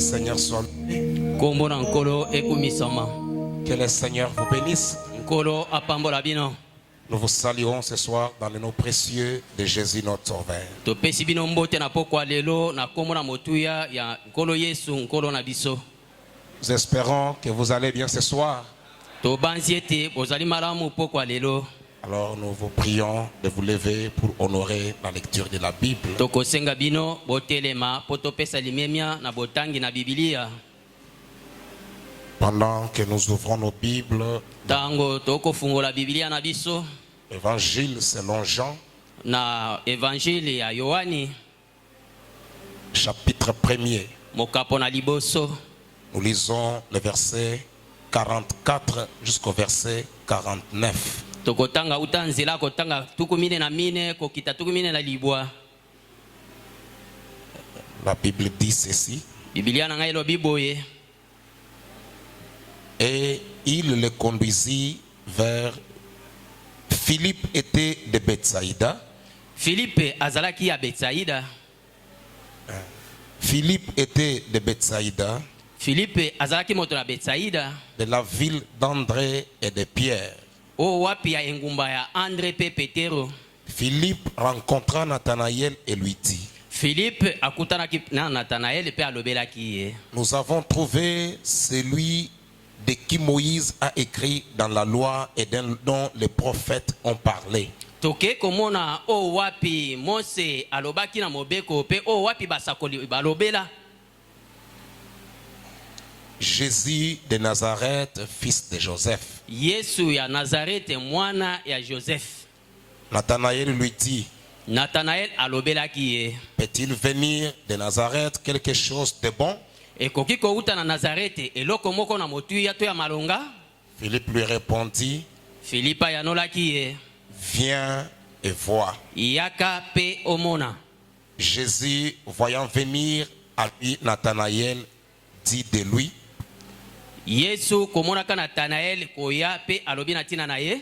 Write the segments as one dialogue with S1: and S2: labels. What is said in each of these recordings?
S1: Seigneur soit loué.
S2: Kombo na nkolo ekumisama.
S1: Que le Seigneur vous bénisse.
S2: Nkolo apambola bino.
S1: Nous vous saluons ce soir dans le nom précieux de Jésus notre Sauveur.
S2: Topesi bino mbote na pokwa lelo na kombo na motuya ya nkolo Yesu nkolo na biso.
S1: Nous espérons que vous allez bien ce soir.
S2: Tobanzi ete bozali malamu pokwa lelo.
S1: Alors nous vous prions de vous lever pour honorer la lecture de la Bible.
S2: Tokosenga bino botelema po topesa limemia na botangi na Biblia.
S1: Pendant que nous ouvrons nos Bibles,
S2: Tango tokofungola Biblia na biso
S1: Évangile selon Jean,
S2: na Evangile ya Yohani
S1: chapitre 1er.
S2: mokapo na liboso.
S1: Nous lisons le verset 44 jusqu'au verset 49.
S2: Tokotanga utanzela kotanga tukumine na mine kokita tukumine na libwa.
S1: La Bible dit ceci.
S2: Biblia na ngai lobi boye.
S1: Et il le conduisit vers... Philippe était de Bethsaïda.
S2: Philippe azalaki ya Betsaïda.
S1: Philippe était de Bethsaïda,
S2: Philippe azalaki moto na Betsaïda.
S1: de la ville d'André et de Pierre.
S2: O wapi ya engumba ya André pe Petero.
S1: Philippe rencontra Nathanaël et lui dit,
S2: Philippe akutanaki na Nathanaël pe alobelaki ye.
S1: nous avons trouvé celui de qui Moïse a écrit dans la loi et dont les prophètes ont parlé.
S2: Toke komona o wapi Mose alobaki na mobeko pe o wapi basakoli balobela.
S1: Jésus de Nazareth, fils de Joseph.
S2: Yesu ya Nazarete mwana ya Joseph.
S1: Nathanaël lui dit,
S2: Nathanaël alobelaki ye.
S1: peut-il venir de Nazareth quelque chose de bon?
S2: Ekoki kouta na Nazarete eloko moko na motuya to ya malonga.
S1: Philippe lui répondit,
S2: Philippe yanolaki ye.
S1: viens et vois.
S2: Yaka pe omona.
S1: Jésus, voyant venir à lui Nathanaël, dit de lui,
S2: Yesu komonaka Nathanaël koya pe alobi na tina na ye.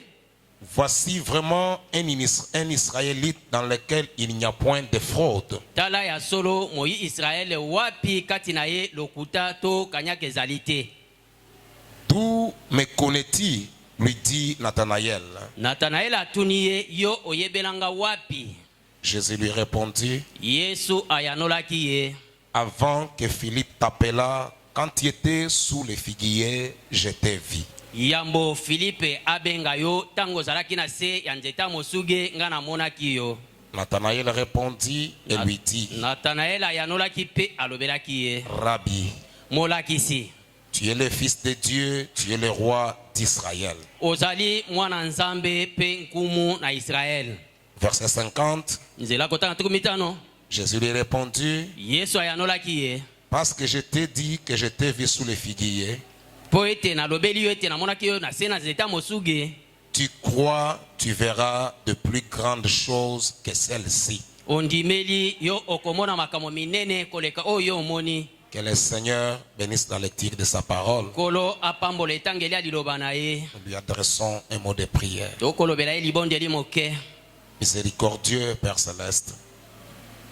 S1: voici vraiment un Israélite dans lequel il n'y a point de fraude.
S2: Tala ya solo moyi Israël wapi kati na ye lokuta to kanyaka ezalite.
S1: D'où me connais-tu? Lui dit Nathanaël.
S2: Nathanaël atuni ye yo oyebelanga wapi.
S1: Jésus lui répondit,
S2: Yesu ayanolaki ye.
S1: avant que Philippe t'appelât, quand tu étais sous les figuiers, je t'ai vu.
S2: Yambo Philippe abenga yo tango zalaki na se ya nzeta mosuge nga na monaki yo.
S1: Nathanaël répondit et lui dit,
S2: Nathanaël ayanolaki pe alobelaki ye.
S1: Rabbi,
S2: Molakisi.
S1: tu es le fils de Dieu, tu es le roi d'Israël.
S2: Ozali mwana nzambe pe nkumu na Israël.
S1: Verset 50,
S2: Nzela kotanga tukumitano.
S1: Jésus lui répondit,
S2: Yesu ayanolaki ye.
S1: parce que je t'ai dit que je t'ai vu sous les figuiers,
S2: Po ete na lobeli yo ete na monaki yo na se na nzeta mosuge.
S1: tu crois, tu verras de plus grandes choses que celles-ci.
S2: Ondimeli yo okomona makamo minene koleka oyo omoni.
S1: Que le Seigneur bénisse la lecture de sa parole.
S2: Kolo apambola etangeli ya liloba na ye.
S1: Nous lui adressons un mot de prière.
S2: Tokolobela ye libondeli moke.
S1: Miséricordieux Père Céleste,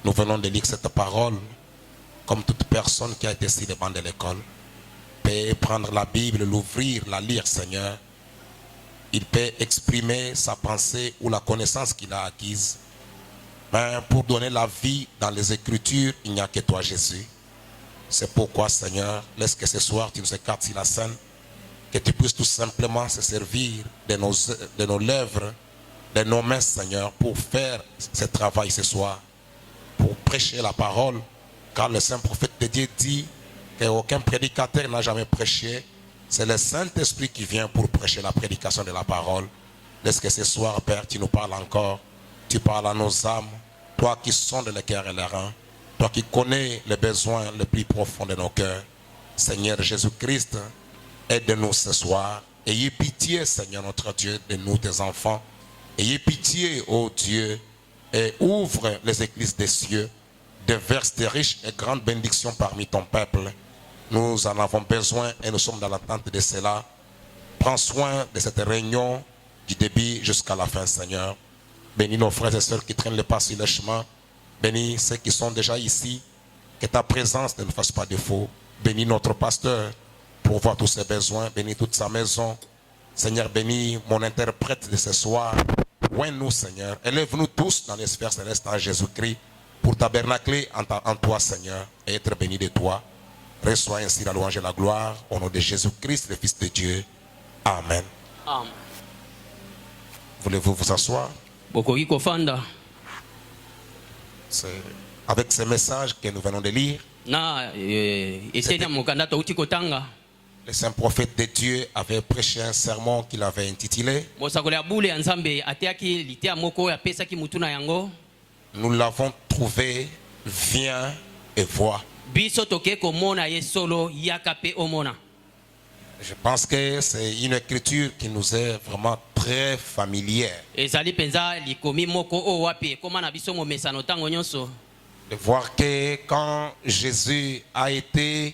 S1: nous venons de lire cette parole comme toute personne qui a été ici devant de l'école peut prendre la Bible, l'ouvrir, la lire, Seigneur. Il peut exprimer sa pensée ou la connaissance qu'il a acquise. Mais pour donner la vie dans les Écritures, il n'y a que toi, Jésus. C'est pourquoi, Seigneur, laisse que ce soir tu nous écartes sur la scène, que tu puisses tout simplement se servir de nos lèvres, de nos mains, Seigneur, pour faire ce travail ce soir, pour prêcher la parole, car le Saint prophète de Dieu dit qu'aucun prédicateur n'a jamais prêché. C'est le Saint-Esprit qui vient pour prêcher la prédication de la parole. Laisse que ce soir, Père, tu nous parles encore. Tu parles à nos âmes, toi qui sondes le cœur et les reins, toi qui connais les besoins les plus profonds de nos cœurs. Seigneur Jésus-Christ, aide-nous ce soir. Ayez pitié, Seigneur notre Dieu, de nous, tes enfants. Ayez pitié, ô Dieu, et ouvre les églises des cieux, déverse des riches et grandes bénédictions parmi ton peuple. Nous en avons besoin et nous sommes dans l'attente de cela. Prends soin de cette réunion du début jusqu'à la fin, Seigneur. Bénis nos frères et sœurs qui traînent le pas sur le chemin. Bénis ceux qui sont déjà ici. Que ta présence ne nous fasse pas défaut. Bénis notre pasteur pour voir tous ses besoins. Bénis toute sa maison. Seigneur, bénis mon interprète de ce soir. Oins-nous, Seigneur. Élève-nous tous dans les sphères célestes en Jésus-Christ pour tabernacler en toi, Seigneur, et être béni de toi. Reçois ainsi la louange et la gloire au nom de Jésus-Christ, le Fils de Dieu. Amen.
S2: Amen.
S1: Voulez-vous vous asseoir?
S2: Bokoki kofanda.
S1: C'est avec ce message que nous venons de lire.
S2: Na esenya mokanda touti kotanga.
S1: Le saint prophète de Dieu avait prêché un sermon qu'il avait intitulé.
S2: Mosakoli ya bule ya Nzambe atiaki litea moko ya pesa ki mutuna yango.
S1: Nous l'avons trouvé, viens et vois.
S2: Biso toke komona ye solo yaka pe omona.
S1: Je pense que c'est une écriture qui nous est vraiment très familière.
S2: Ezali penza likomi moko o wapi koma na biso mo mesano tango nyonso.
S1: De voir que quand Jésus a été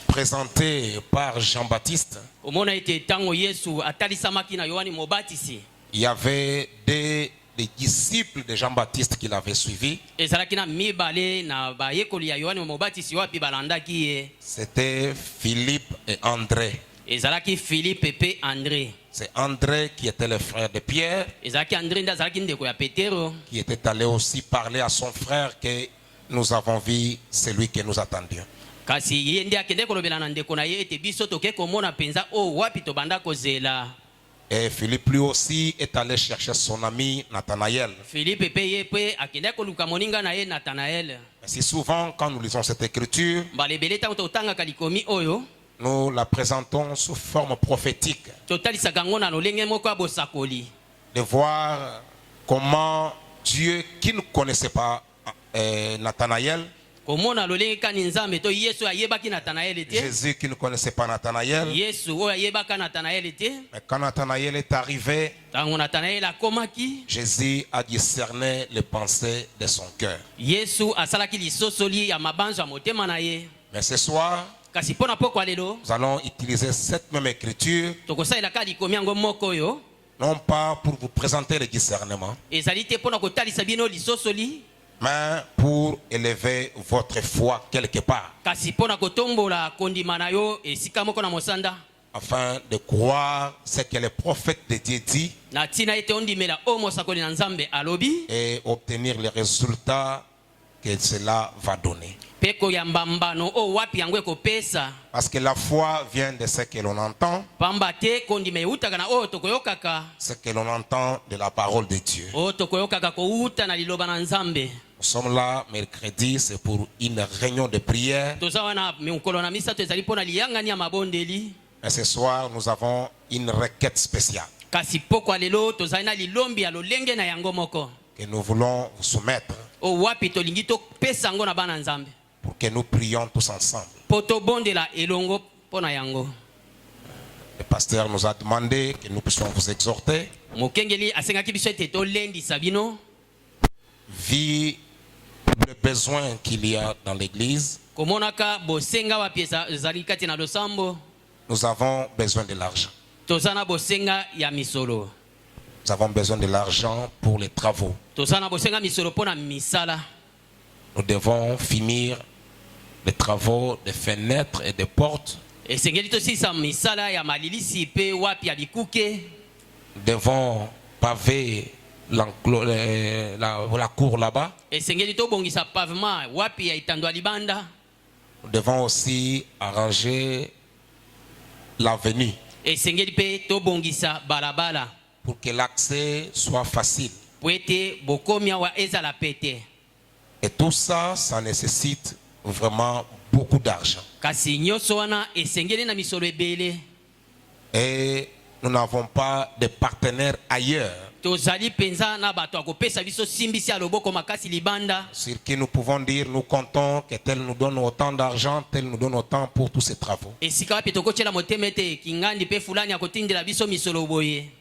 S1: présenté par Jean-Baptiste,
S2: Omona ete tango Yesu atalisamaki na Yohani Mobatisi.
S1: il y avait des disciples de Jean-Baptiste qui l'avaient suivi.
S2: Ezalaki na mibale na bayekoli ya Yohani Mobatisi wapi balandaki ye.
S1: C'était Philippe et André.
S2: Ezalaki Philippe pe André.
S1: C'est André qui était le frère de Pierre,
S2: Ezalaki André nda zalaki ndeko ya Petero.
S1: qui était allé aussi parler à son frère que nous avons vu celui que nous attendions.
S2: Kasi ye ndi akende kolobela na ndeko na ye ete biso toke komona penza o wapi tobanda kozela.
S1: Et Philippe lui aussi est allé chercher son ami Nathanaël.
S2: Philippe pe ye pe akende koluka moninga na ye Nathanaël.
S1: Si souvent, quand nous lisons cette écriture,
S2: Balebele tango totanga kalikomi oyo.
S1: nous la présentons sous forme prophétique.
S2: Totalisaka ngo na lolenge moko ya bosakoli.
S1: De voir comment Dieu, qui ne connaissait pas Nathanaël,
S2: Komona lolenge kani Nzambe to Yesu ayebaki Nathanaël ete.
S1: Jésus qui ne connaissait pas Nathanaël,
S2: Yesu oyo ayebaka Nathanaël ete.
S1: mais quand Nathanaël est arrivé,
S2: Tango Nathanaël akomaki.
S1: Jésus a discerné les pensées de son cœur.
S2: Yesu asalaki lisosoli ya mabanzo ya motema na ye.
S1: Mais ce soir,
S2: Kasi pona poko alelo
S1: nous allons utiliser cette même écriture,
S2: tokosalelaka likomi yango moko oyo.
S1: non pas pour vous présenter le discernement,
S2: Ezali te pona kotalisa bino lisosoli.
S1: mais pour élever votre foi quelque part,
S2: Kasi pona kotombola kondima na yo esika moko na mosanda.
S1: afin de croire ce que le prophète de Dieu dit
S2: Na tina ete ondimela o mosakoli na Nzambe alobi.
S1: et obtenir les résultats que cela va donner.
S2: Peko ya mbambano o wapi yango ekopesa.
S1: Parce que la foi vient de ce que l'on entend,
S2: Pamba te kondima eutaka na o tokoyokaka.
S1: ce que l'on entend de la parole de Dieu.
S2: O tokoyokaka kouta na liloba na Nzambe.
S1: Nous sommes là mercredi, c'est pour une réunion de prière.
S2: Toza wana mikolo na misato ezali pona liyangani ya mabondeli.
S1: Mais ce soir, nous avons une requête spéciale
S2: Kasi poko alelo tozali na lilombi ya lolenge na yango moko.
S1: que nous voulons vous soumettre
S2: O wapi tolingi topesa yango na bana Nzambe.
S1: pour que nous prions tous ensemble.
S2: Po tobondela elongo pona yango.
S1: Le pasteur nous a demandé que nous puissions vous exhorter,
S2: Mokengeli asengaki biso ete tolendisa bino.
S1: vu le besoin qu'il y a dans l'église.
S2: Komonaka bosenga wapi ezali kati na losambo.
S1: Nous avons besoin de l'argent.
S2: Tozana bosenga ya misolo.
S1: Nous avons besoin de l'argent pour les travaux.
S2: Tozana bosenga misolo pona misala.
S1: Nous devons finir les travaux des fenêtres et des portes.
S2: Esengeli tosisa misala ya malilisi pe wapi ya bikuke.
S1: Nous devons paver la cour là-bas.
S2: Esengeli tobongisa pavement wapi ya itando ya libanda.
S1: Nous devons aussi arranger l'avenue
S2: Esengeli pe tobongisa balabala.
S1: pour que l'accès soit facile.
S2: Po ete bokomia wa ezala pete.
S1: Et tout ça, ça nécessite vraiment beaucoup d'argent.
S2: Kasi nyonso wana esengeli na misolo ebele.
S1: Et nous n'avons pas de partenaires ailleurs
S2: Tozali penza na bato akopesa biso simbisi ya loboko makasi libanda.
S1: sur qui nous pouvons dire, nous comptons que tel nous donne autant d'argent, tel nous donne autant pour tous ces travaux.
S2: Esika wapi tokotiela motema ete kingandi pe fulani akotindela biso misolo boye.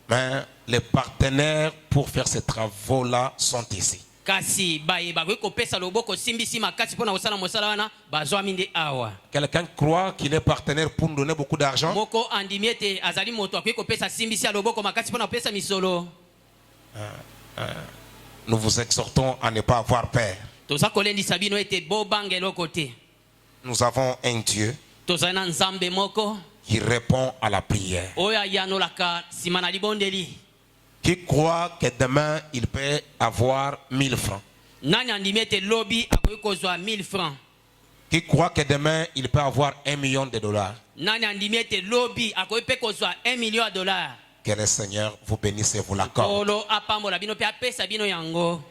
S1: Mais les partenaires pour faire ces travaux-là sont ici.
S2: Kasi bayeba kopesa loboko simbisi makasi pona kosala mosala wana bazwami nde awa.
S1: Quelqu'un croit qu'il est partenaire pour nous donner beaucoup d'argent?
S2: Moko andimi ete azali moto akoki kopesa simbisi ya loboko makasi pona kopesa misolo.
S1: Nous vous exhortons à ne pas avoir peur.
S2: Toza kolendisa bino ete bobanga eloko te.
S1: nous avons un Dieu
S2: tozali na nzambe moko
S1: qui répond à la prière.
S2: oyo ayanolaka nsima na libondeli.
S1: Qui croit que demain il peut avoir 1000 francs.
S2: Nani andimi ete lobi akoki kozwa 1000 francs.
S1: Qui croit que demain il peut avoir 1 million de dollars.
S2: Nani andimi ete lobi akoki pe kozwa 1 million de dollars.
S1: Que le Seigneur vous bénisse et vous l'accorde.
S2: Olo apambola bino pe apesa bino yango.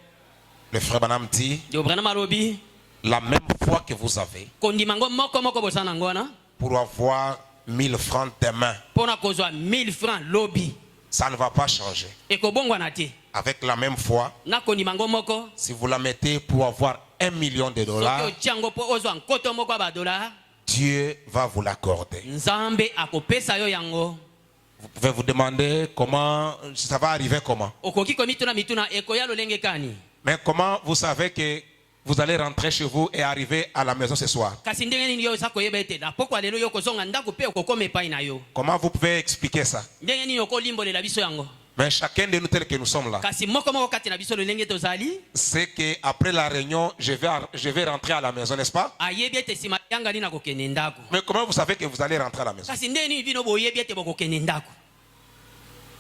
S1: Le frère Branham dit,
S2: Yo Branham alobi
S1: la même foi que vous avez
S2: kondimango moko moko bosana ngona
S1: pour avoir 1000 francs demain,
S2: pona kozwa 1000 francs lobi
S1: ça ne va pas changer.
S2: ekobongwana te.
S1: Avec la même foi,
S2: Na kondimango moko
S1: si vous la mettez pour avoir 1 million de
S2: soki
S1: dollars,
S2: otiango po ozwa nkoto moko ya badola
S1: Dieu va vous l'accorder.
S2: nzambe akopesa yo yango.
S1: Vous pouvez vous demander comment ça va arriver, comment.
S2: Okoki komituna mituna ekoya lolenge kani.
S1: Mais comment vous savez que vous allez rentrer chez vous et arriver à la maison ce soir?
S2: Kasi ndenge nini yo oza koyeba ete na pokwa lelo yo kozonga ndako pe okokoma epai na yo.
S1: Comment vous pouvez expliquer ça?
S2: Ndenge nini okolimbolela biso yango.
S1: Mais chacun de nous tel que nous sommes là,
S2: Kasi moko moko kati na biso lolenge tozali
S1: c'est qu'après la réunion, je vais rentrer à la maison, n'est-ce pas?
S2: ayebi ete nsima yanga nini akokende ndako.
S1: Mais comment vous savez que vous allez rentrer à la maison?
S2: Kasi ndenge nini bino boyebi ete bokokende ndako.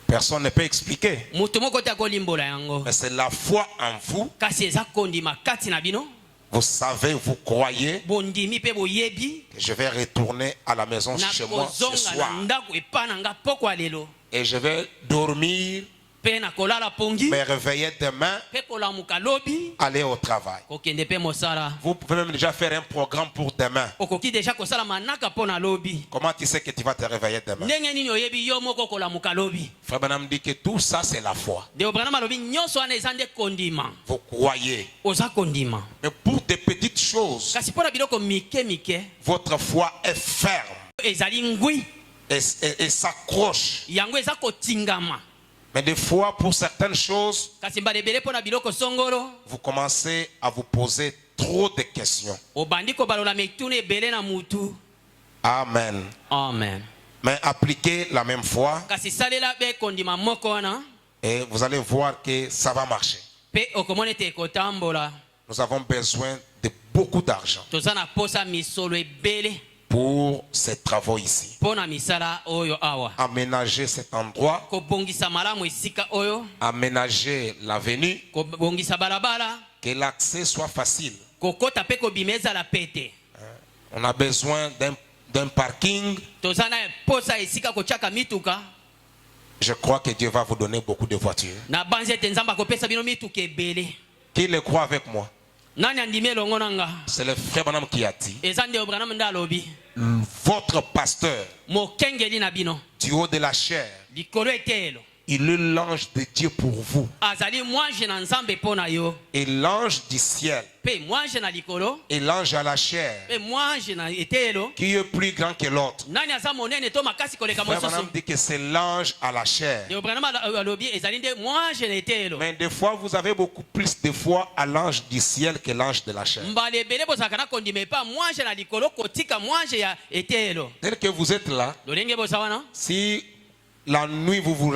S1: Personne ne peut expliquer.
S2: Mutu moko te akolimbola yango.
S1: Mais c'est la foi en vous.
S2: Kasi eza kondima kati na bino.
S1: Vous savez, vous croyez
S2: Bondimi pe boyebi
S1: que je vais retourner à la maison
S2: na
S1: chez moi ce
S2: kozonga
S1: soir.
S2: na ndako epai na nga pokwa lelo.
S1: Et je vais dormir,
S2: Pe na kolala pongi
S1: me réveiller demain,
S2: pe kolamuka lobi
S1: aller au travail.
S2: kokende pe mosala.
S1: Vous pouvez même déjà faire un programme pour demain.
S2: Okoki deja kosala manaka po na lobi.
S1: Comment tu sais que tu vas te réveiller demain?
S2: Ndenge nini oyebi yo moko kolamuka lobi.
S1: Frère Branham dit que tout ça c'est la foi.
S2: De Branham alobi nyonso wana eza nde kondima.
S1: Vous croyez.
S2: Oza kondima.
S1: Mais pour des petites choses,
S2: Kasi pona biloko mike mike
S1: votre foi est ferme
S2: ezali ngwi
S1: et s'accroche.
S2: yango eza kotingama.
S1: Mais des fois, pour certaines choses,
S2: Kasi mbalebele pona biloko songolo
S1: vous commencez à vous poser trop de questions.
S2: obandi kobalola mituna ebele na mutu.
S1: Amen.
S2: Amen.
S1: Mais appliquez la même foi
S2: Kasi salela be kondima moko wana
S1: et vous allez voir que ça va marcher.
S2: pe okomona ete ekotambola.
S1: Nous avons besoin de beaucoup d'argent
S2: Toza na posa misolo ebele
S1: pour ces travaux ici.
S2: pona misala oyo awa.
S1: Aménager cet endroit,
S2: Kobongisa malamu esika oyo,
S1: aménager l'avenue,
S2: kobongisa balabala,
S1: que l'accès soit facile.
S2: kokota pe kobimeza la pete.
S1: On a besoin d'un parking.
S2: Toza na posa esika kochaka mituka.
S1: Je crois que Dieu va vous donner beaucoup de voitures.
S2: Na banze ete nzamba kopesa bino mituka ebele.
S1: Qui le croit avec moi?
S2: Nani andimi elongo nanga?
S1: C'est le frère Branham qui a dit.
S2: Eza nde Branham nde alobi.
S1: Votre pasteur,
S2: Mokengeli na bino.
S1: du haut de la chair,
S2: Likolo etelo.
S1: il est l'ange de Dieu pour vous.
S2: Azali mwange na nzambe pona yo.
S1: Et l'ange du ciel,
S2: Pe mwange na likolo.
S1: et l'ange à la chair,
S2: Pe mwange na etelo.
S1: qui est plus grand que l'autre.
S2: Nani aza monene to makasi koleka
S1: Frère Branham
S2: mosusu.
S1: dit que c'est l'ange à la chair.
S2: De Branham alobi ezali nde mwange na etelo.
S1: Mais des fois, vous avez beaucoup plus de foi à l'ange du ciel que l'ange de la chair.
S2: Mbala ebele bozalaka na kondima epa mwange na likolo kotika mwange ya etelo.
S1: Tel que vous êtes là,
S2: Lolenge boza wana.
S1: si la nuit vous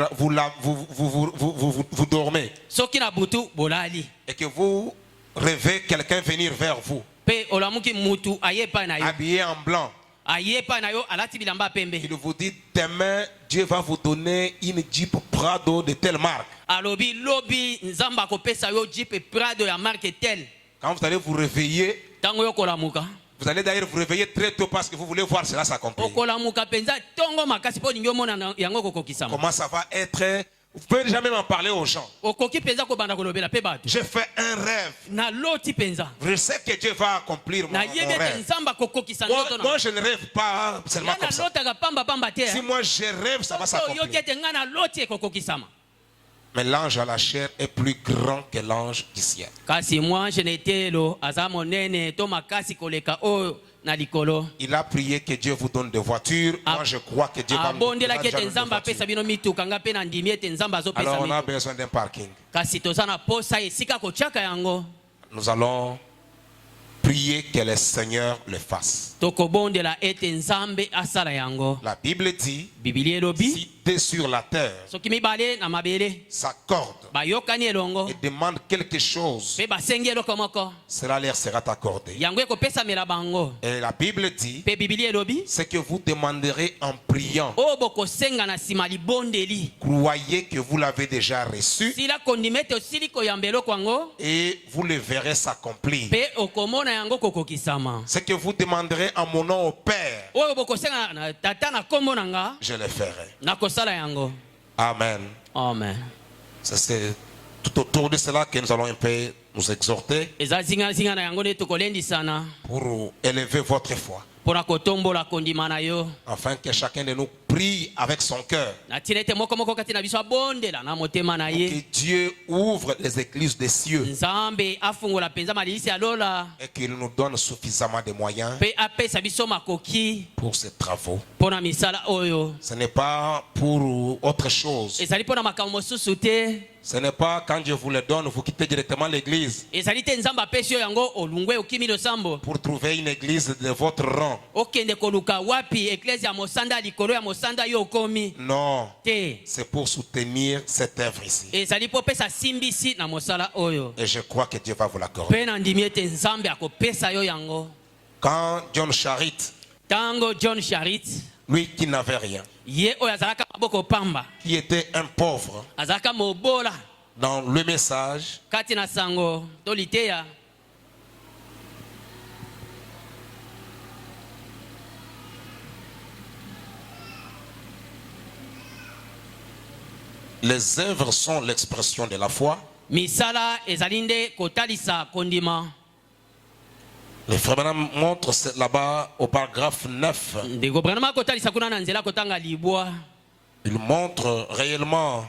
S1: dormez
S2: Soki na butu bolali.
S1: et que vous rêvez quelqu'un venir vers vous,
S2: Pe olamuki mutu ayepa na yo.
S1: habillé en blanc,
S2: Ayepa na yo alati bilamba pembe.
S1: il vous dit demain Dieu va vous donner une Jeep Prado de telle marque.
S2: Alobi lobi nzamba kopesa yo Jeep Prado ya marque tel.
S1: Quand vous allez vous réveiller,
S2: Tango yo kolamuka.
S1: vous allez d'ailleurs vous réveiller très tôt parce que vous voulez voir cela s'accomplir.
S2: Okolamuka penza tongo makasi po ningo mona yango kokokisama.
S1: Comment ça va être? Vous pouvez jamais m'en parler aux gens.
S2: Okoki penza ko banda kolobela pe bato.
S1: J'ai fait un rêve.
S2: Na loti penza.
S1: Je sais que Dieu va accomplir mon
S2: Na yebe te
S1: rêve.
S2: nzamba kokokisa ndoto na.
S1: Moi, je ne rêve pas seulement comme
S2: Na
S1: ça.
S2: lota ga pamba pamba te.
S1: Si moi je rêve, ça va
S2: Yo
S1: s'accomplir.
S2: kete ngana loti kokokisama.
S1: Mais l'ange à la chair est plus grand que l'ange du ciel.
S2: Kasi moi je netelo aza monene to makasi koleka o na likolo.
S1: Il a prié que Dieu vous donne des voitures. Moi, je crois que Dieu va nous donner
S2: Abondela
S1: des
S2: kete nzamba pesa
S1: voitures.
S2: bino mituka nga pe na ndimi ete nzamba azo pesa
S1: Alors, on a
S2: mituka.
S1: besoin d'un parking.
S2: Kasi toza na posa esika kochaka yango.
S1: Nous allons prier que le Seigneur le fasse.
S2: Tokobondela ete nzambe asala yango.
S1: La Bible dit,
S2: Biblia elobi
S1: si deux sur la terre
S2: soki mibale na mabele
S1: s'accordent
S2: bayokani elongo
S1: et demandent quelque chose,
S2: pe basengi eloko moko
S1: cela leur sera accordé.
S2: yango ekopesamela bango.
S1: Et la Bible dit,
S2: Pe bibili elobi
S1: c'est que vous demanderez en priant.
S2: oyo bokosenga na nsima libondeli
S1: Croyez que vous l'avez déjà reçu
S2: sila kondima ete osili koyamba eloko yango
S1: et vous le verrez s'accomplir.
S2: pe okomona yango kokokisama.
S1: Ce que vous demanderez en mon nom au Père,
S2: oyo bokosenga na tata na kombo na nga
S1: je le ferai.
S2: nakosala yango.
S1: Amen.
S2: Amen.
S1: C'est tout autour de cela que nous allons un peu nous exhorter
S2: eza zingazinga na yango nde tokolendisana
S1: pour élever votre foi,
S2: mpona kotombola kondima na yo
S1: afin que chacun de nous prie avec son cœur.
S2: na ntina ete moko moko kati na biso abondela na motema na
S1: Que
S2: ye
S1: Dieu ouvre les églises des cieux
S2: nzambe afungola mpenza malilisi ya lola
S1: et qu'il nous donne suffisamment de moyens
S2: mpe apesa biso makoki
S1: pour ces travaux.
S2: mpona misala oyo.
S1: Ce n'est pas pour autre chose.
S2: ezali mpona makambo mosusu te.
S1: Ce n'est pas quand Dieu vous le donne, vous quittez directement l'église
S2: ezali te nzambe apesi yo yango olungwe okimi losambo
S1: pour trouver une église de votre rang.
S2: okende koluka wapi eklese ya mosanda ya likolo ya mosanda yo okomi
S1: Non,
S2: te.
S1: c'est pour soutenir cette œuvre ici.
S2: ezali mpo pesa simbisi na mosala oyo
S1: Et je crois que Dieu va vous l'accorder.
S2: mpe nandimi ete nzambe akopesa yo yango.
S1: Quand John Charit,
S2: ntango John Charit
S1: lui qui n'avait rien,
S2: ye oyo azalaka maboko pamba
S1: qui était un pauvre,
S2: azalaka mobola
S1: dans le message,
S2: kati na sango to liteya
S1: les œuvres sont l'expression de la foi.
S2: misala ezali nde kotalisa kondima.
S1: Le frère Branham montre là-bas au paragraphe 9.
S2: ndeko branama kotalisa kuna na nzela kotanga libwa.
S1: Il montre réellement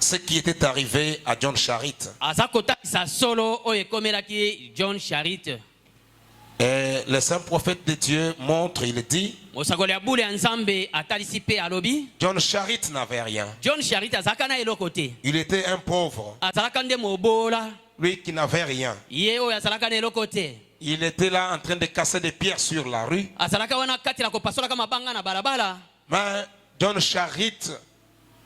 S1: ce qui était arrivé à John Charit.
S2: aza kotalisa solo oyo ekomelaki John Charit.
S1: Et le saint prophète de Dieu montre, il dit,
S2: mosakoli ya bule ya nzambe atalisi mpe alobi
S1: John Charit n'avait rien.
S2: John Charit azalaka na eloko te.
S1: Il était un pauvre,
S2: azalaka nde mobola
S1: lui qui n'avait rien.
S2: ye oyo azalaka na eloko te.
S1: Il était là en train de casser des pierres sur la rue.
S2: azalaka wana kati na kopasolaka mabanga na balabala.
S1: Mais John Charit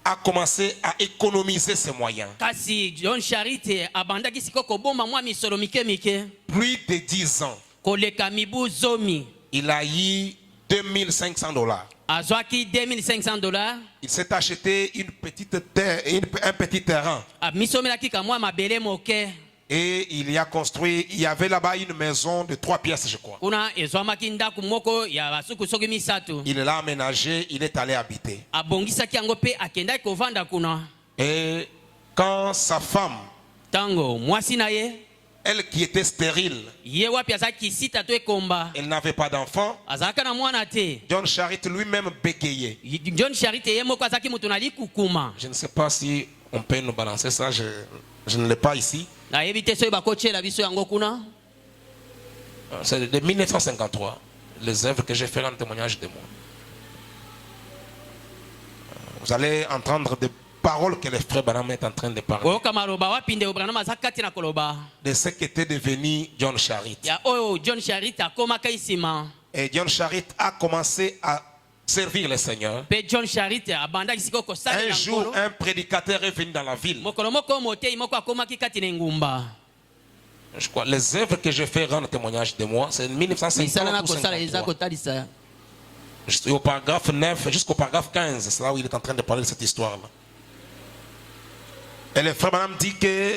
S1: a commencé à économiser ses moyens.
S2: kasi John Charit abandaki siko kobomba mwa misolo mike mike
S1: Plus de 10 ans,
S2: koleka mibu zomi.
S1: il a eu $2,500.
S2: azwaki $2,500
S1: Il s'est acheté une petite terre, un petit terrain.
S2: amisomelaki kamwa mabele moke
S1: Et il y a construit, il y avait là-bas une maison de 3 pièces, je crois.
S2: kuna ezwamaki ndako moko ya basuku soki misato.
S1: Il l'a aménagé, il est allé habiter.
S2: abongisaki yango mpe akendaki kovanda kuna.
S1: Et quand sa femme,
S2: ntango mwasi na ye
S1: elle qui était stérile,
S2: ye wapi azalaki kisita to ekomba
S1: elle n'avait pas d'enfant,
S2: azalaka na mwana te.
S1: John Charit lui-même bégayait.
S2: John Charit ye moko azalaki moto na likukuma.
S1: Je ne sais pas si on peut nous balancer ça, je ne l'ai pas ici.
S2: nayebi te soki bakotiela biso yango kuna.
S1: C'est de 1953, les œuvres que j'ai fait en témoignage de moi. Vous allez entendre des paroles que le frère Branham est en train de parler.
S2: oyoka maloba wapi nde Branham aza kati na koloba
S1: De ce qu'était devenu John Charit.
S2: ya oyo John Charit akomaka nsima.
S1: Et John Charit a commencé à servir le Seigneur.
S2: mpe John Charit abandaki sikoyo
S1: Un
S2: kosalela
S1: jour,
S2: nkolo.
S1: un prédicateur est venu dans la ville.
S2: mokolo moko motei moko akomaki kati na engumba.
S1: Je crois les œuvres que j'ai fait rendre témoignage de moi, c'est en
S2: misala na
S1: 1950 ou
S2: kosala eza
S1: 53.
S2: kotalisa.
S1: Au paragraphe 9 jusqu'au paragraphe 15, c'est là où il est en train de parler de cette histoire-là. Et le frère Branham dit que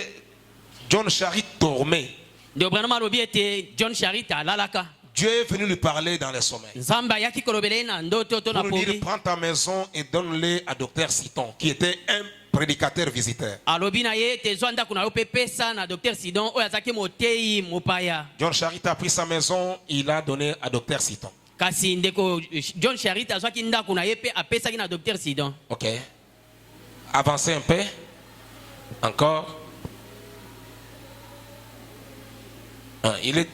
S1: John Charit dormait.
S2: nde Branham alobi ete John Charit alalaka.
S1: Dieu est venu lui parler dans le sommeil.
S2: nzambe ayaki kolobela ye na ndoto to na
S1: Pour lui dire,
S2: pomi.
S1: prends ta maison et donne-les à Dr Citon, qui était un prédicateur visiteur.
S2: alobi na ye ete zwa ndako na yo mpe pesa na Dr Sidon oyo azalaki motei mopaya.
S1: John Charit a pris sa maison, il a donné à Dr Citon.
S2: kasi ndeko John Charit azwaki ndako na ye mpe apesaki na Dr Sidon.
S1: Ok. Avancez un peu. Encore. Il est.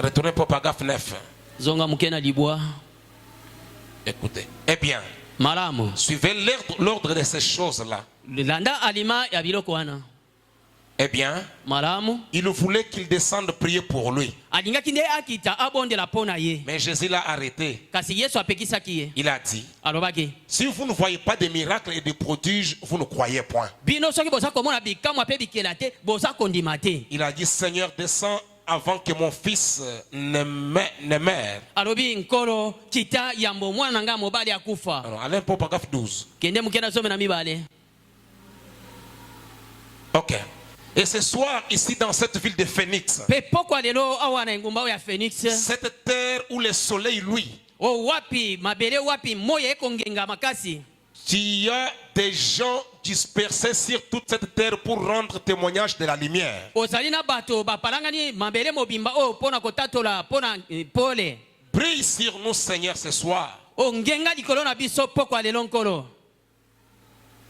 S1: Retournez pour paragraphe 9.
S2: zonga moke na libwa.
S1: Écoutez. Eh bien,
S2: malamu
S1: suivez l'ordre de ces choses-là.
S2: landa alima ya biloko wana.
S1: Eh bien,
S2: malamu
S1: il voulait qu'il descende prier pour lui.
S2: alingaki nde akita abondela mpo na ye
S1: Mais Jésus l'a arrêté.
S2: kasi yesu apekisaki ye
S1: Il a dit,
S2: alobaki
S1: si vous ne voyez pas des miracles et des prodiges, vous ne croyez point.
S2: bino soki boza komona bikamwa mpe bikela te boza kondima te.
S1: Il a dit, Seigneur, descends avant que mon fils ne meure.
S2: alobi nkolo kita yambo mwana na ngai mobali akufa.
S1: Alors, allez un peu au paragraphe 12.
S2: kende mokenda some na mibale.
S1: Ok. Et ce soir, ici dans cette ville de Phoenix,
S2: pe pokwa lelo awa na engumba oyo ya Phoenix,
S1: cette terre où le soleil luit,
S2: o wapi mabele wapi moya ekongenga makasi,
S1: il y a des gens dispersés sur toute cette terre pour rendre témoignage de la lumière.
S2: ozali na bato bapalangani mabele mobimba oyo mpona kotatola mpona pole.
S1: Brille sur nous, Seigneur, ce soir.
S2: o ngenga likolo na biso pokwa lelo nkolo.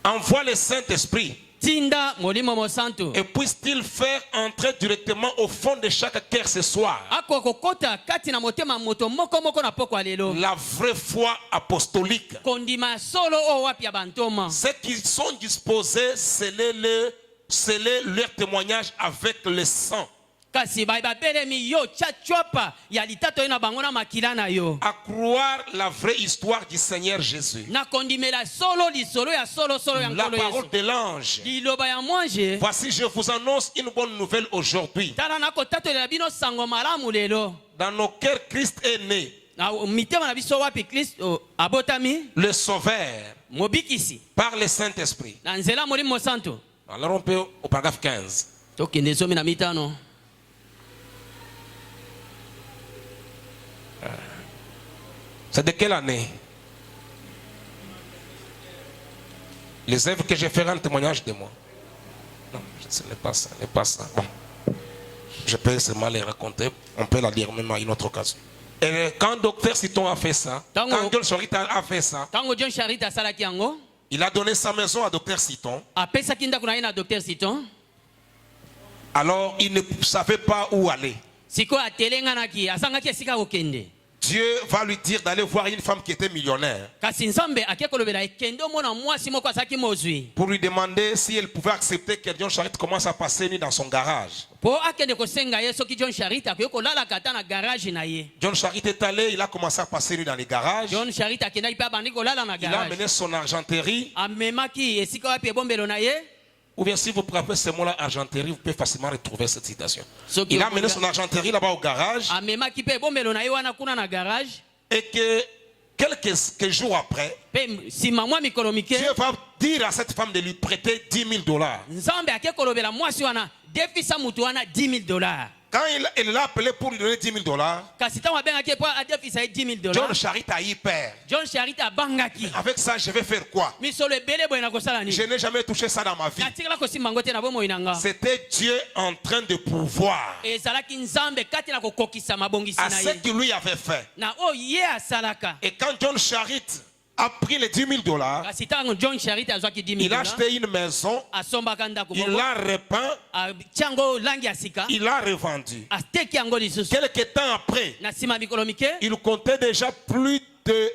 S1: Envoie le Saint-Esprit.
S2: tinda molimo mosantu
S1: Et puisse-t-il faire entrer directement au fond de chaque cœur ce soir
S2: ako kokota kati na motema moto moko moko na pokwa lelo
S1: la vraie foi apostolique.
S2: kondima solo o wapi ya bantoma.
S1: Ceux qui sont disposés, scellez leur témoignage avec le sang.
S2: kasi babelemi yo tchatchwapa ya litato ye na bango na makila na yo.
S1: À croire la vraie histoire du Seigneur Jésus.
S2: na kondimela solo lisolo ya solo solo ya
S1: La
S2: nkolo
S1: parole
S2: yesu.
S1: de l'ange.
S2: liloba ya mwange
S1: Voici, je vous annonce une bonne nouvelle aujourd'hui.
S2: tala nakotatolela bino sango malamu lelo.
S1: Dans nos cœurs, Christ est né,
S2: na mitema na biso wapi kristo abotami
S1: le Sauveur,
S2: mobikisi
S1: par le Saint-Esprit.
S2: na nzela molimo mosantu.
S1: Alors on peut au paragraphe 15.
S2: tokende somi na mitano.
S1: C'est de quelle année? Les œuvres que je ferai en témoignage de moi. Non, ce n'est pas ça, n'est pas ça. Bon. Je peux seulement les raconter. On peut la lire même à une autre occasion. Et quand Dr Citon a fait ça, quand John Charita a fait ça,
S2: tango John Charita asalaki yango,
S1: il a donné sa maison à Dr Citon.
S2: apesaki ndako na ye na Dr Citon.
S1: Alors il ne savait pas où aller.
S2: sikoyo atelenganaki asangaki esika kokende.
S1: Dieu va lui dire d'aller voir une femme qui était millionnaire
S2: kasi nzambe ake kolobela ekende omona mwasi moko azalaki mozwi
S1: pour lui demander si elle pouvait accepter que John Charita commence à passer nuit dans son garage.
S2: mpo akende kosenga ye soki John Charita akoki kolalaka ata na garage na ye.
S1: John Charita est allé, il a commencé à passer nuit dans les garages.
S2: John Charita akendaki mpe abandi kolala na
S1: Il a
S2: garage.
S1: amené son argenterie.
S2: amemaki esika wapi ebombelo na ye.
S1: Ou bien si vous rappelez ce mot-là, argenterie, vous pouvez facilement retrouver cette citation.
S2: Soki
S1: Il a
S2: okoka-
S1: amené son argenterie là-bas au garage.
S2: amemaki mpe ebombelo na ye wana kuna na garage.
S1: Et que quelques jours après,
S2: mpe nsima mwa mikolo mike
S1: Dieu va dire à cette femme de lui prêter $10,000.
S2: nzambe ake kolobela mwasi wana defisa mutu wana $10,000.
S1: Quand il l'a appelé pour lui donner $10,000,
S2: kasi ntango abengaki mpo adefisa ye $10,000.
S1: John Charita a eu peur.
S2: John Charita abangaki
S1: Avec ça, je vais faire quoi?
S2: misolo ebele boye na kosala
S1: Je
S2: nini.
S1: n'ai jamais touché ça dans ma vie.
S2: natikala kosimba yango te na bomoi na nga.
S1: C'était Dieu en train de pouvoir
S2: ezalaki nzambe kati na kokokisa mabongisi
S1: à
S2: na
S1: ce
S2: ye
S1: qu'il lui avait fait.
S2: na oyo ye asalaka.
S1: Et quand John Charita a pris les $10,000,
S2: kasi ntango John Charita azwaki
S1: il a
S2: $10,000
S1: acheté une maison,
S2: asombaka ndako
S1: il
S2: moko
S1: l'a repeint,
S2: atia yango langi ya sika
S1: il l'a revendu.
S2: ateki yango lisusu.
S1: Quelque temps après,
S2: na nsima ya mikolo mike
S1: il comptait déjà plus de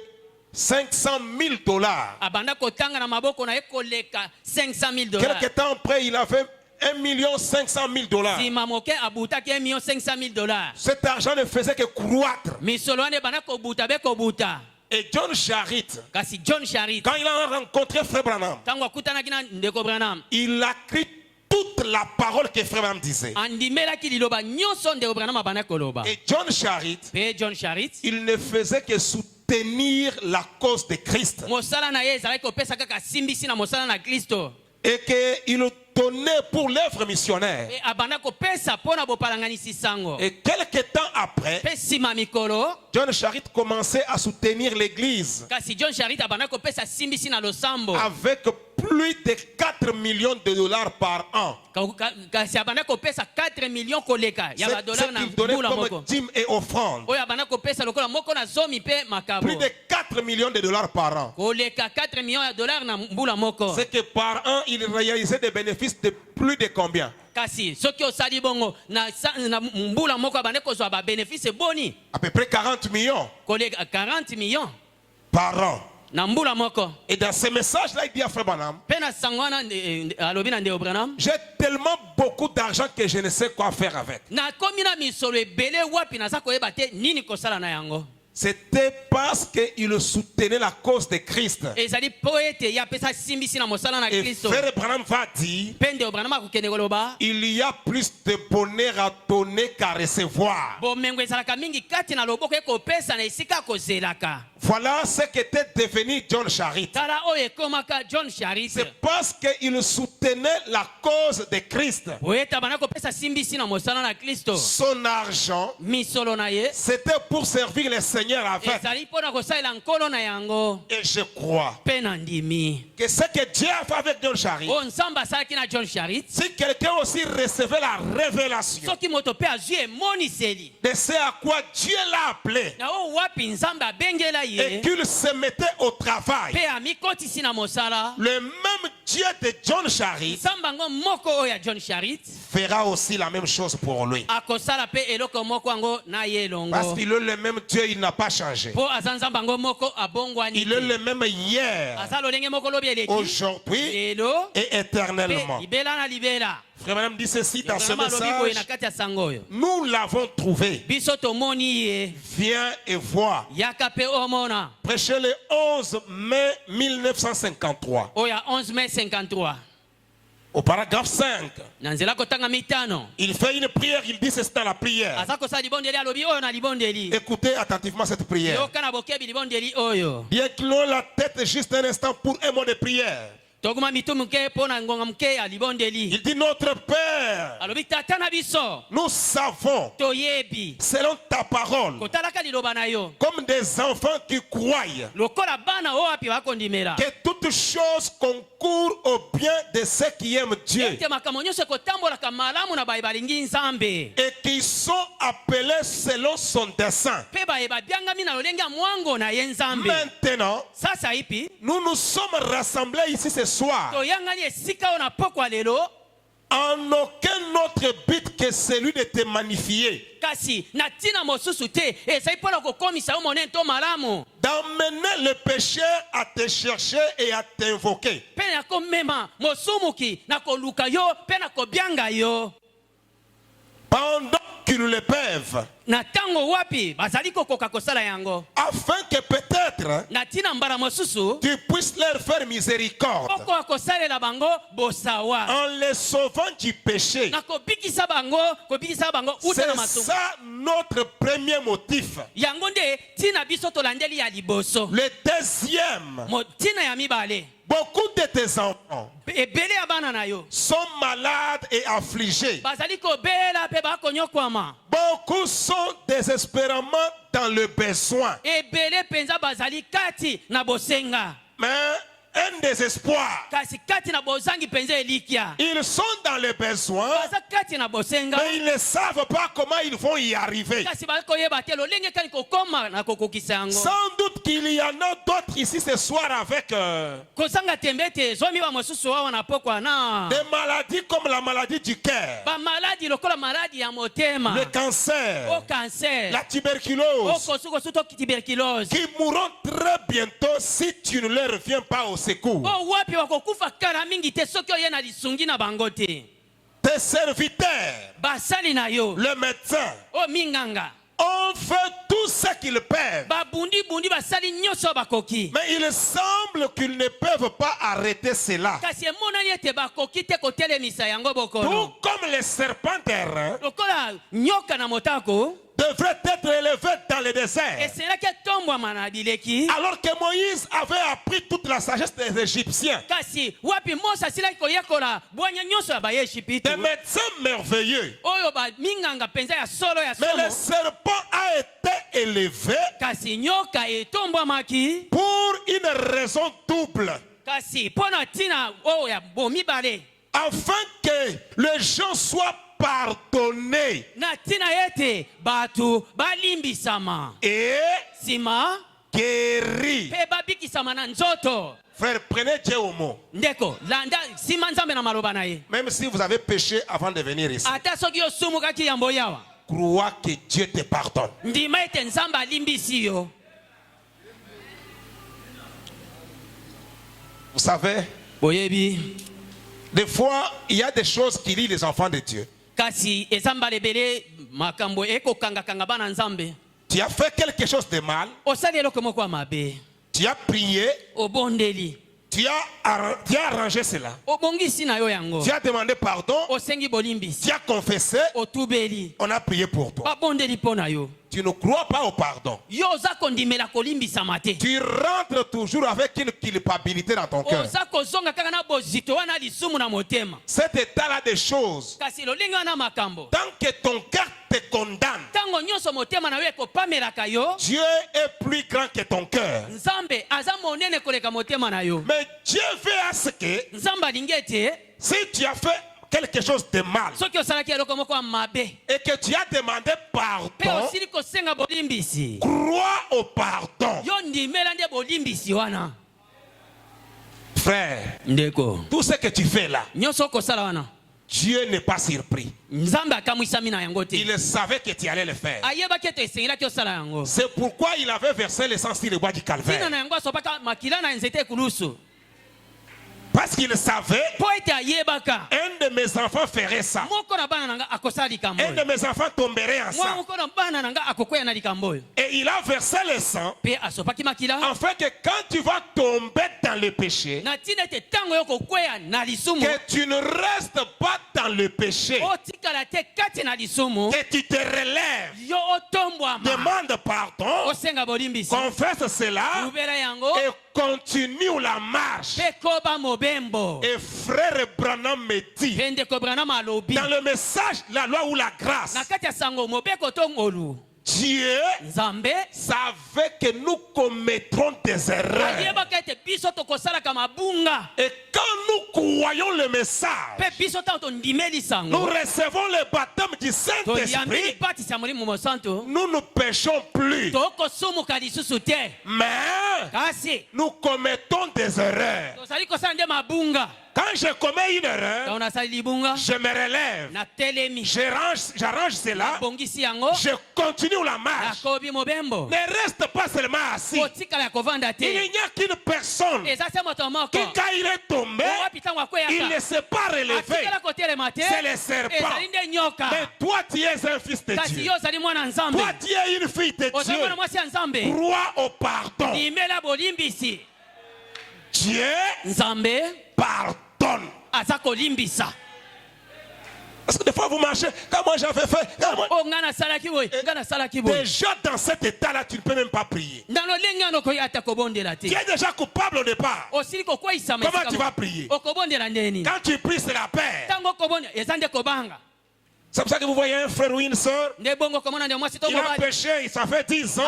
S1: $500,000.
S2: abanda kotanga na maboko na ye koleka $500,000.
S1: Quelque temps après, il avait $1,500,000.
S2: nsima moke abutaki $1,500,000.
S1: Cet argent ne faisait que croître.
S2: misolo wana ebanda kobuta be kobuta.
S1: Et John Charita,
S2: kasi John Charita
S1: quand il a rencontré Frère Branham,
S2: ntango akutanaki na ndeko Branham
S1: il a écrit toute la parole que Frère Branham disait.
S2: andimelaki liloba nyonso ndeko Branham abanda koloba.
S1: Et John Charita,
S2: mpe John Charita
S1: il ne faisait que soutenir la cause de Christ.
S2: mosala na ye ezalaki kopesa kaka simbisi na mosala na Kristo.
S1: Et qu'il donnait pour l'œuvre missionnaire.
S2: e abanda kopesa mpo na bopalanganisi sango.
S1: Et quelques temps après,
S2: mpe nsima mikolo
S1: John Charita commençait à soutenir l'église
S2: kasi John Charita abanda kopesa simbisi na losambo.
S1: avec plus de $4 millions par an.
S2: kasi abanda kopesa 4 millions koleka ya
S1: C'est
S2: badollar na
S1: ce qu'il donnait
S2: mbula
S1: comme
S2: moko
S1: dîme et offrande.
S2: oyo abanda kopesa lokola moko na zomi mpe makabo
S1: Plus de $4 millions par an.
S2: koleka 4 millions ya dollars na mbula moko.
S1: C'est que par an, il réalisait des bénéfices de plus de combien?
S2: kasi soki osali bongo na mbula moko abande kozwa babénéfice eboni
S1: À peu près 40 millions
S2: koleka 40 millions
S1: par an.
S2: na mbula moko
S1: Et dans ce message-là, il dit à Frère Branham,
S2: pe na sango wana alobi na ndeko Branham
S1: j'ai tellement beaucoup d'argent que je ne sais quoi faire avec.
S2: nakomi na misolo ebele wapi naza koyeba te nini kosala na yango.
S1: C'était parce qu'il soutenait la cause de Christ.
S2: ezali po ete ye apesa simbisi na mosala na
S1: Et
S2: kristo
S1: Frère Branham va dire,
S2: pe ndeko Branham akokende koloba
S1: il y a plus de bonheur à donner qu'à recevoir.
S2: bomengo ezalaka mingi kati na loboko ekopesa na esika kozelaka.
S1: Voilà ce qu'était devenu John Charit.
S2: tala oyo ekomaka John Charit
S1: C'est parce qu'il soutenait la cause de Christ.
S2: oyeta bana kopesa simbisi na mosala na kristo
S1: Son argent,
S2: misolo na ye
S1: c'était pour servir le Seigneur avec.
S2: ezali mpo na kosalela nkolo na yango
S1: Et je crois
S2: mpe na ndimi
S1: que ce que Dieu a fait avec John Charit,
S2: oyo nzambe asalaki na John Charit
S1: si quelqu'un aussi recevait la révélation
S2: soki moto mpe azwi emoniseli
S1: de ce à quoi Dieu l'a appelé
S2: na oyo wapi nzambe abengela
S1: et
S2: ye
S1: qu'il se mettait au travail,
S2: mpe amikotisi na mosala
S1: le même Dieu de John Charit
S2: nzambe yango moko oyo ya John Charit
S1: fera aussi la même chose pour lui.
S2: akosala mpe eloko moko yango na ye
S1: Parce
S2: elongo
S1: qu'il est le même Dieu, il n'a pas changé.
S2: mpo aza nzambe yango moko abongwani
S1: Il est le même hier,
S2: aza lolenge moko lobi eleki
S1: aujourd'hui
S2: lelo
S1: et
S2: mpe
S1: éternellement.
S2: libela na libela.
S1: Frère Madame dit ceci dans ce
S2: Branham alobi boye na
S1: message.
S2: kati ya sango oyo
S1: Nous l'avons trouvé.
S2: biso tomoni ye
S1: Viens et vois.
S2: yaka mpe omona
S1: Prêché le 11 mai 1953.
S2: oyo ya 11 mai 53
S1: Au paragraphe 5.
S2: na nzela kotanga mitano
S1: Il fait une prière, il dit c'est dans la prière.
S2: aza kosala libondeli alobi oyo na libondeli
S1: Écoutez attentivement cette prière.
S2: yoka na bokebi libondeli oyo
S1: Bien clôt la tête juste un instant pour un mot de prière.
S2: tokuma mitu moke mpo na ngonga moke ya libondeli
S1: Il dit notre Père,
S2: alobi tata na biso
S1: nous savons,
S2: toyebi
S1: selon ta parole,
S2: kotalaka liloba na yo
S1: comme des enfants qui croient,
S2: lokola bana oyo api bakondimela
S1: que toutes choses concourent au bien de ceux qui aiment Dieu
S2: ete makambo nyonso ekotambolaka malamu na baye balingi nzambe
S1: et qui sont appelés selon son dessein.
S2: mpe baye babyangami na lolenge ya mwango na ye nzambe
S1: Maintenant,
S2: sasa ipi
S1: nous nous sommes rassemblés ici ce soir
S2: toyangani esika oyo na pokwa lelo
S1: en aucun autre but que celui de te magnifier,
S2: kasi na ntina mosusu te ezali mpo na kokomisa yo monene to malamu
S1: d'emmener le pécheur à te chercher et à t'invoquer.
S2: mpe na komema mosumuki na koluka yo mpe na kobyanga yo
S1: Pendant qu'ils le peuvent,
S2: na ntango wapi bazali kokoka kosala yango
S1: afin que peut-être
S2: na ntina mbala mosusu
S1: tu puisses leur faire miséricorde
S2: okoka kosalela bango bosawa
S1: en les sauvant du péché.
S2: na kobikisa bango uta na
S1: C'est
S2: masumu
S1: ça notre premier motif.
S2: yango nde ntina biso tolandeli ya liboso
S1: Le deuxième,
S2: ntina ya mibale
S1: beaucoup de tes enfants
S2: ebele ya bana na yo
S1: sont malades et affligés.
S2: bazali kobela mpe bakonyokwama
S1: Beaucoup sont désespérément dans le besoin.
S2: ebele mpenza bazali kati na bosenga
S1: Mais un désespoir.
S2: kasi kati na bozangi mpenza elikya
S1: Ils sont dans le besoin,
S2: baza kati na bosenga
S1: mais ils ne savent pas comment ils vont y arriver.
S2: kasi bakoyeba te lolenge kani kokoma na kokokisa yango
S1: Sans doute qu'il y en a d'autres ici ce soir avec
S2: kozanga tembe ete zomi ba mosusu awa na pokwa na
S1: des maladies comme la maladie du cœur,
S2: bamaladi lokola maladi ya motema
S1: le cancer,
S2: o cancer
S1: la tuberculose,
S2: okosukosu to tuberculose
S1: qui mourront très bientôt si tu ne leur viens pas au secours.
S2: o wapi bakokufa kala mingi te soki oye na lisungi na bango te
S1: Tes serviteurs,
S2: basali na yo
S1: le médecin,
S2: o minganga
S1: ont fait tout ce qu'ils peuvent.
S2: babundi basali nyonso bakoki
S1: Mais il semble qu'ils ne peuvent pas arrêter cela.
S2: kasi emonani ete bakoki te kotelemisa yango
S1: Tout
S2: bokono
S1: comme les serpents terrains
S2: lokola nyoka na motako
S1: devraient être élevés dans le désert.
S2: eselaki etombwama na bileki
S1: Alors que Moïse avait appris toute la sagesse des Égyptiens.
S2: kasi wapi mose asilaki koyekola bwanya nyonso ya bayejipitu
S1: Des médecins merveilleux.
S2: oyo baminganga mpenza ya solo ya
S1: Mais le
S2: somo
S1: serpent a été élevé
S2: kasi nyoka etombwamaki
S1: pour une raison double.
S2: kasi mpo na ntina oyo ya bomibale
S1: Afin que les gens soient pardonnés
S2: na ntina ete bato balimbisama
S1: et
S2: nsima
S1: guéris.
S2: mpe babikisama na nzoto
S1: Frère, prenez Dieu au mot.
S2: ndeko landa nsima nzambe na maloba na ye
S1: Même si vous avez péché avant de venir ici,
S2: ata soki osumukaki yambo yawa
S1: crois que Dieu te pardonne.
S2: ndima ete nzambe alimbisi yo
S1: Vous savez,
S2: boyebi
S1: des fois, il y a des choses qui lient les enfants de Dieu.
S2: kasi ezamba lebele makambo ekokanga kanga bana nzambe.
S1: Tu as fait quelque chose de mal.
S2: Osali eloko moko ya mabe.
S1: Tu as prié.
S2: Obondeli.
S1: Tu as arrangé cela.
S2: Obongisi na yo yango.
S1: Tu as demandé pardon.
S2: Osengi bolimbisi.
S1: Tu as confessé.
S2: Otubeli.
S1: On a prié pour toi.
S2: Babondeli pona yo.
S1: Tu ne crois pas au pardon.
S2: Yo oza kondimela kolimbisa mate.
S1: Tu rentres toujours avec une culpabilité dans ton cœur.
S2: Oza kozonga kaka na bozito wana lisumu na motema.
S1: Cet état-là des choses,
S2: Kasi lolinga na makambo.
S1: tant que ton cœur te condamne,
S2: Tango nyonso motema na yo ekopamelaka yo.
S1: Dieu est plus grand que ton cœur.
S2: Nzambe aza monene koleka motema na yo.
S1: Mais Dieu veut à ce que,
S2: Nzambe alingi ete
S1: si tu as fait quelque chose de mal
S2: soki osalaki eloko moko ya mabe
S1: et que tu as demandé
S2: mpe
S1: pardon,
S2: osili kosenga bolimbisi,
S1: crois au pardon.
S2: yo ndimela nde bolimbisi wana.
S1: Frère,
S2: Ndeko
S1: tout ce que tu fais là,
S2: nyonso okosala wana
S1: Dieu n'est pas surpris.
S2: Nzambe akamwisami na yango te.
S1: Il savait que tu allais le faire.
S2: Ayebaki ete esengilaki osala yango.
S1: C'est pourquoi il avait versé le sang sur le bois du
S2: Ntina
S1: calvaire.
S2: na yango asopaka makila na nzete ekulusu
S1: Parce qu'il savait,
S2: mpo ete ayebaka
S1: un de mes enfants ferait ça.
S2: moko na bana na nga akosala likambo
S1: Un de
S2: oyo,
S1: mes enfants tomberait
S2: mwa
S1: ensemble.
S2: moko na bana na nga akokweya na likambo oyo,
S1: Et il a versé le sang
S2: mpe asopaki makila
S1: afin que quand tu vas tomber dans le péché,
S2: na ntina ete ntango yo kokweya na lisumu
S1: que tu ne restes pas dans le péché,
S2: otikala te kati na lisumu,
S1: que tu te relèves,
S2: yo otombwama
S1: demande pardon,
S2: osenga bolimbisi,
S1: confesse cela
S2: lubela yango
S1: et continue la marche.
S2: mpe koba mobembo.
S1: Et frère Branham me dit,
S2: Mpe ndeko Branham alobi
S1: dans le message, la loi ou la grâce,
S2: na kati ya sango mobeko to ngolu,
S1: Dieu
S2: Nzambe
S1: savait que nous commettrons des erreurs.
S2: ayebaka ete biso tokosalaka mabunga,
S1: Et quand nous croyons le message,
S2: mpe biso ntango tondimeli
S1: nous
S2: sango
S1: recevons le baptême du
S2: toyambi
S1: Saint-Esprit,
S2: lipatisi ya molimo mosantu,
S1: nous ne péchons plus.
S2: tokosumuka lisusu te,
S1: Mais
S2: kasi
S1: nous commettons des erreurs.
S2: tozali kosala nde mabunga.
S1: Quand je commets une erreur,
S2: Ntango nasali libunga
S1: je me relève,
S2: natelemi
S1: j'arrange cela,
S2: bongisi yango
S1: je continue la marche.
S2: nakobi mobembo,
S1: Ne reste pas seulement assis.
S2: kotikala ya kovanda
S1: Il
S2: te.
S1: n'y a qu'une personne
S2: Eza se moto moko
S1: qui, quand il est tombé,
S2: owapi ntango
S1: il ne
S2: akweyaka
S1: s'est pas relevé.
S2: atikala kotelema te,
S1: C'est le serpent.
S2: ezali nde nyoka.
S1: Mais toi, tu es un fils de
S2: Kasi
S1: Dieu.
S2: yo ozali mwana nzambe,
S1: Toi, tu es une fille de
S2: ozali mwana
S1: Dieu.
S2: mwasi ya nzambe,
S1: Crois au pardon.
S2: ndimela bolimbisi.
S1: Dieu
S2: Nzambe
S1: pardonne.
S2: aza kolimbisa.
S1: Parce que des fois, vous marchez, comme moi j'avais fait.
S2: O nga nasalaki boye, nga nasalaki boye,
S1: Déjà dans cet état-là, tu ne peux même pas prier.
S2: na lolenge wana okoki ata kobondela te.
S1: Tu es déjà coupable au départ.
S2: Osili kokweyisama
S1: Comment
S2: esika
S1: tu
S2: moko.
S1: vas prier?
S2: Okobondela ndeni
S1: Quand tu pries, c'est la paix.
S2: ntango okobonda eza nde kobanga.
S1: C'est pour ça que vous voyez un frère ou une soeur,
S2: Nde bongo komona nde mwasi to
S1: il a
S2: mobali
S1: péché, ça fait 10 ans.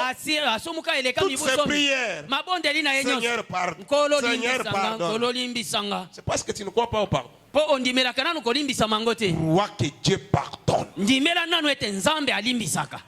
S2: asumuka eleka
S1: Toutes ces
S2: mibuso
S1: prières.
S2: mabondeli na ye nyonso.
S1: Seigneur, pardon.
S2: Nkolo
S1: Seigneur,
S2: limbisanga,
S1: pardonne.
S2: nkolo limbisanga.
S1: C'est parce que tu ne crois pas au pardon.
S2: Mpo ondimelaka nanu kolimbisa mango te.
S1: Crois que Dieu pardonne.
S2: Ndimela nanu ete nzambe alimbisaka.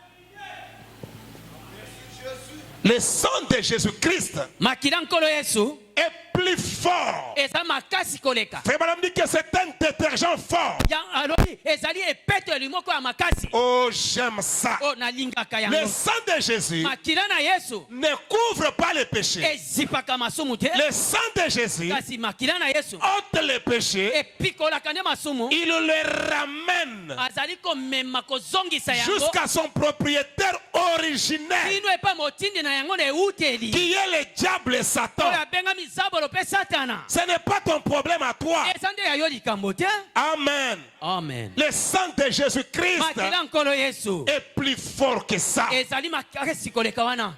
S1: Le sang de Jésus-Christ
S2: Makila nkolo Yesu
S1: est plus fort.
S2: eza makasi koleka.
S1: Frère Madame dit que c'est un détergent fort.
S2: Ya alobi ezali epeteli moko ya makasi.
S1: Oh, j'aime ça.
S2: O nalingaka
S1: Le
S2: yango.
S1: sang de Jésus
S2: Makila na Yesu
S1: ne couvre pas les péchés.
S2: ezipaka masumu te.
S1: Le sang de Jésus
S2: Kasi makila na Yesu
S1: ôte les péchés.
S2: epikolaka nde masumu.
S1: Il le ramène
S2: Azali komema kozongisa yango
S1: jusqu'à son propriétaire originel,
S2: kino epa motindi na yango na euteli
S1: qui est le diable et Satan.
S2: oyo abengami zabolo mpe satana.
S1: Ce n'est pas ton problème à toi.
S2: eza nde ya yo likambo te.
S1: Amen.
S2: Amen.
S1: Le sang de Jésus-Christ
S2: makila nkolo Yesu
S1: est plus fort que ça.
S2: ezali makasi koleka wana.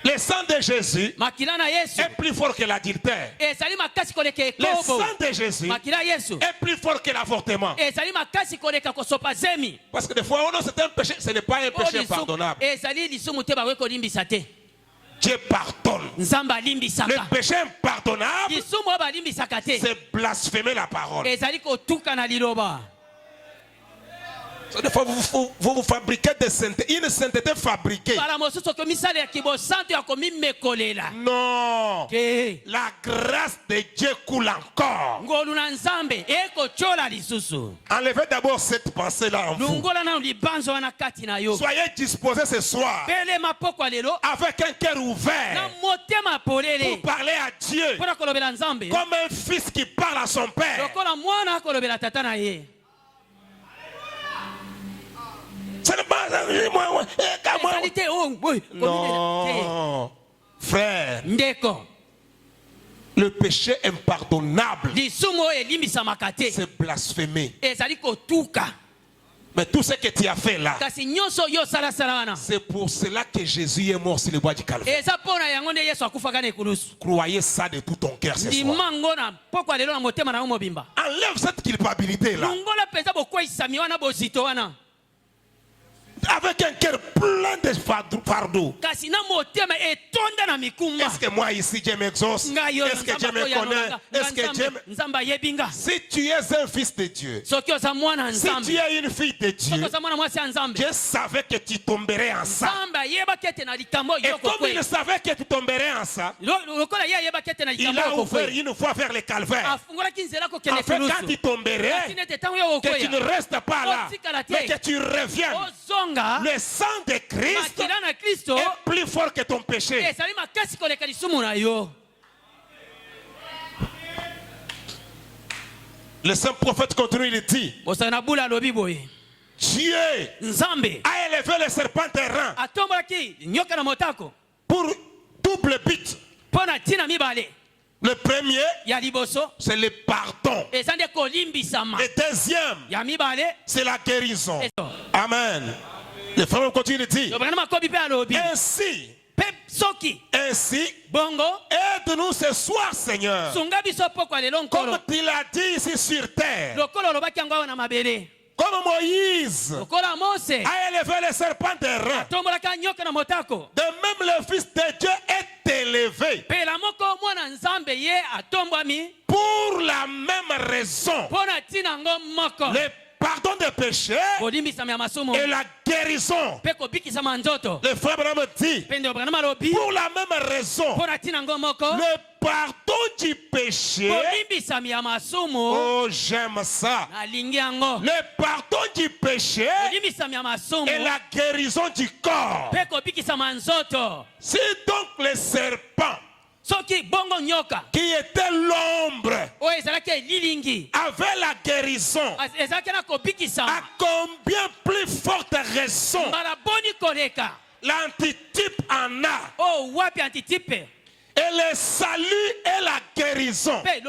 S1: Le sang de Jésus
S2: Makila na Yesu
S1: est plus fort que l'adultère.
S2: ezali makasi koleka
S1: Le
S2: ekobo.
S1: sang de Jésus
S2: Makila Yesu
S1: est plus fort que l'avortement.
S2: ezali makasi koleka kosopa zemi.
S1: Parce que des fois, oh non, c'est un péché. Ce n'est pas un péché pardonnable.
S2: ezali lisumu te bakoki kolimbisa te.
S1: Dieu pardonne.
S2: Nzambe
S1: Le
S2: alimbisaka.
S1: péché impardonnable,
S2: lisumu oyo balimbisaka te
S1: c'est blasphémer la parole.
S2: ezali kotuka na liloba.
S1: Des fois, vous fabriquez une sainteté fabriquée. Non. La grâce de Dieu coule encore. Enlevez d'abord cette pensée-là en vous. Soyez disposés ce soir avec un cœur ouvert pour parler à Dieu comme un fils qui parle à son père. Non, frère, le péché impardonnable, c'est blasphémer. Mais tout ce que tu as fait là, c'est pour cela que Jésus est mort sur le bois du Calvaire. Croyez ça de tout ton cœur ce soir. Enlève cette culpabilité là. Avec un cœur plein de fardeau. Est-ce que moi ici Dieu m'exauce? Est-ce que Dieu me connaît? Est-ce que Dieu me... Si tu es un fils de Dieu, si tu es une fille de Dieu, Dieu savait que tu tomberais en ça. Et comme il savait que tu tomberais en ça, il a ouvert une fois vers le calvaire. Afin quand tu tomberais, que tu ne restes pas là, mais que tu reviennes. Le sang de Christ est plus fort que ton péché. Le saint prophète continue, il dit: Dieu a élevé le serpent errant pour double but. Le premier, c'est le pardon. Le deuxième, c'est la guérison. Amen. Le frère continue de dire: Ainsi, aide-nous ce soir, Seigneur, comme tu l'as dit ici sur terre. Comme Moïse a élevé le serpent errant, de même le Fils de Dieu est élevé pour la même raison. Le pardon des péchés et la guérison. Le frère Branham dit: pour la même raison, le pardon du péché. Oh, j'aime ça. Le pardon du péché et la guérison du corps. Si donc le serpent, qui était l'ombre, avait la guérison, à combien plus forte raison l'antitype en a. Et le salut et la guérison. Qui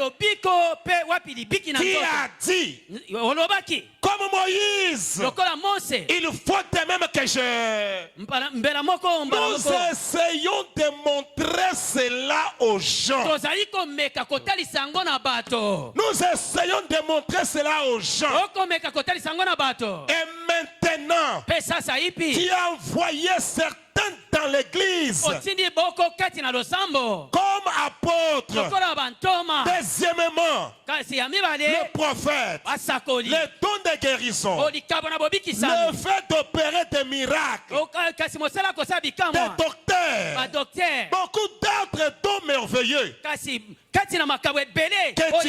S1: a dit, comme Moïse, il faut même que nous essayons de montrer cela aux gens. Nous essayons de montrer cela aux gens. Et maintenant, tu as envoyé certains dans l'église comme apôtre. Deuxièmement, le prophète, le don de guérison, le fait d'opérer des miracles, des docteurs, beaucoup d'autres dons merveilleux. Que tu,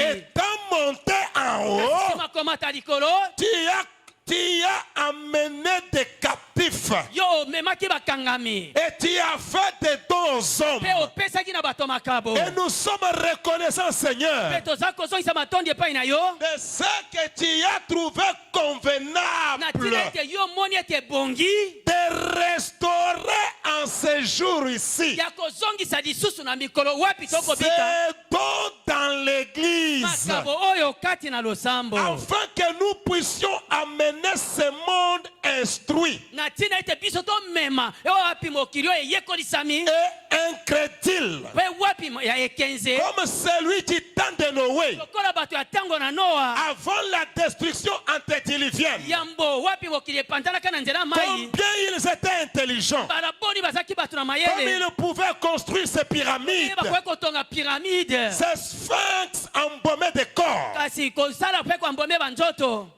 S1: étant monté en haut, tu as amené des captifs. Et tu as fait des dons aux hommes. Et nous sommes reconnaissants, Seigneur, de ce que tu as trouvé convenable de restaurer en ce jour ici. C'est don dans l'église, afin que nous puissions amener ce monde instruit et incrédule, comme celui du temps de Noé, avant la destruction antédiluvienne. Combien ils étaient intelligents, comme ils pouvaient construire ces pyramides, ces sphinx embaumés de corps,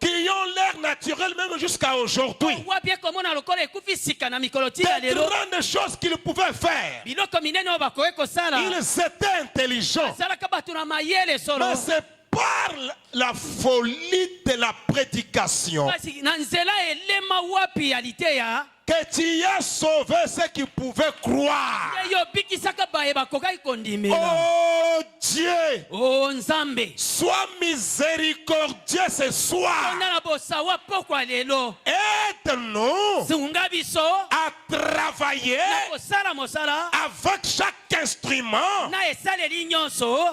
S1: qui ayant l'air naturel même jusqu'à aujourd'hui.
S2: wapi ekomona lokola ekufi sika na mikolo tina
S1: Des
S2: lelo
S1: grandes choses qu'ils pouvaient faire.
S2: biloko minene oyo bakoki kosala
S1: Ils étaient intelligents.
S2: basalaka bato na mayele solo
S1: Mais c'est par la folie de la prédication
S2: kasi na nzela elema wapi ya liteya
S1: que tu as sauvé ceux qui pouvaient croire.
S2: ye yo bikisaka baye bakokaki kondimela
S1: Oh Dieu,
S2: o nzambe
S1: sois miséricordieux ce soir.
S2: onda na bosawa pokwa lelo
S1: Aide-nous
S2: sunga biso
S1: à travailler
S2: na kosala mosala
S1: avec chaque instrument
S2: na esaleli nyonso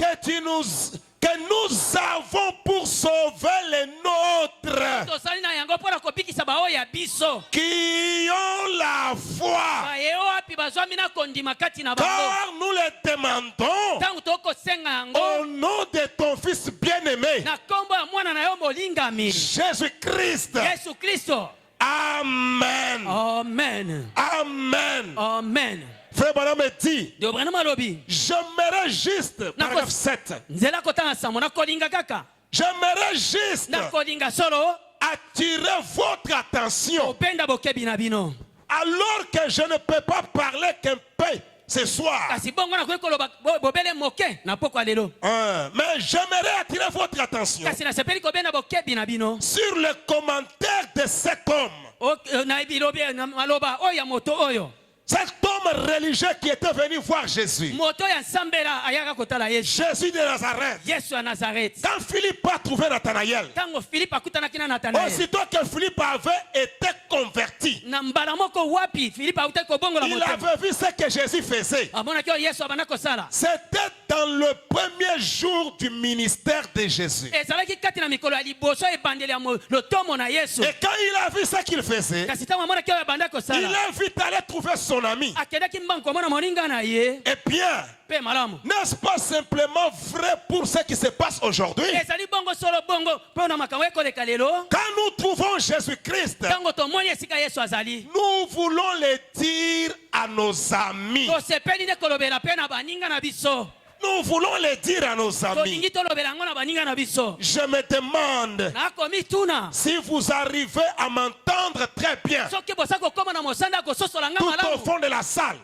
S1: que nous avons pour sauver les nôtres
S2: tosali na yango mpona kobikisa baoyo ya biso
S1: qui ont la foi.
S2: baye wapi bazwami na kondima kati na bango
S1: Car nous les demandons
S2: ntango tokosenga yango
S1: au nom de ton Fils bien-aimé,
S2: na nkombo ya mwana na yo molingami
S1: Jésus-Christ.
S2: yesu kristo
S1: Amen.
S2: amen
S1: Amen.
S2: amen
S1: Frère Branham me dit,
S2: ndio branham alobi
S1: j'aimerais juste, paragraphe 7,
S2: nzela kotanga sango nakolinga kaka
S1: j'aimerais juste
S2: nakolinga solo
S1: attirer votre attention
S2: openda bokebi na bino
S1: alors que je ne peux pas parler qu'un peu ce soir.
S2: kasi bongo nakoki koloba bobele moke na pokwa lelo
S1: Mais j'aimerais attirer votre attention
S2: kasi nasepeli kobenda bokebi na bino
S1: sur le commentaire de cet homme.
S2: na bilobi na maloba oyo ya moto oyo
S1: Cet homme religieux qui était venu voir Jésus.
S2: moto ya nsambela ayaka kotala yesu
S1: Jésus de Nazareth.
S2: yesu ya nazareti
S1: Quand Philippe a trouvé Nathanaël,
S2: ntango filipe akutanaki na natanaeli
S1: aussitôt que Philippe avait été converti,
S2: na mbala moko wapi filipe akutaki kobongola
S1: il
S2: motema
S1: avait vu ce que Jésus faisait.
S2: amonaki oyo yesu abanda kosala
S1: C'était dans le premier jour du ministère de Jésus.
S2: ezalaki kati na mikolo ya liboso ebandeli ya lotomo na yesu
S1: Et quand il a vu ce qu'il faisait,
S2: kasi ntango amonaki oyo abanda
S1: il
S2: kosala
S1: a vite allé trouver son ami.
S2: akendaki mbangu komona moninga na ye
S1: Eh bien,
S2: mpe malamu
S1: n'est-ce pas simplement vrai pour ce qui se passe aujourd'hui?
S2: ezali bongo solo bongo mpo na makambo ekoleka lelo
S1: Quand nous trouvons Jésus-Christ,
S2: ntango tomoni esika yesu azali
S1: nous voulons le dire à nos amis.
S2: tosepeli nde kolobela mpe na baninga na biso
S1: Nous voulons le dire à nos amis.
S2: tolingi tolobela yango na baninga na biso
S1: Je me demande
S2: nakomi tuna
S1: si vous arrivez à m'entendre très bien
S2: soki bosa kokóma na mosanda kososola nga
S1: tout au
S2: malamu
S1: fond de la salle.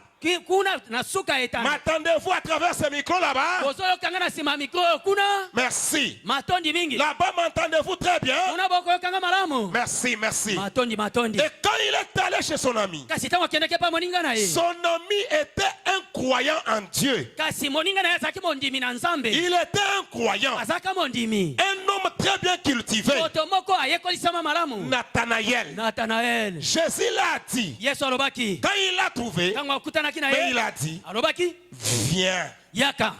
S2: kuna na suka etana
S1: M'attendez-vous à travers ce micro là-bas?
S2: bozoyokanga na nsima ya mikro oyo kuna
S1: Merci.
S2: matondi mingi
S1: Là-bas, m'entendez-vous très bien?
S2: kuna bokoyokanga malamu
S1: Merci, merci.
S2: matondi
S1: Et quand il est allé chez son ami,
S2: kasi ntango akendaki pa moninga na ye
S1: son ami était un croyant en Dieu.
S2: kasi moninga na ye azalaki mondimi na nzambe
S1: Il était un croyant,
S2: azalaka mondimi
S1: un homme très bien cultivé.
S2: moto moko ayekolisama malamu
S1: Nathanaël.
S2: natanael
S1: Jésus l'a dit.
S2: yesu alobaki
S1: Quand il l'a trouvé,
S2: ntango akutanaki na
S1: mais il
S2: ye
S1: a dit,
S2: alobaki
S1: viens,
S2: yaka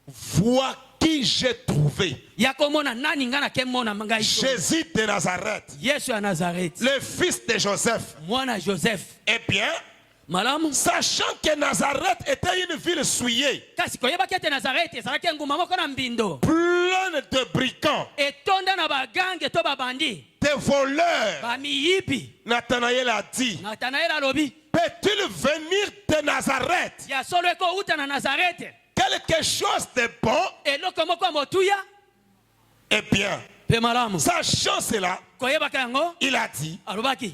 S1: vois qui j'ai trouvé.
S2: yaka omona nani nga nake mona ngai so.
S1: Jésus de Nazareth,
S2: yesu ya nazareti
S1: le fils de Joseph.
S2: mwana joseph
S1: Eh bien,
S2: malamu
S1: sachant que Nazareth était une ville souillée,
S2: kasi koyebaki ete nazareti ezalaki engumba moko na mbindo
S1: pleine de brigands,
S2: etonda na bagange to babandi
S1: de voleurs,
S2: bamiyibi
S1: Nathanaël a dit,
S2: natanaeli alobi
S1: peut-il venir de Nazareth?
S2: ya solo ekouta na nazareti
S1: Quelque chose de bon?
S2: eloko moko ya motuya
S1: Eh bien,
S2: mpe malamu
S1: sachant cela,
S2: koyebaka yango
S1: il a dit,
S2: alobaki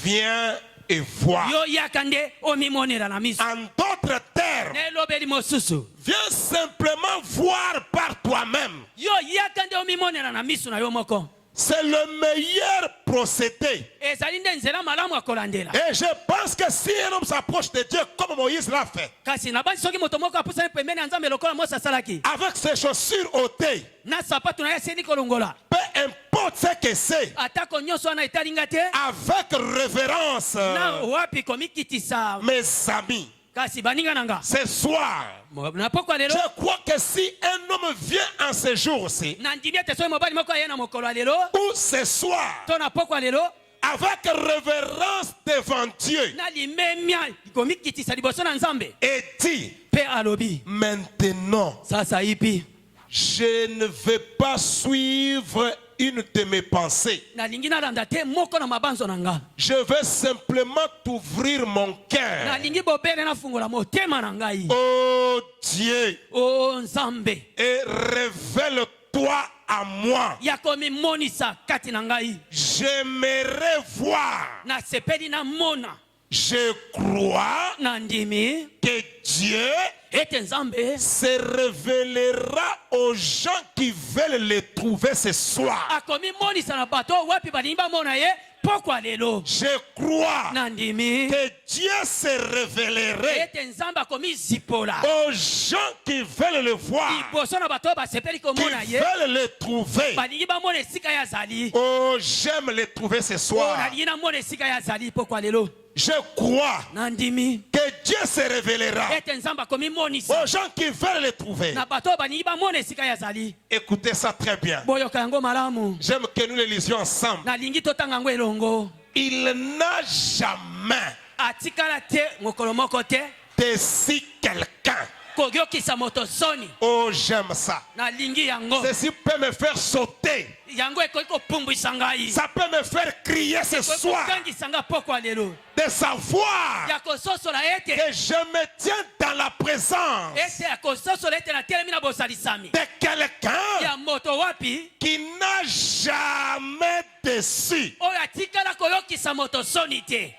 S1: viens et vois.
S2: yo yaka nde omimonela na miso
S1: En d'autres termes,
S2: nelobeli mosusu
S1: viens simplement voir par toi-même.
S2: yo yaka nde omimonela na miso na yo moko
S1: C'est le meilleur procédé.
S2: ezali nde nzela malamu ya kolandela
S1: Et je pense que si un homme s'approche de Dieu comme Moïse l'a fait,
S2: kasi nabandi soki moto moko apusani pembeni ya nzambe lokola mose asalaki
S1: avec ses chaussures ôtées,
S2: na sapatu na ye aseni kolongola
S1: peu importe ce que c'est,
S2: atako nyonso wana etalinga te
S1: avec révérence,
S2: na wapi komikitisa
S1: mes amis,
S2: kasi baninga na nga
S1: ce soir,
S2: na pokwa lelo
S1: je crois que si un homme vient en ce jour-ci,
S2: na ndimi ete soki mobali moko aye na mokolo ya lelo
S1: ou ce soir,
S2: to na pokwa lelo
S1: avec révérence devant Dieu,
S2: na limemia komikitisa liboso na nzambe
S1: et dit,
S2: mpe alobi
S1: maintenant,
S2: sasa ipi
S1: je ne vais pas suivre une de mes pensées.
S2: nalingi nalanda te moko na mabanzo na nga
S1: Je vais simplement t'ouvrir mon cœur.
S2: nalingi bobele nafungola motema na ngai
S1: Oh Dieu,
S2: o nzambe
S1: et révèle toi à moi.
S2: ya komimonisa kati na ngai.
S1: J'aimerais voir.
S2: Nasepeli na mona.
S1: Je crois
S2: Na ndimi
S1: que Dieu
S2: ete Nzambe
S1: se révélera aux gens qui veulent le trouver ce soir.
S2: akomimonisa na bato wapi balingi bamona ye pokwa lelo.
S1: Je crois
S2: Na ndimi
S1: que Dieu se révélerait
S2: ete Nzambe akomizipola
S1: aux gens qui veulent le voir,
S2: liboso na bato basepeli
S1: qui
S2: komona ye
S1: veulent le trouver.
S2: balingi bamona esika ya zali.
S1: Oh, j'aime le trouver ce
S2: Oh,
S1: soir.
S2: nalingi namona esika ya zali pokwa lelo.
S1: Je crois
S2: Na ndimi
S1: que Dieu se révélera
S2: ete Nzambe akomimonisa
S1: aux gens qui veulent le trouver.
S2: na bato balingi bamona esika ya zali.
S1: Écoutez ça très bien.
S2: Boyoka yango malamu.
S1: J'aime que nous le lisions ensemble.
S2: Nalingi totanga yango elongo.
S1: Il n'a jamais
S2: Atikala te mokolo moko te
S1: déçu quelqu'un.
S2: kogyokisa moto soni.
S1: Oh, j'aime ça.
S2: Nalingi yango.
S1: Ceci peut me faire sauter.
S2: Yango ekoki kopumbwisa ngai.
S1: Ça peut me faire crier ce soir.
S2: Kokangisa nga pokwa lelo.
S1: De savoir
S2: Ya kososola ete
S1: que je me tiens dans la présence
S2: ete ya kososola ete na telemi na bosalisami
S1: de quelqu'un
S2: ya moto wapi
S1: qui n'a jamais déçu.
S2: oyo atikala koyokisa moto soni te.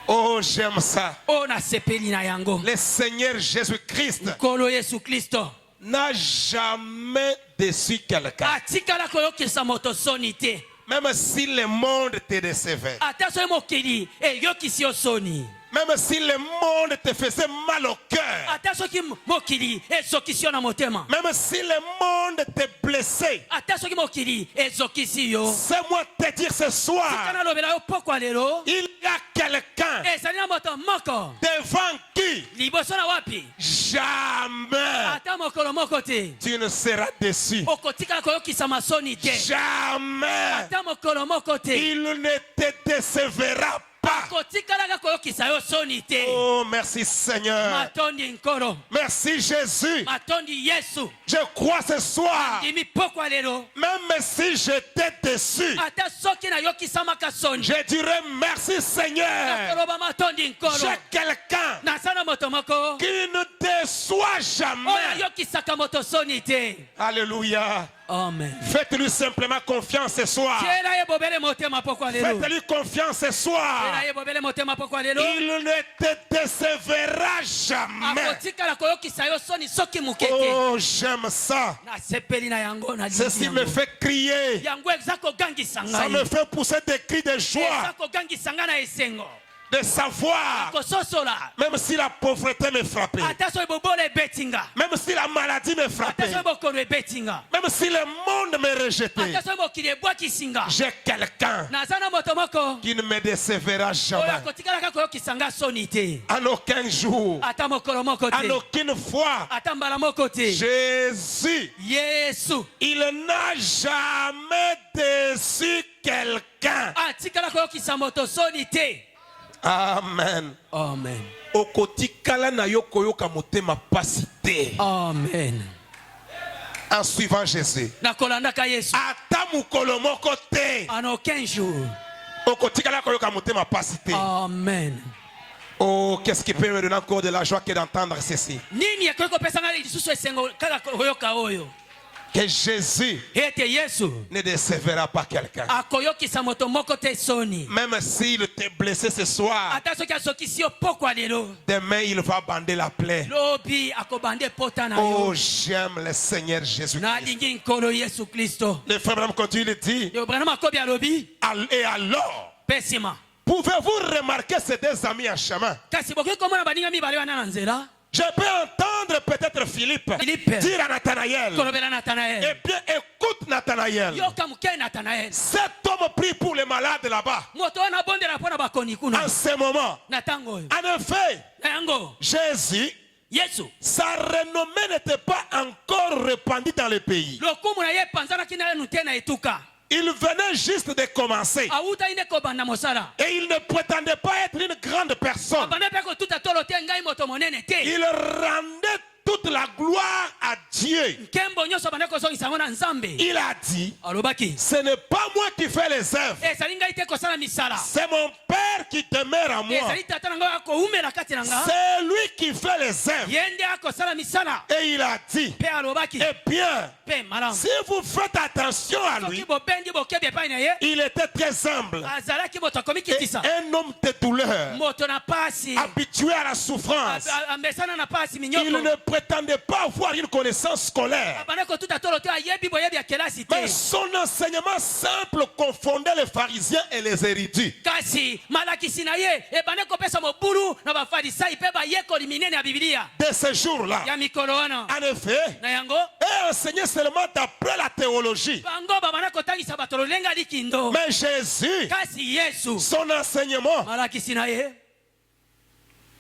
S1: Oh, j'aime ça.
S2: Oyo nasepeli na yango.
S1: Le Seigneur Jésus-Christ
S2: Nkolo Yesu Kristo
S1: n'a jamais déçu quelqu'un.
S2: atikala koyokisa moto soni te.
S1: Même si le monde te décevait.
S2: Ata soki mokili eyokisi yo soni.
S1: Même si le monde te faisait mal au cœur.
S2: Ata soki mokili ezokisi yo na motema.
S1: Même si le monde te blessait.
S2: Ata soki mokili ezokisi yo.
S1: C'est moi te dire ce soir.
S2: Tika nalobela yo pokwa lelo.
S1: Il y a quelqu'un
S2: Ezali na moto moko
S1: devant qui
S2: liboso na wapi
S1: jamais
S2: ata mokolo moko te
S1: tu ne seras déçu.
S2: okotikala koyokisa masoni te.
S1: Jamais
S2: Ata mokolo moko te
S1: il ne te décevra pas.
S2: kotikalaka koyokisa yo soni te.
S1: Oh, merci Seigneur.
S2: Matondi nkolo,
S1: Merci Jésus.
S2: matondi Yesu.
S1: Je crois ce soir,
S2: Ndimi pokwa lelo.
S1: même si j'étais déçu,
S2: Ata soki nayokisamaka soni
S1: je dirais merci Seigneur.
S2: nakoloba matondi nkolo.
S1: J'ai quelqu'un
S2: Naza na moto moko
S1: qui ne déçoit
S2: oyo
S1: jamais.
S2: ayokisaka moto soni te.
S1: Alléluia.
S2: Amen.
S1: Faites-lui simplement confiance ce soir.
S2: Tiela ye bobele motema pokwa lelo.
S1: Faites-lui confiance ce soir.
S2: Tiela ye bobele motema pokwa lelo.
S1: Il ne te décevra jamais.
S2: akotikala koyokisa yo soni soki moke te.
S1: Oh, j'aime ça.
S2: Nasepeli na yango na
S1: Ceci me fait crier.
S2: yango eza kogangisa
S1: Ça me
S2: ngai.
S1: fait pousser des cris de
S2: Eza
S1: joie.
S2: kogangisa ngai na esengo.
S1: De savoir,
S2: Kososola.
S1: même si la pauvreté me frappait,
S2: Ata soki bobola ebetinga.
S1: même si la maladie me
S2: Ata
S1: frappait,
S2: soki bokono ebetinga.
S1: même si le monde me rejetait,
S2: Ata soki mokili ebwakisinga.
S1: j'ai quelqu'un
S2: Naza na moto moko
S1: qui ne me décevra
S2: oyo
S1: jamais.
S2: akotikalaka koyokisa nga soni te.
S1: En aucun jour,
S2: Ata mokolo moko
S1: en
S2: te.
S1: aucune fois,
S2: Ata mbala moko te.
S1: Jésus,
S2: Yesu
S1: il n'a jamais déçu quelqu'un.
S2: atikala koyokisa moto soni te.
S1: Amen.
S2: Amen.
S1: Okotikala na yo koyoka motema pasi te.
S2: Amen.
S1: En suivant Jésus.
S2: Nakolandaka Yesu.
S1: Ata mukolo moko te.
S2: En aucun jour.
S1: Okotikala koyoka motema pasi te.
S2: Amen.
S1: Oh, qu'est-ce qui peut me donner encore de la joie que d'entendre ceci?
S2: Nini yakoki kopesa ngai lisusu esengo kaka koyoka oyo.
S1: Que Jésus
S2: Ete Yesu
S1: ne décevra pas quelqu'un.
S2: akoyokisa moto moko te soni.
S1: Même s'il t'est blessé ce soir,
S2: Ata soki azokisi yo pokwa lelo.
S1: demain il va bander la plaie.
S2: Lobi akobande pota na
S1: Oh,
S2: yo.
S1: j'aime le Seigneur Jésus-Christ.
S2: Nalingi nkolo Yesu Kristo.
S1: Le frère Branham continue de dire,
S2: Yo Branham akobi alobi
S1: et alors,
S2: pesima.
S1: pouvez-vous remarquer ces deux amis en chemin?
S2: Kasi bokoki komona baninga mibale wana na nzela.
S1: Je peux entendre peut-être Philippe
S2: Philippe
S1: dire à Nathanaël,
S2: kolobela Nathanael.
S1: eh bien écoute Nathanaël,
S2: Yoka muke Nathanael.
S1: cet homme prie pour les malades là-bas,
S2: Moto wana bondela pona bakoni kuna.
S1: en ce moment.
S2: Na tango oyo.
S1: En effet,
S2: Na yango
S1: Jésus,
S2: Yesu.
S1: sa renommée n'était pas encore répandue dans le pays.
S2: Lokumu na ye panzanaki na yenu te na etuka.
S1: Il venait juste de commencer.
S2: Awuta ine kobanda mosala.
S1: Et il ne prétendait pas être une grande personne.
S2: Abanda pe kotuta tolo te ngai moto monene te.
S1: Il rendait toute la gloire à Dieu.
S2: Kembo nyonso banda kozongisa ngo na Nzambe.
S1: Il a dit,
S2: Alobaki.
S1: ce n'est pas moi qui fais les œuvres.
S2: Ezali ngai te kosala misala.
S1: C'est mon Père qui demeure en moi.
S2: Ezali tata na ngai akoumela kati na nga.
S1: C'est lui qui fait les œuvres.
S2: Yende akosala misala.
S1: Et il a dit,
S2: Pe alobaki.
S1: eh bien,
S2: pe malamu
S1: Si vous faites attention à lui,
S2: soki bobendi bokebi epai na ye
S1: il était très humble.
S2: azalaki moto akomi
S1: Et
S2: kitisa
S1: un homme de douleur,
S2: moto na pasi
S1: habitué à la souffrance.
S2: amesana na pasi
S1: Il
S2: minyoko
S1: ne prétendait pas avoir une connaissance scolaire.
S2: abanda kotuta tolo te ayebi boyebi ya kelasi te
S1: Mais son enseignement simple confondait les pharisiens et les érudits.
S2: kasi malakisi na ye ebanda kopesa mobulu na bafarisayi mpe bayekoli minene ya bibilia
S1: De ce jour-là,
S2: ya mikolo wana
S1: en effet,
S2: na yango
S1: et enseignait seulement d'après la théologie.
S2: bango babanda kotangisa bato lolenga likindo
S1: Mais Jésus,
S2: kasi yesu
S1: son enseignement,
S2: malakisi na ye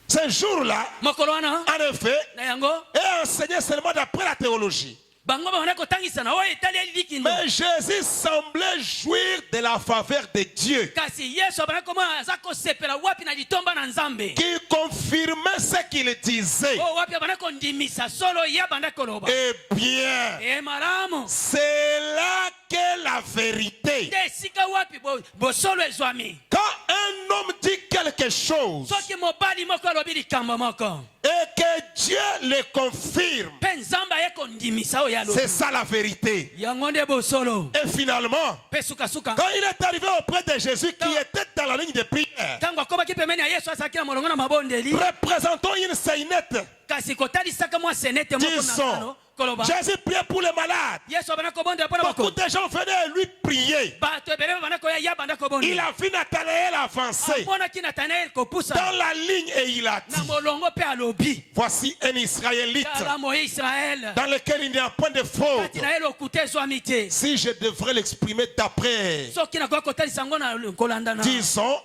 S1: ce jour-là,
S2: mokolo wana
S1: en effet,
S2: na yango
S1: et enseignait seulement d'après la théologie.
S2: bango babanda kotangisa na oyo etali likindo
S1: Mais Jésus semblait jouir de la faveur de Dieu,
S2: kasi yesu abanda komona aza kosepela wapi na litomba na nzambe
S1: qui confirmait ce qu'il disait.
S2: o wapi abanda kondimisa solo ye abanda koloba
S1: Eh bien,
S2: e malamu
S1: c'est là qu'est la vérité.
S2: te esika wapi bosolo ezwami
S1: Quand un homme dit quelque chose
S2: soki mobali moko alobi likambo moko
S1: et que Dieu le confirme,
S2: mpe nzambe aye kondimisa oyo alobi
S1: c'est ça la vérité.
S2: yango nde bosolo
S1: Et finalement,
S2: mpe sukasuka
S1: quand il est arrivé auprès de Jésus qui était dans la ligne de prière,
S2: ntango akomaki pembeni ya yesu azalaki na molongo na mabondeli
S1: représentant une seinette,
S2: kasi kotalisaka mwa senete moko na
S1: disons,
S2: tano koloba
S1: Jésus priait pour les malades.
S2: yesu abanda kobondela mpo na
S1: Beaucoup
S2: bako
S1: de gens venaient lui prier.
S2: bato ebele babanda koya ye abanda
S1: Il
S2: kobondela
S1: a vu Nathanaël avancer
S2: amonaki natanaeli kopusa
S1: dans la ligne et il a
S2: na
S1: dit,
S2: molongo mpe alobi
S1: voici un Israélite
S2: tala moye israele
S1: dans lequel il n'y a point de faute.
S2: kati na ye lokuta ezwami te
S1: Si je devrais l'exprimer d'après,
S2: soki nakoki kotalisa yango na kolanda na
S1: disons,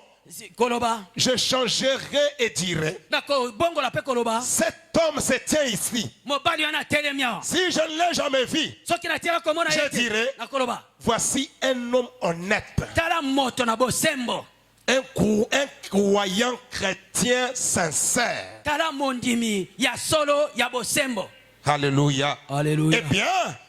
S2: koloba
S1: je changerai et dirai,
S2: nakobongola mpe koloba
S1: cet homme se tient ici.
S2: mobali wana atelemi awa
S1: Si je ne l'ai jamais vu,
S2: soki natiaka komona
S1: je
S2: ye te
S1: dirais,
S2: nakoloba
S1: voici un homme honnête,
S2: tala moto na bosembo
S1: un croyant chrétien sincère.
S2: tala mondimi ya solo ya bosembo
S1: Alléluia.
S2: Alléluia.
S1: Eh bien,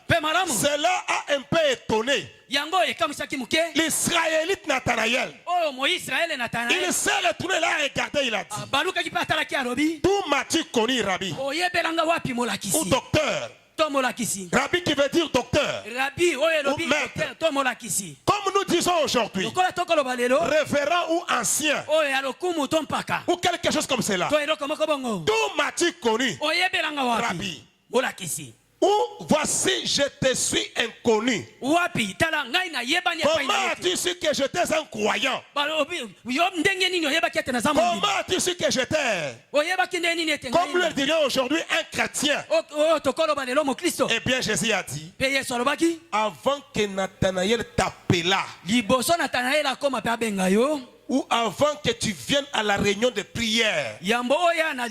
S2: mpe malamu
S1: cela a un peu étonné
S2: yango ekamisaki moke
S1: l'Israélite Nathanaël.
S2: oyo moisraele natanaeli
S1: Il s'est retourné là, regardé, il a dit,
S2: balukaki mpe atalaki alobi
S1: d'où m'as-tu connu, Rabbi?
S2: oyebelanga wapi
S1: Ou
S2: molakisi
S1: docteur?
S2: to molakisi
S1: Rabbi qui veut dire docteur.
S2: rabi oyo elobi
S1: Ou maître.
S2: docteur, to molakisi
S1: Comme nous disons aujourd'hui,
S2: lokola tokoloba lelo
S1: révérend ou ancien,
S2: oyo ya lokumu to mpaka
S1: ou quelque chose comme cela.
S2: to eloko moko bongo
S1: D'où m'as-tu connu,
S2: oyebelanga wapi
S1: Rabbi?
S2: molakisi
S1: Ou voici, je te suis inconnu.
S2: wapi tala ngai nayebani epai
S1: Comment
S2: na ye te
S1: as-tu su que j'étais un croyant?
S2: balobi yo ndenge nini oyebaki ete naza
S1: Comment
S2: mondimi
S1: as-tu su que j'étais,
S2: oyebaki ndenge nini ete
S1: comme
S2: ngai
S1: le dirait aujourd'hui, un chrétien?
S2: oyo tokoloba lelo mokristo
S1: Eh bien, Jésus a dit,
S2: mpe yesu alobaki
S1: avant que Nathanaël t'appela,
S2: liboso natanaeli akoma mpe abenga yo
S1: ou avant que tu viennes à la réunion de prière,
S2: yambo oya na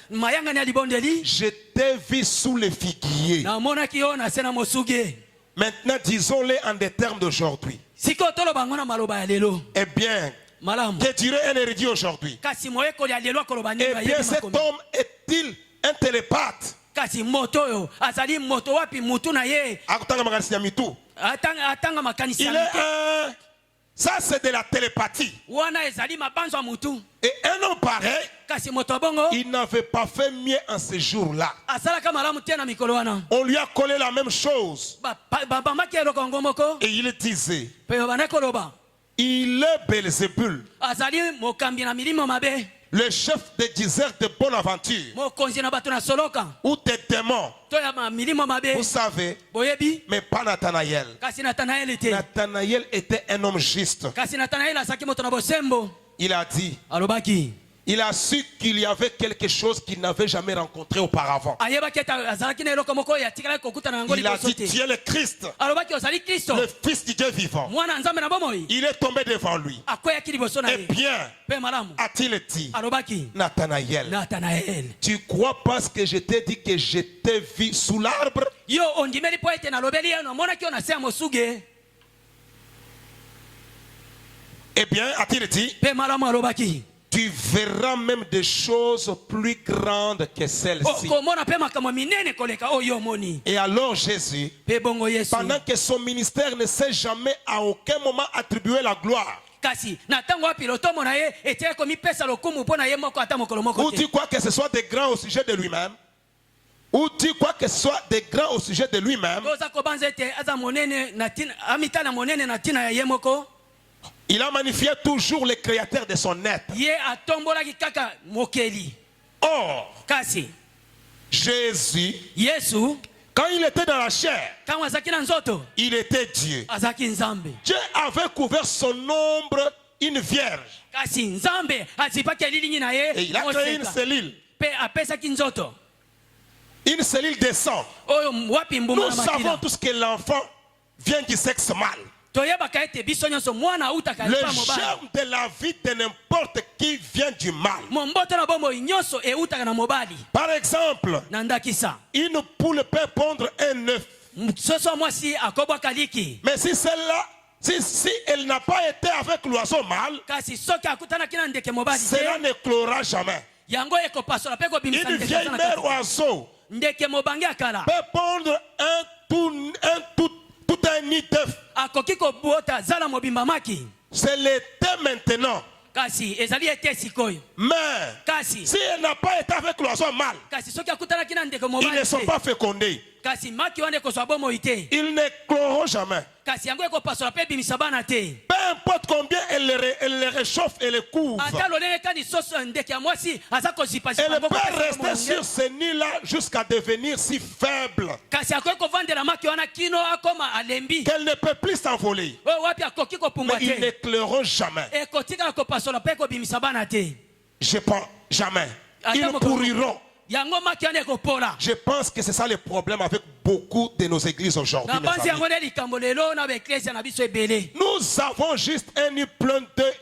S2: mayangani ya libondeli
S1: je t'ai vu sous le figuier.
S2: namonaki yo na se na mosuge
S1: Maintenant, disons-le en des termes d'aujourd'hui.
S2: sikoyo toloba yango na maloba ya lelo
S1: Eh bien,
S2: malamu
S1: que dirait un érudit aujourd'hui?
S2: kasi moyekoli ya lelo akoloba nini
S1: Eh bien,
S2: bayebi
S1: cet
S2: makomi
S1: homme est-il un télépathe?
S2: kasi moto oyo azali moto wapi mutu na ye
S1: Akutanga makanisi ya mitu.
S2: atanga makanisi
S1: Il
S2: ya
S1: est un... Ça, c'est de la télépathie.
S2: wana ezali mabanzo ya mutu
S1: Et un homme pareil,
S2: kasi moto bongo
S1: il n'avait pas fait mieux en ce jour-là.
S2: asalaka malamu te na mikolo wana
S1: On lui a collé la même chose.
S2: babambaki eloko yango moko
S1: Et il disait,
S2: mpe babanda koloba
S1: il est Belzébul,
S2: azali mokambi na milimo mabe
S1: le chef des diseurs de bonne aventure,
S2: mokonzi na bato na soloka
S1: ou des démons.
S2: to ya milimo mabe
S1: Vous savez,
S2: boyebi
S1: mais pas Nathanaël.
S2: kasi natanaeli te
S1: Nathanaël était un homme juste.
S2: kasi natanaeli azalaki moto na bosembo
S1: Il a dit,
S2: alobaki
S1: il a su qu'il y avait quelque chose qu'il n'avait jamais rencontré auparavant.
S2: ayebaki ete azalaki na eloko moko oyo atikalaki kokutana yango
S1: Il a
S2: liboso
S1: dit,
S2: te
S1: tu es le Christ,
S2: alobaki ozali kristo
S1: le Fils du Dieu vivant.
S2: mwana nzambe na bomoi
S1: Il est tombé devant lui.
S2: akweyaki liboso na
S1: Eh
S2: ye
S1: bien,
S2: mpe malamu
S1: a-t-il dit,
S2: alobaki
S1: Nathanaël,
S2: natanaeli
S1: tu crois parce que je t'ai dit que je t'ai vu sous l'arbre?
S2: yo ondimeli mpo ete nalobeli ye namonaki yo na se ya mosuge
S1: Eh bien, a-t-il dit,
S2: mpe malamu alobaki
S1: tu verras même des choses plus grandes que celles-ci.
S2: komona mpe makambo minene koleka oyo omoni
S1: Et alors Jésus,
S2: mpe bongo yesu
S1: pendant que son ministère ne s'est jamais à aucun moment attribué la gloire,
S2: kasi na ntango wapi lotomo na ye etiaki komipesa lokumu mpo na ye moko ata mokolo moko
S1: ou
S2: te
S1: tu crois que ce soit des grands au sujet de lui-même? ou dit quoi que ce soit de grand au sujet de lui-même,
S2: toza kobanza ete aza monene na tina amitala monene na tina ya ye moko,
S1: il a magnifié toujours le créateur de son être.
S2: ye atombolaki kaka mokeli.
S1: Or,
S2: Kasi
S1: Jésus,
S2: Yesu
S1: quand il était dans la chair,
S2: kama azaki na nzoto
S1: il était Dieu.
S2: azaki nzambe.
S1: Dieu avait couvert son ombre une vierge.
S2: Kasi nzambe azipaki elilingi na
S1: Et
S2: ye
S1: il a créé une
S2: moseka.
S1: cellule.
S2: Pe apesaki nzoto
S1: Une cellule de sang.
S2: oyo wapi mbuma
S1: Nous
S2: na
S1: savons
S2: makila.
S1: tous que l'enfant vient du sexe mâle.
S2: Toyebaka ete biso nyonso mwana autaka
S1: Le
S2: epa mobali.
S1: germe de la vie de n'importe qui vient du mâle.
S2: Momboto na bomoi nyonso eutaka na mobali.
S1: Par exemple,
S2: Na ndakisa
S1: une poule peut pondre un œuf.
S2: soso mwasi akobwaka liki.
S1: Mais si celle-là, si elle n'a pas été avec l'oiseau mâle,
S2: Kasi soki akutanaki na ndeke mobali
S1: cela
S2: te,
S1: ne clora jamais.
S2: yango ekopasola mpe kobimisa
S1: Une
S2: ndeke
S1: vieille
S2: aza na
S1: mère
S2: kati.
S1: oiseau
S2: Ndeke mobange akala
S1: peut pondre tout un nid d'œuf.
S2: akoki kobota zala mobimba maki.
S1: C'est l'été maintenant.
S2: Kasi ezali ete sikoyo.
S1: Mais
S2: Kasi
S1: si elle n'a pas été avec l'oiseau mâle,
S2: kasi soki akutanaki na ndeke
S1: ils
S2: mobali
S1: ne sont
S2: te,
S1: pas fécondés.
S2: kasi maki wana ekozwa bomoi te,
S1: Ils ne cloront jamais.
S2: kasi yango ekopasola mpe ebimisa bana te.
S1: Peu importe combien elle les réchauffe et les couvre,
S2: Ata lolenge kani soso ndeke ya mwasi aza kozipazipa
S1: elle
S2: yango
S1: peut
S2: kopesa
S1: rester
S2: molunge.
S1: sur ce nid-là jusqu'à devenir si faible
S2: Kasi akoki kovandela maki wana kino akoma alembi
S1: qu'elle ne peut plus s'envoler.
S2: oyo wapi akoki
S1: Mais
S2: kopumbwa
S1: ils ne
S2: te,
S1: cloront jamais.
S2: ekotikala kopasola mpe kobimisa bana te.
S1: Je pense jamais.
S2: Ata
S1: Ils
S2: moko-
S1: pourriront.
S2: yango maki wana ekopola.
S1: Je pense que c'est ça le problème avec beaucoup de nos églises aujourd'hui.
S2: Na
S1: mes
S2: banzi
S1: amis.
S2: yango nde likambo lelo na baeklesia na biso ebele.
S1: Nous avons juste un nid plein d'œufs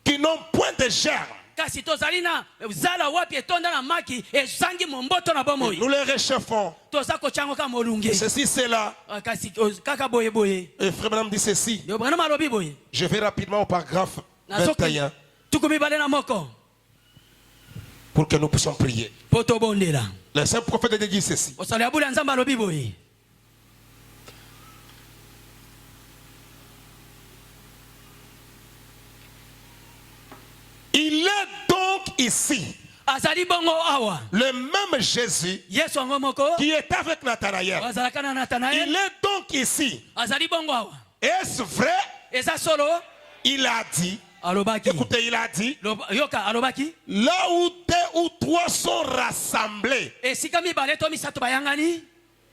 S1: qui n'ont point de germe.
S2: Kasi tozali na zala wapi etonda na maki ezangi momboto na bomoi.
S1: Nous les réchauffons.
S2: Toza kotyango ka molunge.
S1: Ceci, c'est là.
S2: Kasi kaka boye boye.
S1: Et frère madame dit ceci.
S2: Yo bana malobi boye.
S1: Je vais rapidement au paragraphe
S2: Na soki
S1: 21
S2: tukumi bale na moko.
S1: pour que nous puissions prier.
S2: Poto bondela.
S1: Le saint prophète de Dieu dit ceci.
S2: Osali abula nzamba alobi boye.
S1: Il est donc ici
S2: Azali bongo awa.
S1: le même Jésus
S2: Yesu wango moko.
S1: qui est avec Nathanaël.
S2: Azalaka na Nathanael.
S1: Il est donc ici.
S2: Azali bongo awa.
S1: Est-ce vrai?
S2: Eza solo.
S1: Il a dit.
S2: Alobaki.
S1: Écoutez, il a dit.
S2: Yoka alobaki.
S1: Là où deux ou trois sont rassemblés,
S2: Esika mibale to misato bayangani.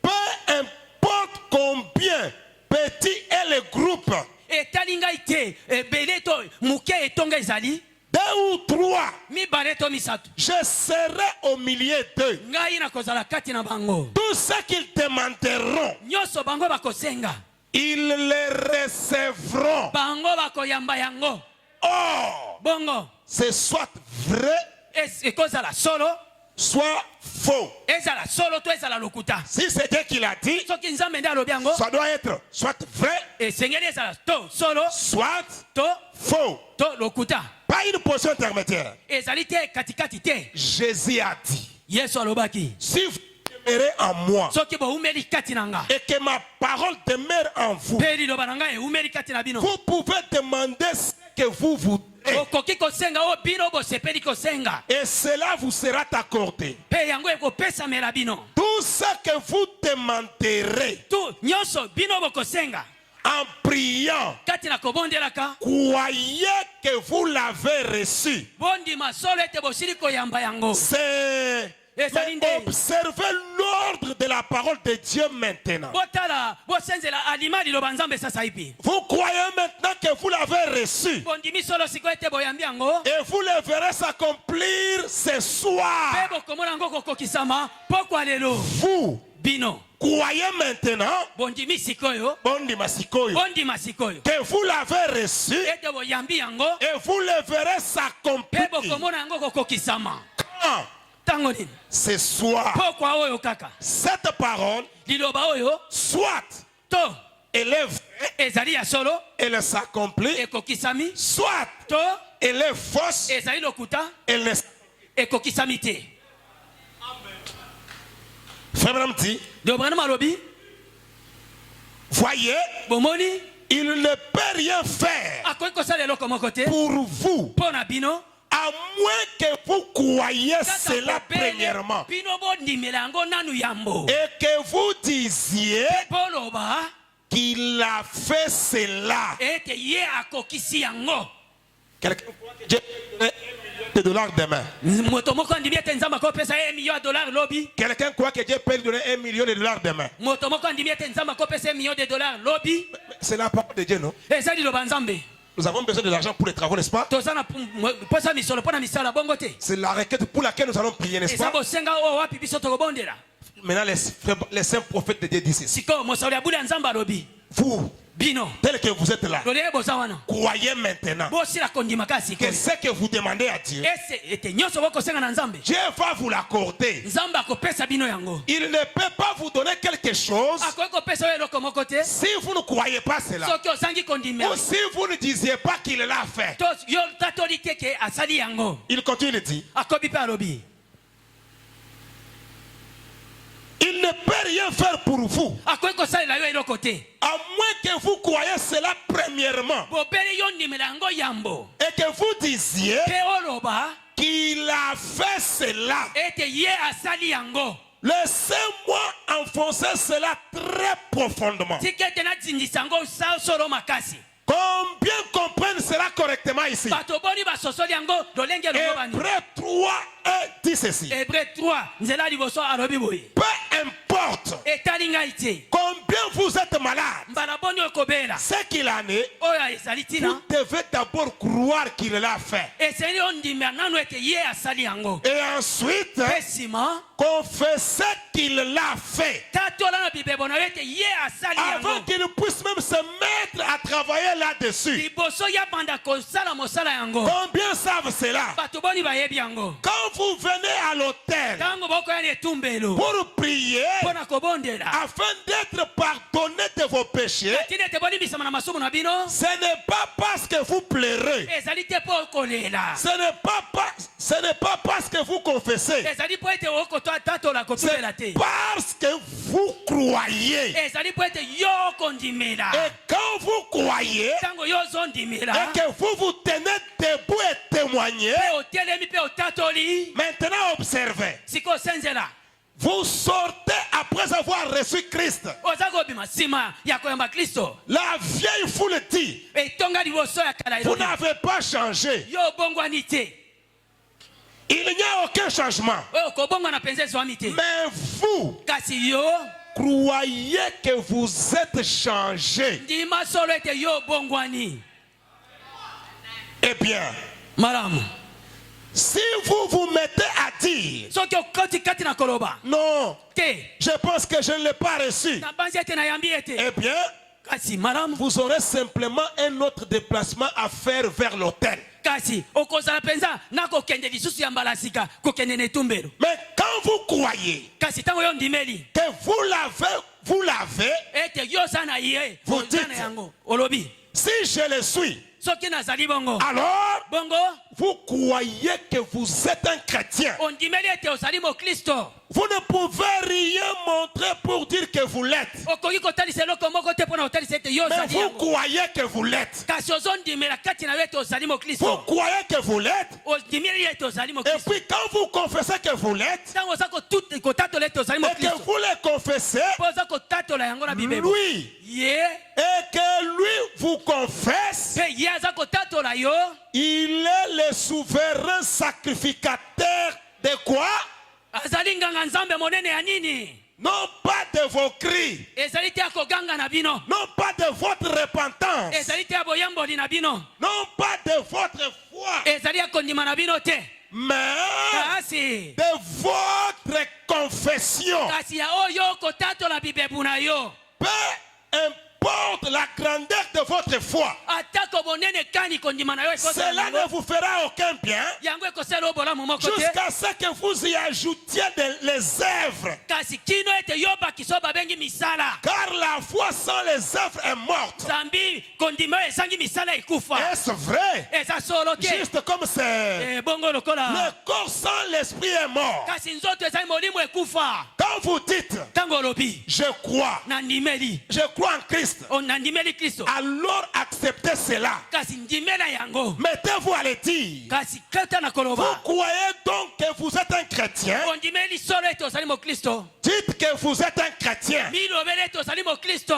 S1: peu importe combien petit est le groupe,
S2: Etali ngai te. Ebele to muke etonga ezali.
S1: deux ou trois,
S2: Mibale to misato.
S1: je serai au milieu d'eux.
S2: Ngai na kozala kati na bango.
S1: Tout ce qu'ils demanderont,
S2: Nyonso bango bakosenga.
S1: ils les recevront.
S2: Bango bakoyamba yango.
S1: Or,
S2: Bongo.
S1: c'est soit vrai,
S2: Ekozala solo.
S1: soit faux.
S2: Ezala solo to ezala lokuta.
S1: Si c'est Dieu qui l'a dit,
S2: Soki nzambe nde alobi yango.
S1: ça doit être soit vrai,
S2: Esengeli ezala to solo.
S1: soit
S2: To
S1: faux.
S2: to lokuta.
S1: Pas une position intermédiaire.
S2: Ezali te katikati te.
S1: Jésus a dit,
S2: Yesu alobaki.
S1: si vous demeurez en moi
S2: Soki boumeli kati na nga.
S1: et que ma parole demeure en vous,
S2: Pe liloba na nga eumeli kati na bino.
S1: vous pouvez demander ce que vous voudrez
S2: Okoki kosenga o bino bosepeli kosenga.
S1: et cela vous sera accordé.
S2: Pe yango ekopesamela bino.
S1: Tout ce que vous demanderez
S2: Tu nyonso bino bokosenga.
S1: en priant,
S2: Kati na kobondelaka.
S1: croyez que vous l'avez reçu.
S2: Bondima solo ete bosili koyamba yango.
S1: C'est
S2: Et ça
S1: mais
S2: dit-
S1: observez l'ordre de la parole de Dieu maintenant.
S2: Botala bosenzela alima liloba nzambe sasa ipi.
S1: Vous croyez maintenant que vous l'avez reçu
S2: Bondimi solo siko ete boyambi yango.
S1: et vous le verrez s'accomplir ce soir.
S2: Pe bokomona yango kokokisama pokwa lelo.
S1: Vous
S2: Bino.
S1: croyez maintenant,
S2: Bondimi sikoyo.
S1: Bondima Sikoyo,
S2: Bondima sikoyo.
S1: que vous l'avez reçu
S2: Ete boyambi yango.
S1: et vous le verrez
S2: Pe
S1: s'accomplir.
S2: bokomona yango kokokisama.
S1: Quand
S2: Tango nini?
S1: ce soir,
S2: Pokwa oyo kaka.
S1: cette parole,
S2: Liloba oyo
S1: soit
S2: to
S1: elle est vraie,
S2: ezali ya solo
S1: elle s'accomplit,
S2: ekokisami,
S1: soit
S2: to
S1: elle est fausse,
S2: ezali lokuta
S1: elle ne.
S2: ekokisami te.
S1: Frère Branham dit,
S2: Dobrana malobi
S1: voyez,
S2: bomoni
S1: il ne peut rien faire
S2: akoki kosala eloko moko te
S1: pour vous
S2: mpo na bino
S1: à À moins que vous croyiez cela premièrement.
S2: bino bondimela yango nanu yambo
S1: Et que vous disiez
S2: boloba
S1: qu'il a fait cela.
S2: ete ye akokisi yango.
S1: Quelqu'un croit que Dieu peut donner $1 million demain.
S2: Moto moko andimi ete nzambe akopesa ye $1 million lobi.
S1: Quelqu'un croit que Dieu peut lui donner $1 million demain.
S2: Moto moko andimi ete nzambe akopesa ye $1 million lobi.
S1: C'est la parole de Dieu, non?
S2: Eza liloba nzambe.
S1: Nous avons besoin de l'argent pour les travaux, n'est-ce pas?
S2: Toza na posa misolo pona misala bongo te.
S1: C'est la requête pour laquelle nous allons prier, n'est-ce
S2: Eza
S1: pas?
S2: bosenga o wapi biso tokobondela.
S1: Maintenant, les saints prophètes de Dieu disent ceci.
S2: Siko mosali abuli ya nzambe alobi.
S1: Vous,
S2: Bino.
S1: tel que vous êtes là,
S2: Loleye boza wana.
S1: croyez maintenant
S2: Bosila kondima kasi ko.
S1: que ce que vous demandez à Dieu,
S2: Ese ete nyonso bokosenga na nzambe.
S1: Dieu va vous l'accorder.
S2: Nzambe akopesa bino yango.
S1: Il ne peut pas vous donner quelque chose
S2: Akoki kopesa yo eloko moko te.
S1: si vous ne croyez pas cela.
S2: Soki ozangi kondima.
S1: Ou si vous ne disiez pas qu'il l'a fait.
S2: To yo tatoli te ke asali yango.
S1: Il continue de dire,
S2: Akobi pe alobi.
S1: il ne peut rien faire pour vous,
S2: Akoki kosalela yo eloko te.
S1: à moins que vous croyez cela premièrement.
S2: Bobeli yo ndimela yango yambo.
S1: Et que vous disiez
S2: Pe oloba
S1: qu'il a fait cela.
S2: ete ye asali yango.
S1: Laissez-moi enfoncer cela très profondément.
S2: Tikete na zindisa yango sa solo makasi.
S1: Combien comprennent cela correctement ici?
S2: Bato boni basosoli yango lolenge lobani.
S1: Hébreux 3, 1 dit ceci.
S2: Hébreux 3 nzela liboso alobi boye.
S1: Peu importe
S2: Etali ngai te.
S1: combien vous êtes malade,
S2: Mbala boni okobela.
S1: ce qu'il en est,
S2: Oya ezali tina.
S1: vous devez d'abord croire qu'il l'a fait.
S2: Eseli ondimela nanu ete ye asali yango.
S1: Et ensuite,
S2: Pesima.
S1: confesser qu'il l'a fait.
S2: Tatola na bibebo na ete ye asali
S1: Avant
S2: yango.
S1: qu'il puisse même se mettre à travailler là-dessus.
S2: Liboso ya banda kosala mosala yango.
S1: Combien savent cela?
S2: Bato boni bayebi yango.
S1: Quand vous venez à l'autel
S2: Tango bokoya na etumbelo.
S1: pour prier
S2: Pona kobondela.
S1: afin d'être pardonné de vos péchés,
S2: Tine te boni bisama na masumu na bino.
S1: ce n'est pas parce que vous pleurez.
S2: Ezali te po kolela.
S1: Ce n'est pas parce que vous confessez.
S2: Ezali po ete okotoa tatola kotumbela
S1: C'est
S2: te.
S1: parce que vous croyez.
S2: Ezali po ete yo kondimela.
S1: Et quand vous croyez
S2: Tango yo zondimela.
S1: et que vous vous tenez debout et témoignez,
S2: Pe otelemi pe otatoli.
S1: maintenant observez.
S2: Siko senzela.
S1: Vous sortez après avoir reçu Christ.
S2: Oza kobima nsima ya koyamba Kristo.
S1: La vieille foule dit,
S2: Etonga liboso ya kala
S1: vous
S2: elobi.
S1: n'avez pas changé.
S2: Yo bongwani te.
S1: Il n'y a aucun changement.
S2: Oyo kobongwana penza ezwami te.
S1: Mais vous
S2: Kasi yo
S1: croyez que vous êtes changé.
S2: ndima solo ete yo bongwani.
S1: Eh bien,
S2: Malamu.
S1: si vous vous mettez à dire,
S2: Soki okoti kati na koloba.
S1: non,
S2: Te.
S1: je pense que je ne l'ai pas reçu,
S2: Na banzi ete na yambi ete.
S1: eh bien,
S2: Kasi malamu.
S1: vous aurez simplement un autre déplacement à faire vers l'autel.
S2: Kasi okozala penza na kokende lisusu ya mbala sika kokende na etumbelo.
S1: Mais quand vous croyez
S2: Kasi tango yo ndimeli.
S1: que vous l'avez,
S2: Ete yo sana ye.
S1: Vous
S2: Ozana
S1: dites.
S2: yango. Olobi.
S1: si je le suis,
S2: Soki nazali bongo.
S1: alors
S2: Bongo.
S1: vous croyez que vous êtes un chrétien.
S2: Ondimeli ete ozali mo Kristo.
S1: Vous ne pouvez rien montrer pour dire que vous l'êtes.
S2: Okoki kotalisa eloko moko te pona otalisa ete yo
S1: Mais
S2: ozali
S1: vous
S2: yango.
S1: croyez que vous l'êtes.
S2: Kasi ozondimela kati na yo ete ozali mo
S1: Vous
S2: Kristo.
S1: croyez que vous l'êtes.
S2: Ondimeli ete ozali mo
S1: Et
S2: Kristo.
S1: puis quand vous confessez que vous l'êtes,
S2: Tango oza kotatola ete ozali mo
S1: et que
S2: Kristo.
S1: vous le confessez,
S2: Po oza kotatola yango na bibebo.
S1: lui,
S2: Ye.
S1: et que lui vous confesse,
S2: Pe ye aza kotatola yo.
S1: il est le souverain sacrificateur de quoi?
S2: Azali nganga nzambe monene ya nini?
S1: Non pas de vos cris,
S2: Ezali te ya koganga na bino.
S1: non pas de votre repentance,
S2: Ezali te ya boyamboli na bino.
S1: non pas de votre foi,
S2: Ezali ya kondima na bino te.
S1: mais
S2: Kasi.
S1: de votre confession.
S2: Kasi ya oyo kotatola bibebu na yo.
S1: Peu importe la grandeur de votre foi,
S2: Atako bonene kani kondima na yo
S1: cela
S2: ekosala
S1: ne
S2: yango.
S1: vous fera aucun bien
S2: Yango ekosala obolamu moko te.
S1: jusqu'à ce que vous y ajoutiez les œuvres.
S2: Kasi kino ete yo bakiso babengi misala.
S1: Car la foi sans les œuvres est morte.
S2: Zambi kondima oyo esangi misala ekufa.
S1: Est-ce vrai?
S2: Eza solo te.
S1: Juste comme c'est.
S2: Bongo lokola.
S1: Le corps sans l'esprit est mort.
S2: Kasi nzoto ezali molimo ekufa.
S1: Quand vous dites,
S2: Tango olobi.
S1: je crois
S2: Nandimeli.
S1: en Christ,
S2: Nandimeli Kristo.
S1: alors acceptez acceptez cela,
S2: kasi ndimela yango
S1: mettez-vous à le dire.
S2: kasi kata na
S1: Vous
S2: koloba
S1: croyez donc que vous êtes un chrétien?
S2: ondimeli solo ete ozali mokristo
S1: Dites que vous êtes un chrétien.
S2: milobeli ete ozali mokristo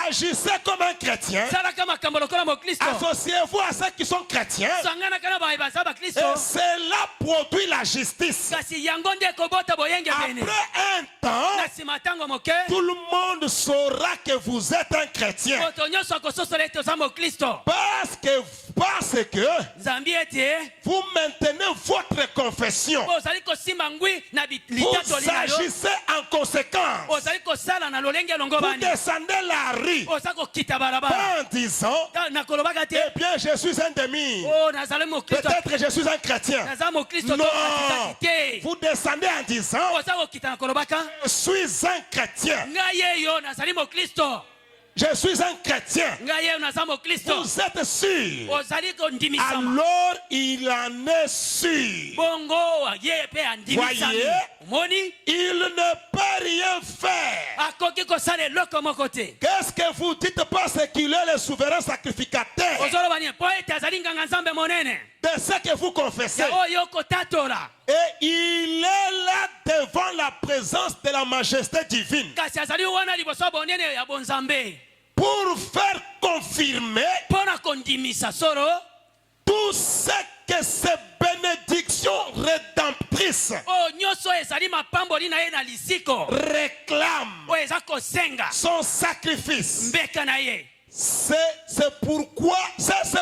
S1: Agissez comme un chrétien.
S2: salaka makambo lokola mokristo
S1: Associez-vous à ceux qui sont chrétiens.
S2: sanganaka na baye baza bakristo
S1: Et cela produit la justice.
S2: kasi yango nde ekobota boyenge bene
S1: Après un temps,
S2: na nsima ntango moke
S1: tout le monde saura que vous êtes un chrétien.
S2: moto nyonso akososola ete oza mokristo
S1: Parce que
S2: nzambi ete
S1: vous maintenez votre confession.
S2: ozali kosimba ngwi na
S1: Vous
S2: litatoli na yo
S1: agissez en conséquence.
S2: ozali kosala na lolenge elongo
S1: Vous
S2: bani
S1: descendez la rue
S2: oza kokita balabala
S1: pas en disant,
S2: na kolobaka te
S1: eh bien, je suis un demi.
S2: o nazali mokristo
S1: Peut-être je suis un chrétien.
S2: naza mokristo
S1: Non.
S2: to katikati te
S1: Vous descendez en disant,
S2: oza kokita na kolobaka
S1: je suis un chrétien.
S2: ngai eyo nazali mokristo
S1: Je suis un chrétien.
S2: ngai eyo naza mokristo
S1: Vous êtes sûr.
S2: ozali kondimisama
S1: Alors il en est sûr.
S2: bongo ye mpe andimisami
S1: Voyez.
S2: omoni
S1: Il ne peut rien faire.
S2: akoki kosala eloko moko te
S1: Qu'est-ce que vous dites parce qu'il est le souverain sacrificateur
S2: ozoloba nini mpo ete azali nganga nzambe monene
S1: de ce que vous confessez?
S2: ya oyo okotatola
S1: Et il est là devant la présence de la majesté divine
S2: kasi azali wana liboso ya bonene ya bonzambe
S1: pour faire confirmer
S2: mpo na kondimisa solo
S1: tout ce que ces bénédictions rédemptrices
S2: oyo nyonso ezali mapamboli na ye na lisiko
S1: réclament
S2: oyo eza kosenga
S1: son sacrifice.
S2: mbeka na ye
S1: C'est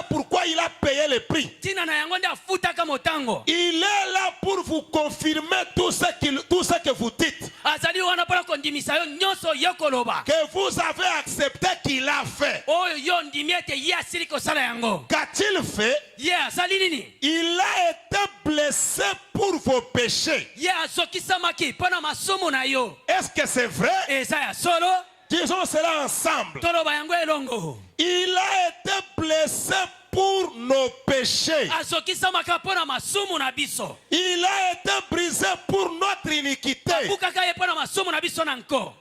S1: pourquoi il a payé le prix.
S2: ntina na yango nde afutaka motango
S1: Il est là pour vous confirmer tout ce que vous dites.
S2: azali wana mpo na kondimisa yo nyonso yo koloba
S1: Que vous avez accepté qu'il a fait.
S2: oyo yo ndimi ete ye asili kosala yango
S1: Qu'a-t-il fait?
S2: ye asali nini
S1: Il a été blessé pour vos péchés.
S2: ye azokisamaki mpo na masumu na yo
S1: Est-ce que c'est vrai?
S2: eza ya solo
S1: Disons cela ensemble.
S2: toloba yango elongo
S1: Il a été blessé pour nos péchés.
S2: azokisamaka mpo na masumu na biso
S1: Il a été brisé pour notre iniquité.
S2: abukaka ye mpo na masumu na biso na nko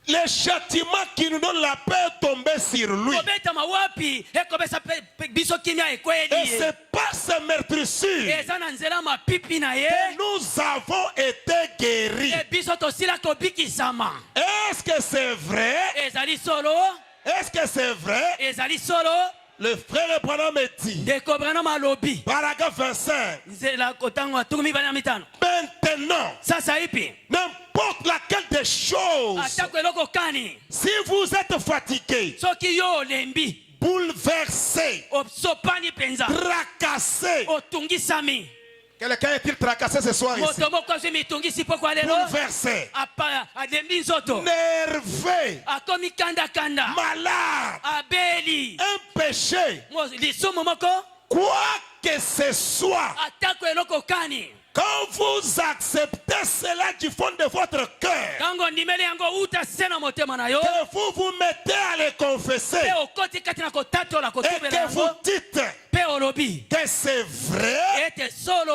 S1: Le châtiment qui nous donne la paix est tombé sur lui.
S2: kobetama wapi ekobesa biso kimia ekweli
S1: Et
S2: ye
S1: c'est par ces meurtrissures
S2: eza na nzela mapipi na ye
S1: que nous avons été guéris.
S2: e biso tosila kobikisama
S1: Est-ce que c'est vrai?
S2: ezali solo
S1: Est-ce que c'est vrai?
S2: ezali solo
S1: Le frère Branham me dit,
S2: ndeko branam alobi
S1: paragraphe 25,
S2: nzela kotango atukumi bana mitano
S1: maintenant,
S2: sasa ipi
S1: n'importe laquelle des choses,
S2: atako eloko kani
S1: si vous êtes fatigué,
S2: soki yo olembi
S1: bouleversé,
S2: osopani mpenza
S1: tracassé,
S2: otungisami
S1: quelqu'un est-il tracassé ce soir ici?
S2: moto moko azwi mitungisi poko alelo
S1: Bouleversé,
S2: alembi nzoto
S1: nerveux,
S2: akomi kandakanda
S1: malade,
S2: abeli
S1: un péché,
S2: lisumu moko
S1: quoi que ce soit,
S2: atako eloko kani
S1: quand vous acceptez cela du fond de votre cœur,
S2: ntango ndimeli yango uta se na motema na yo
S1: que vous vous mettez à le confesser
S2: mpe okoti kati na kotatola
S1: et
S2: kotubela
S1: que vous
S2: yango
S1: dites
S2: mpe olobi
S1: que c'est vrai,
S2: ete solo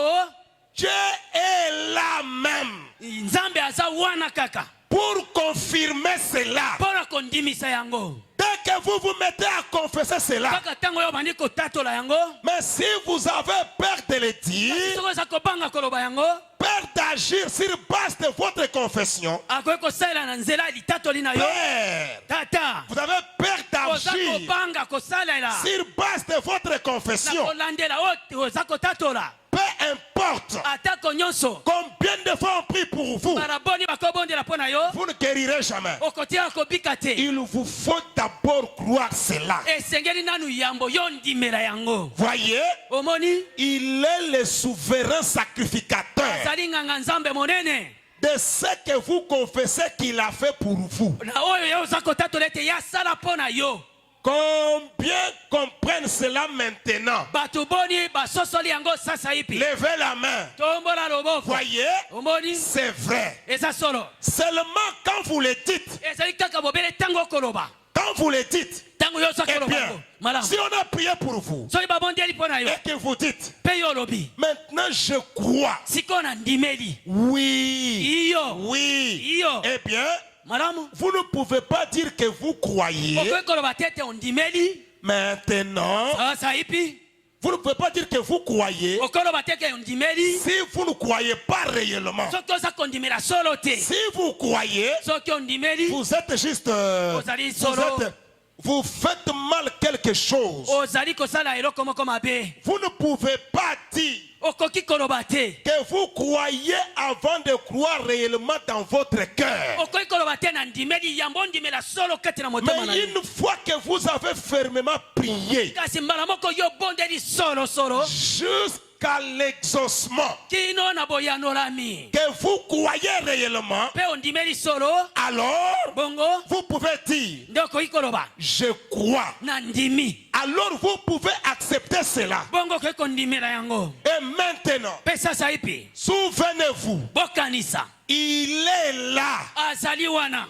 S1: Dieu est là même
S2: nzambe aza wana kaka
S1: pour confirmer cela.
S2: mpo na kondimisa yango
S1: Dès que vous vous mettez à confesser cela,
S2: kaka ntango yo obandi kotatola yango
S1: mais si vous avez peur de le dire,
S2: soki oza kobanga koloba yango
S1: peur d'agir sur base de votre confession,
S2: akoki kosalela na nzela ya litatoli na yo
S1: Père,
S2: tata
S1: vous avez peur
S2: oza
S1: d'agir
S2: kobanga kosalela
S1: sur base de votre
S2: na
S1: confession,
S2: kolandela oyo oza kotatola
S1: peu importe
S2: atako nyonso
S1: combien de fois on prie pour vous,
S2: baraboni bakobondela mpo na yo
S1: vous ne guérirez jamais.
S2: okotika kobika te
S1: Il vous faut d'abord croire cela.
S2: esengeli nanu yambo yo ndimela yango
S1: Voyez,
S2: omoni
S1: il est le souverain sacrificateur
S2: azali nganga nzambe monene
S1: de ce que vous confessez qu'il a fait pour vous.
S2: na oyo yo oza kotatola ete ye asala mpo na yo
S1: Combien comprennent cela maintenant?
S2: bato boni basosoli yango sasa ipi
S1: Levez la main.
S2: tombola loboko
S1: Voyez,
S2: omoni
S1: c'est vrai.
S2: eza solo
S1: Seulement quand vous le dites,
S2: ezali kaka bobele ntango okoloba
S1: quand vous le dites,
S2: ntango yo oza
S1: eh
S2: koloba
S1: bien,
S2: yango malamu
S1: si on a prié pour vous
S2: soki babondeli mpo na yo
S1: et que vous dites,
S2: mpe yo olobi
S1: maintenant je crois,
S2: sikoyo na ndimeli
S1: oui,
S2: iyo
S1: oui,
S2: iyo
S1: eh bien,
S2: Malamu.
S1: Vous ne pouvez pas dire que vous croyez.
S2: Okoki koloba te ete ondimeli.
S1: Maintenant,
S2: Sasa ipi.
S1: vous ne pouvez pas dire que vous croyez
S2: Okoloba te ke ondimeli.
S1: si vous ne croyez pas réellement.
S2: Soki oza kondimela solo te.
S1: Si vous croyez,
S2: Soki ondimeli.
S1: vous êtes juste...
S2: Ozali solo.
S1: vous faites mal quelque chose.
S2: Ozali kosala eloko moko mabe.
S1: Vous ne pouvez pas dire
S2: Okoki koloba te.
S1: que vous croyez avant de croire réellement dans votre cœur.
S2: Okoki koloba te na ndimeli yambo ondimela solo kati na motema na
S1: Mais
S2: yo.
S1: une fois que vous avez fermement prié
S2: Kasi mbala moko yo bondeli solo solo.
S1: jusqu'à l'exaucement,
S2: Kino na boyanolami.
S1: que vous croyez réellement,
S2: Pe ondimeli solo.
S1: alors
S2: Bongo.
S1: vous pouvez dire,
S2: Ndoko ikoloba.
S1: je crois.
S2: Na ndimi.
S1: Alors vous pouvez accepter cela.
S2: Bongo ke kondimela yango.
S1: Et maintenant,
S2: Pe sasa ipi.
S1: souvenez-vous,
S2: Bokanisa.
S1: il est là.
S2: Azali wana.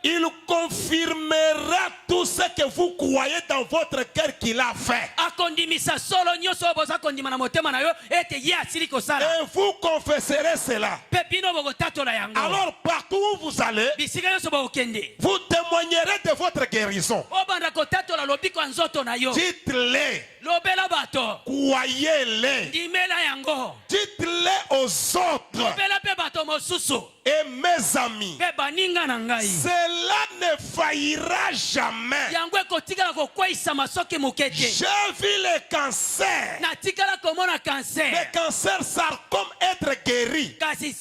S1: Il confirmera tout ce que vous croyez dans votre cœur qu'il a fait.
S2: Akondimisa solo nyoso boza kondima na motema na yo ete ye asili kosala.
S1: Et vous confesserez cela.
S2: Pe bino boko tatola yango.
S1: Alors partout où vous allez,
S2: Bisika nyonso bokende.
S1: vous témoignerez de votre guérison.
S2: Obanda kotatola lobiko ya nzoto na yo.
S1: Dites-les,
S2: Lobela bato.
S1: croyez-les.
S2: Ndimela yango.
S1: Dites-les aux autres.
S2: Lobela pe bato mosusu.
S1: Et mes amis,
S2: Pe baninga na ngai.
S1: cela ne faillira jamais.
S2: Yango ekotikala kokweyisa masoki mokete.
S1: J'ai vu le cancer.
S2: Natikala komona cancer.
S1: Le cancer sarcome être guéri.
S2: Kasi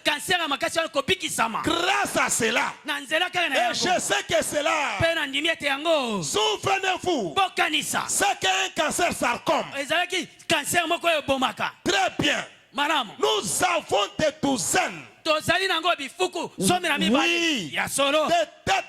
S2: cancer ya makasi wana kobikisama.
S1: Grâce à cela.
S2: Na nzela kaka na
S1: Et
S2: yango.
S1: je sais que cela.
S2: Pe na ndimi ete yango.
S1: Souvenez-vous.
S2: Bokanisa.
S1: C'est qu'un cancer sarcome.
S2: Ezalaki cancer moko oyo ebomaka.
S1: Très bien.
S2: Malamu.
S1: Nous avons des douzaines.
S2: Tozali nango bifuku somi na mibale.
S1: Oui.
S2: Ya solo.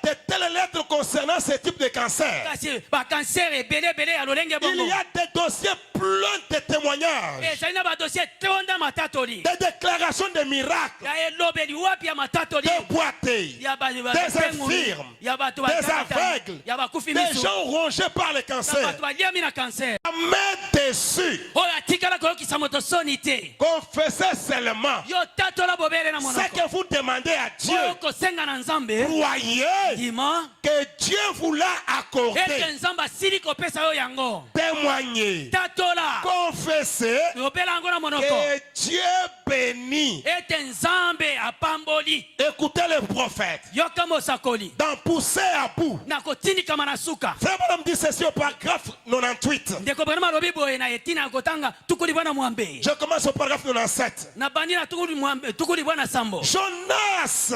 S1: De telles lettres concernant ce type de cancer.
S2: Kasi ba cancer ebele ya lolenge
S1: Il
S2: bongo.
S1: y a des dossiers pleins de témoignages.
S2: Ezali na ba dossier tonda matatoli.
S1: Des déclarations de miracles.
S2: Ya elobeli wapi ya matatoli.
S1: Des boités.
S2: Ya ba
S1: Des infirmes.
S2: Ya bato
S1: Des aveugles.
S2: Ya ba kufi
S1: Des
S2: misu.
S1: gens rongés par le
S2: Ya
S1: cancer.
S2: bato baliami na cancer.
S1: Jamais déçus.
S2: Oyo atikala koyokisa moto soni te.
S1: Confessez seulement
S2: Yo tatola bobele na
S1: ce
S2: monoko.
S1: que vous demandez à Dieu.
S2: Oyo kosenga na Nzambe.
S1: Croyez
S2: Dima.
S1: que Dieu vous l'a accordé.
S2: Ete Nzambe asili kopesa yo yango.
S1: Témoignez.
S2: Tatola.
S1: Confessez
S2: Yobela yango na monoko.
S1: que Dieu bénit.
S2: Ete Nzambe apamboli.
S1: Écoutez le prophète.
S2: Yoka mosakoli.
S1: D'en pousser à bout.
S2: Na kotindikama na suka.
S1: Frère Madame dit ceci au paragraphe 98.
S2: Ndeko Branham alobi boye na etina kotanga tukuli bwana mwambe.
S1: Je commence au paragraphe 97.
S2: Na bandi na tukuli bwana sambo.
S1: Jonas,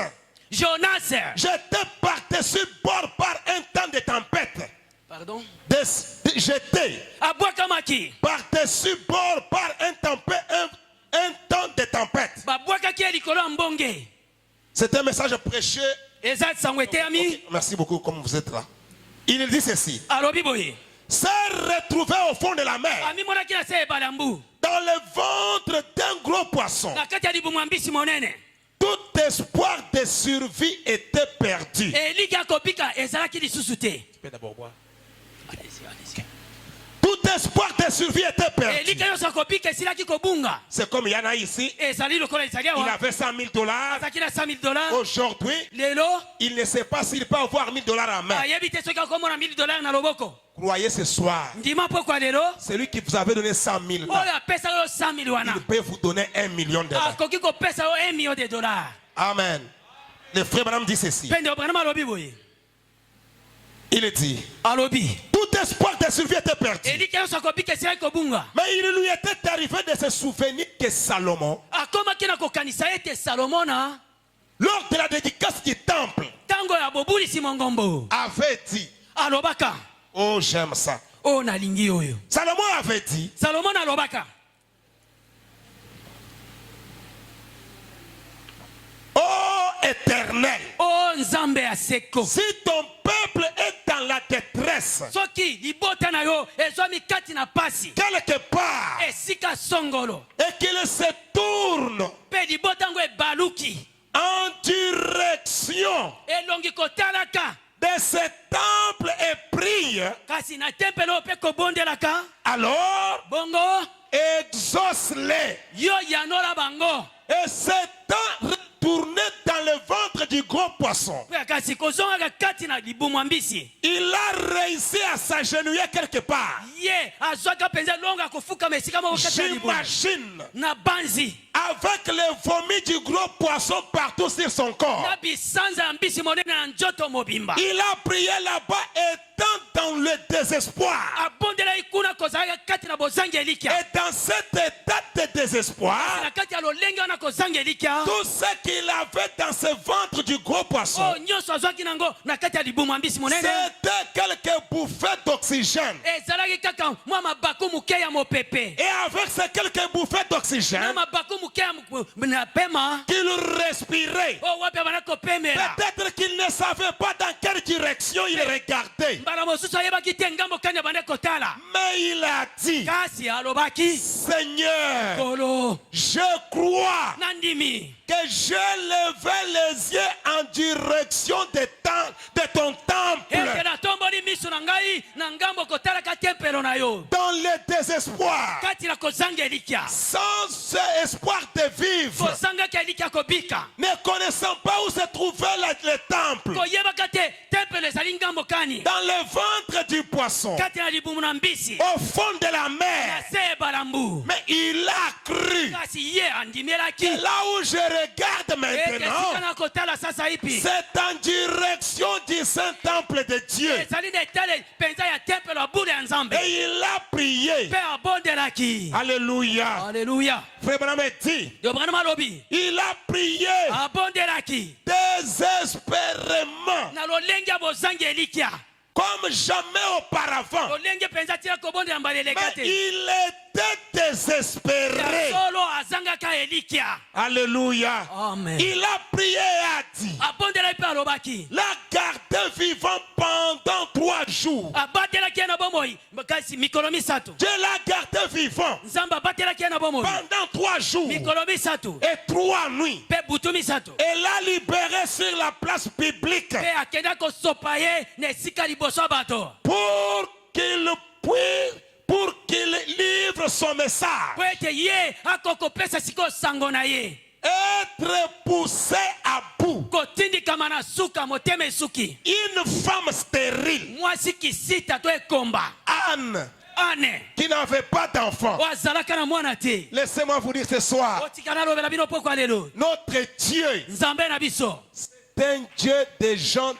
S2: Jonas.
S1: j'étais par-dessus bord par un temps de tempête.
S2: Pardon.
S1: J'étais
S2: Abwakamaki.
S1: par-dessus bord par un temps de tempête.
S2: Babwakaki likolo mbonge.
S1: C'est un message prêché.
S2: Eza sangwete ami.
S1: Ok, merci beaucoup comme vous êtes là. Il dit ceci.
S2: Alobi boye.
S1: S'est retrouvé au fond de la mer,
S2: Ami monaki na se balambu.
S1: dans le ventre d'un gros poisson.
S2: Na kati ya libumwambisi monene.
S1: Tout espoir de survie était perdu.
S2: Eliki akopika ezalaki lisusu te.
S1: Tu peux d'abord boire. Tout espoir de survie était perdu.
S2: Eliki yoso akopika esilaki kobunga.
S1: C'est comme il y en a ici.
S2: Ezali lokola ezali
S1: Il
S2: awa.
S1: avait 100 000 dollars.
S2: Azaki na $100,000.
S1: Aujourd'hui,
S2: Lelo.
S1: il ne sait pas s'il peut avoir 1 000 dollars en main.
S2: Ayebi te soki akomona $1,000 na loboko.
S1: Croyez ce soir.
S2: Ndima pokwa lelo.
S1: Celui qui vous avait donné 100 000 là,
S2: Oyo apesa yo 100,000 wana.
S1: il peut vous donner 1 million de dollars.
S2: Akoki kopesa yo $1 million.
S1: Amen. Le frère madame dit ceci.
S2: Pende Branham alobi boye.
S1: Il dit,
S2: Alobi.
S1: tout espoir de survie était perdu.
S2: Eliki yoso akopika esilaki kobunga.
S1: Mais il lui était arrivé de se souvenir que Salomon,
S2: Akomaki na kokanisa ete Salomona.
S1: lors de la dédicace du temple,
S2: Tango ya bobulisi mongombo.
S1: avait dit,
S2: Alobaka.
S1: oh j'aime ça.
S2: O nalingi oyo.
S1: Salomon avait dit,
S2: Salomon alobaka.
S1: oh éternel,
S2: O Nzambe ya seko.
S1: si ton peuple est dans la détresse,
S2: Soki libota na yo ezwami kati na pasi.
S1: quelque part,
S2: Esika songolo.
S1: et qu'il se tourne
S2: Pe libota ngo ebaluki.
S1: en direction
S2: Elongi kotalaka.
S1: de ce temple et prie,
S2: Kasi na tempelo pe kobondelaka.
S1: alors
S2: Bongo.
S1: exauce-les.
S2: Yo yanola bango.
S1: Et ce temps retourner dans le ventre du gros poisson.
S2: kasi kozongaka kati na libumu ya mbisi.
S1: Il a réussi à s'agenouiller quelque part.
S2: Ye azwaka mpenza longa kofukama esika moko kati na libumu.
S1: J'imagine,
S2: Na banzi.
S1: avec les vomis du gros poisson partout sur son corps,
S2: Na bisanza ya mbisi monene na nzoto mobimba.
S1: il a prié là-bas étant dans le désespoir.
S2: Abondela ikuna kozalaka kati na bozangi elikya.
S1: Et dans cet état de désespoir,
S2: Na kati ya lolenge wana kozangi elikya.
S1: tout ce qu'il avait dans ce ventre du gros poisson,
S2: Oh nyonso azwaki nango na kati ya libumu ya mbisi monene.
S1: c'était quelques bouffées d'oxygène.
S2: Ezalaki kaka mwa mabaku muke ya mopepe.
S1: Et avec ces quelques bouffées
S2: Na
S1: d'oxygène
S2: mabaku muke ya na pema.
S1: qu'il respirait,
S2: Oh wapi abana kopemela.
S1: peut-être qu'il ne savait pas dans quelle direction il regardait.
S2: Mbala mosusu ayebaki te ngambo kani abande kotala.
S1: Mais il a dit,
S2: Kasi alobaki.
S1: Seigneur,
S2: Kolo.
S1: je crois
S2: Nandimi.
S1: que j'ai levé les yeux en direction de ton temple.
S2: Eke na tomboli miso na ngai na ngambo kotala ka tempelo na yo.
S1: Dans le désespoir,
S2: Kati na kozanga elikya.
S1: sans espoir de vivre,
S2: Kozanga ka elikya kobika.
S1: ne connaissant pas où se trouvait le temple,
S2: Koyebaka te tempelo ezali ngambo kani.
S1: dans le ventre du poisson,
S2: Kati na libumu na mbisi.
S1: au fond de la
S2: Na
S1: mer.
S2: se balambu.
S1: Mais il a cru.
S2: Kasi ye andimelaki.
S1: Et là où je regarde
S2: Eke
S1: maintenant,
S2: sika na kotala sasa ipi.
S1: c'est en direction du Saint-Temple de Dieu.
S2: Ezali na etale penza ya tempelo ya bule ya Nzambe.
S1: Et il a prié.
S2: Pe abondelaki.
S1: Alléluia.
S2: Alléluia.
S1: Frère Branham dit,
S2: Yo Branham alobi.
S1: il a prié
S2: Abondelaki.
S1: désespérément,
S2: Na lolenge ya bozangi elikya.
S1: comme jamais auparavant.
S2: Lolenge penza tila kobondela mbaleleka
S1: Mais
S2: te.
S1: il était désespéré.
S2: Solo azangaka elikya.
S1: Alléluia.
S2: Amen.
S1: Il a prié et a dit,
S2: Abondela pe alobaki.
S1: la garder vivant pendant 3 jours.
S2: Abatelaki ye na bomoi. Kasi mikolo misato.
S1: Dieu l'a gardé vivant
S2: Nzambe abatelaki ye na bomoi.
S1: pendant 3 jours
S2: Mikolo misato.
S1: et 3 nuits.
S2: Pe butu misato.
S1: Et l'a libéré sur la place publique
S2: Pe akenda kosopa ye na esika liboso ya bato.
S1: pour qu'il livre son message.
S2: Po ete ye akokopesa sikoyo sango na ye.
S1: Être poussé à bout.
S2: Kotindikama na suka motema esuki.
S1: Une femme stérile,
S2: Mwasi kisita to ekomba.
S1: Anne,
S2: Ane.
S1: qui n'avait pas d'enfant.
S2: Wazalaka na mwana te.
S1: Laissez-moi vous dire ce soir,
S2: Otikana lobela bino poko alelo.
S1: notre Dieu,
S2: Nzambe na biso.
S1: c'est un Dieu des gens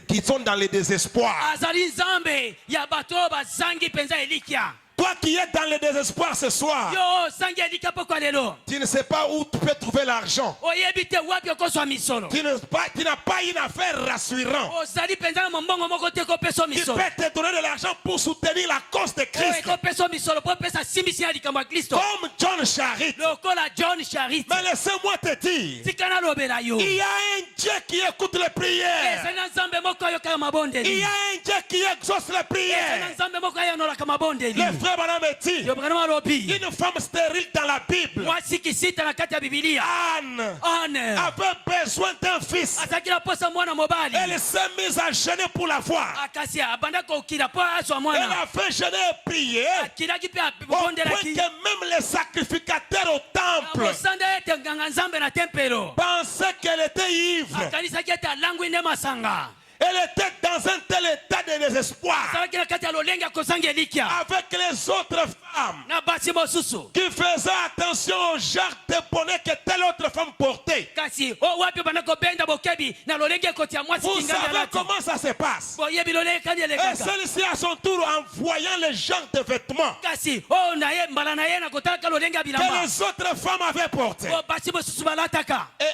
S1: qui sont dans le désespoir.
S2: Azali Nzambe ya bato bazangi penza elikya.
S1: Toi qui es dans le désespoir ce soir,
S2: Yo sangi elikya poko alelo.
S1: tu ne sais pas où tu peux trouver l'argent.
S2: Oyebi te wapi okozwa misolo.
S1: Tu n'as pas une affaire rassurante
S2: Ozali penza na mombongo moko te kopesa
S1: qui
S2: misolo.
S1: peut te donner de l'argent pour soutenir la cause de
S2: Oye
S1: Christ.
S2: kopesa misolo po pesa simbisi ya likambo ya Kristo.
S1: Comme John Charit.
S2: Lokola John Charit.
S1: Mais laissez-moi te dire,
S2: Tikana lobela yo.
S1: il y a un Dieu qui écoute les prières.
S2: Ezali na Nzambe moko ayoka
S1: Il y
S2: mabondeli.
S1: a un Dieu qui exauce les
S2: Ezali na
S1: prières.
S2: Nzambe moko ayonolaka mabondeli.
S1: Le frère Branham dit,
S2: Yo Branham alobi.
S1: une femme stérile dans la Bible,
S2: Mwasi kisita na kati ya Biblia.
S1: Anne,
S2: Ane.
S1: avait besoin d'un fils.
S2: Azaki na posa mwana mobali.
S1: Elle s'est mise à jeûner pour l'avoir.
S2: Akasi abanda kokila po azwa
S1: Elle
S2: mwana.
S1: a fait jeûner et prier
S2: Akilaki pe
S1: au point que
S2: abondelaki.
S1: même les sacrificateurs au temple
S2: Akosanda ete nganga Nzambe na tempelo.
S1: pensaient qu'elle était ivre.
S2: Akanisaki ete alangwi nde masanga.
S1: Elle était dans un tel état de désespoir
S2: Azalaki na kati ya lolenge akozanga elikya.
S1: avec les autres femmes
S2: Na basi mosusu.
S1: qui faisaient attention au genre de bonnet que telle autre femme portait.
S2: Kasi o wapi bana kobenda bokebi na lolenge ekoti ya mwasi
S1: Vous
S2: kinganga
S1: savez
S2: alati.
S1: comment ça se passe?
S2: Boyebi lolenge kani
S1: Et
S2: elekaka.
S1: celle-ci à son tour, en voyant les genres de vêtements
S2: Kasi o na ye mbala na ye na kotalaka lolenge ya
S1: que
S2: bilamba.
S1: les autres femmes avaient portés.
S2: O basi mosusu balataka.
S1: Et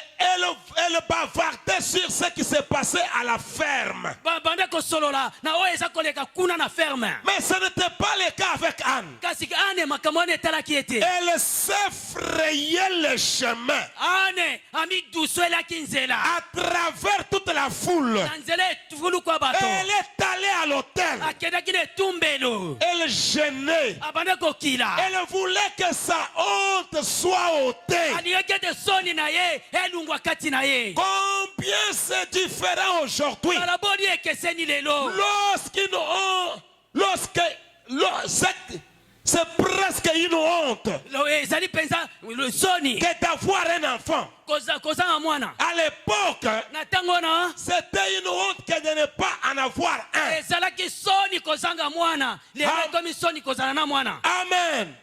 S1: elle bavardait sur ce qui s'est passé à la ferme.
S2: Banda kosolola na oyo eza koleka kuna na ferme.
S1: Mais ce n'était pas le cas avec Anne.
S2: Kasi ane makambo wana etalaki ete.
S1: Elle s'est frayé le chemin
S2: Ane amiduselaki nzela.
S1: à travers toute la foule.
S2: Na nzela etulu kwa bato.
S1: Elle est allée à l'hôtel.
S2: Akendaki na etumbelo.
S1: Elle gênait.
S2: Abanda kokila.
S1: Elle voulait que sa honte soit ôtée.
S2: Alingaki ete soni na ye elungwa kati na ye.
S1: Combien c'est différent aujourd'hui
S2: Balaboni ekeseni lelo.
S1: lorsqu'ils ont, c'est presque une une honte
S2: ezali mpenza soni
S1: que d'avoir un enfant.
S2: kozanga mwana.
S1: À l'époque,
S2: Na ntango wana
S1: c'était une honte que de ne pas en avoir un.
S2: ezalaki soni kozanga mwana, lelo ekomi soni kozala na mwana.
S1: Amen.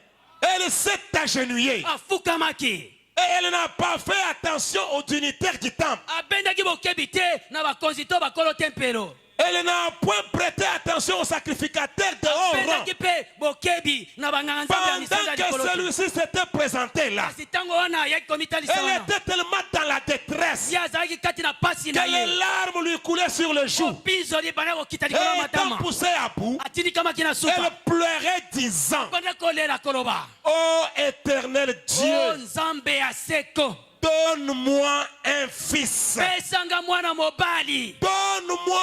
S1: Elle s'est agenouillée.
S2: Afukamaki
S1: Et elle n'a pas fait attention aux dignitaires du temple.
S2: abendaki bokebi te na bakonzi to bakolo tempelo.
S1: Elle n'a point prêté attention aux sacrificateurs de haut rang.
S2: abendaki mpe bokebi na banganga nzambe ya misala
S1: Pendant
S2: likolo
S1: que
S2: te.
S1: celui-ci s'était présenté là,
S2: kasi ntango wana ayaki komitalisa
S1: elle
S2: wana
S1: était tellement dans la détresse
S2: ye azalaki kati na pasi
S1: que
S2: na
S1: les
S2: ye
S1: larmes lui coulaient sur le joue.
S2: opinzoli banda kokita likolo ya
S1: Et étant
S2: matama
S1: poussée à bout,
S2: atindikamaki na
S1: elle
S2: suka
S1: pleurait disant,
S2: banda kolela koloba
S1: ô éternel
S2: o
S1: Dieu,
S2: nzambe ya seko
S1: donne-moi un fils.
S2: pesanga mwana mobali
S1: Donne-moi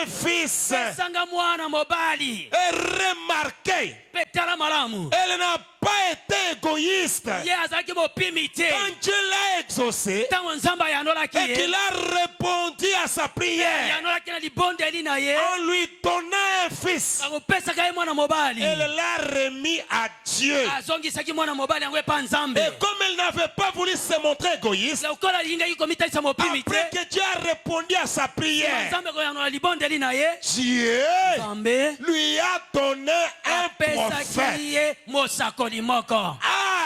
S1: un fils.
S2: pesanga mwana mobali.
S1: Et remarquez,
S2: Mpe tala malamu
S1: elle n'a pas été égoïste.
S2: ye azalaki mopimi te
S1: Quand Dieu l'a exaucé
S2: ntango nzambe ayandolaki
S1: et qu'il
S2: ye
S1: a répondu à sa prière
S2: ayandolaki na libondeli na ye
S1: en lui donnant un fils,
S2: akopesaka ye mwana mobali
S1: elle l'a remis à Dieu.
S2: azongisaki mwana mobali yango epa nzambe.
S1: Et comme elle n'avait pas voulu se montrer égoïste,
S2: lokola alingaki komitalisa mopimi
S1: après
S2: te
S1: que Dieu a répondu à sa prière,
S2: nzambe koyandola libondeli na ye
S1: Dieu
S2: nzambe
S1: lui a donné un prophète.
S2: apesaki ye mosakoli moko.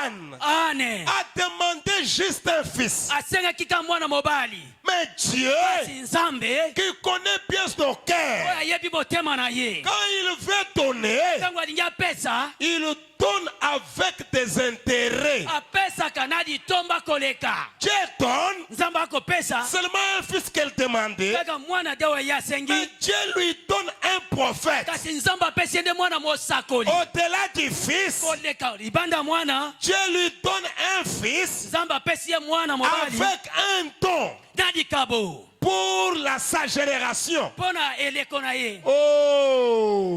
S1: Anne
S2: ane
S1: a demandé juste un fils.
S2: asengaki ka mwana mobali
S1: Mais Dieu,
S2: kasi nzambe
S1: qui connaît bien nos cœurs,
S2: oyo ayebi motema na ye
S1: quand il veut donner,
S2: ntango alingi apesa
S1: il donne avec des intérêts.
S2: apesaka na litomba koleka.
S1: Dieu donne
S2: nzambe akopesa
S1: seulement un fils qu'elle demandait,
S2: kaka mwana de oyo ye asengi
S1: mais Dieu lui donne un prophète.
S2: kasi nzambe apesi ye nde mwana mosakoli
S1: Au-delà du fils,
S2: koleka libanda mwana.
S1: Dieu lui donne un fils
S2: nzambe apesi ye mwana mobali
S1: avec un don
S2: na likabo
S1: pour sa génération.
S2: mpo na eleko na ye.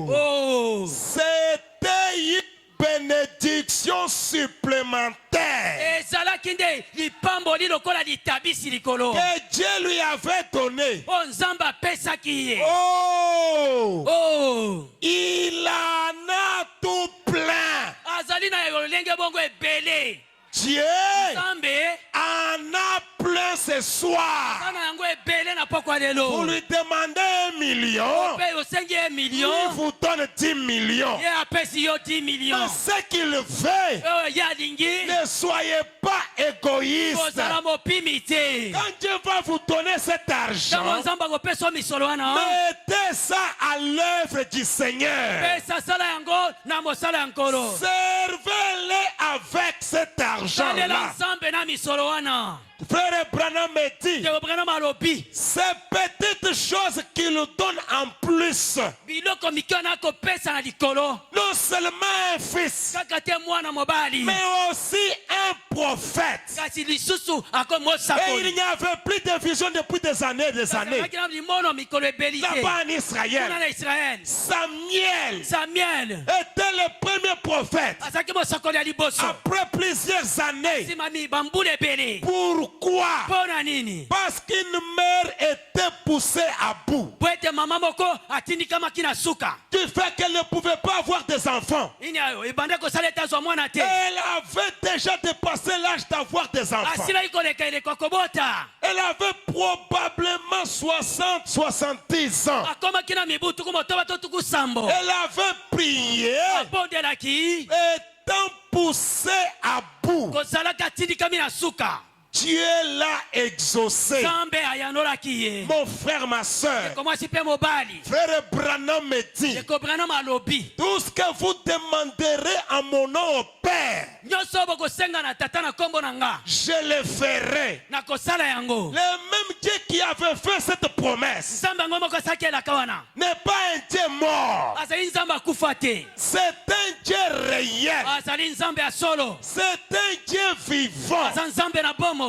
S1: Oh, c'était une bénédiction supplémentaire
S2: ezalaki nde lipamboli lokola litabisi likolo
S1: que Dieu lui avait donné.
S2: o nzambe apesaki ye.
S1: Oh, il en a tout plein.
S2: azali na lolenge bongo ebele.
S1: Dieu
S2: nzambe
S1: en a plein ce soir.
S2: aza na yango ebele na pokwa lelo.
S1: Vous lui demandez 1 million,
S2: mpe osengi ye
S1: il
S2: million
S1: vous donne 10 millions.
S2: ye apesi yo 10 million.
S1: Mais ce qu'il veut,
S2: oyo ye alingi
S1: ne soyez pas égoïste.
S2: kozala mopimi te.
S1: Quand Dieu va vous donner cet
S2: ntango
S1: argent,
S2: nzambe akopesa yo misolo wana
S1: mettez ça à l'œuvre du Seigneur.
S2: pesa sala yango na mosala ya nkolo.
S1: Servez-les avec cet
S2: salela
S1: argent-là.
S2: nzambe na misolo wana.
S1: Frère Branham me dit,
S2: ndeko brana malobi
S1: ces petites choses qu'il donne en plus,
S2: biloko mike wana akopesa na likolo
S1: non seulement un fils,
S2: kaka te mwana mobali
S1: mais aussi un prophète.
S2: kasi lisusu ako
S1: Et il
S2: mosakoli.
S1: n'y avait plus de vision depuis des années et des années.
S2: azalaki na limono mikolo ebeli te
S1: Là-bas en
S2: kuna
S1: Israël,
S2: na Israel.
S1: Samuel
S2: Samuel
S1: était le premier prophète.
S2: azalaki mosakoli ya liboso
S1: Après plusieurs années.
S2: nsima bambula ebele.
S1: Pourquoi?
S2: mpo na nini?
S1: Parce qu'une mère était poussée à bout.
S2: po ete mama moko atindikamaki na suka.
S1: Du fait qu'elle ne pouvait pas avoir des enfants.
S2: nini ayo ebanda kosala ete azwa mwana te.
S1: Elle avait déjà dépassé l'âge d'avoir des enfants.
S2: asilaki koleka eleko kobota.
S1: Elle avait probablement 60, 70 ans.
S2: akomaki na mibu tuku motoba to tuku sambo.
S1: Elle avait prié,
S2: abondelaki
S1: étant poussée à bout.
S2: kozalaki atindikami na suka.
S1: Dieu l'a exaucé.
S2: nzambe ayandolaki ye.
S1: Mon frère, ma soeur,
S2: komwasi mpe mobali
S1: frère Branham me dit,
S2: ekobranam alobi
S1: tout ce que vous demanderez en mon nom au Père,
S2: nyonso bokosenga na tata na nkombo na nga
S1: je le ferai.
S2: nakosala yango.
S1: Le même Dieu qui avait fait cette promesse
S2: nzambe yango moko asalaki elaka wana
S1: n'est pas un Dieu mort.
S2: azali nzambe akufa te.
S1: C'est un Dieu réel.
S2: azali nzambe ya solo.
S1: C'est un Dieu vivant.
S2: aza nzambe na bomoi.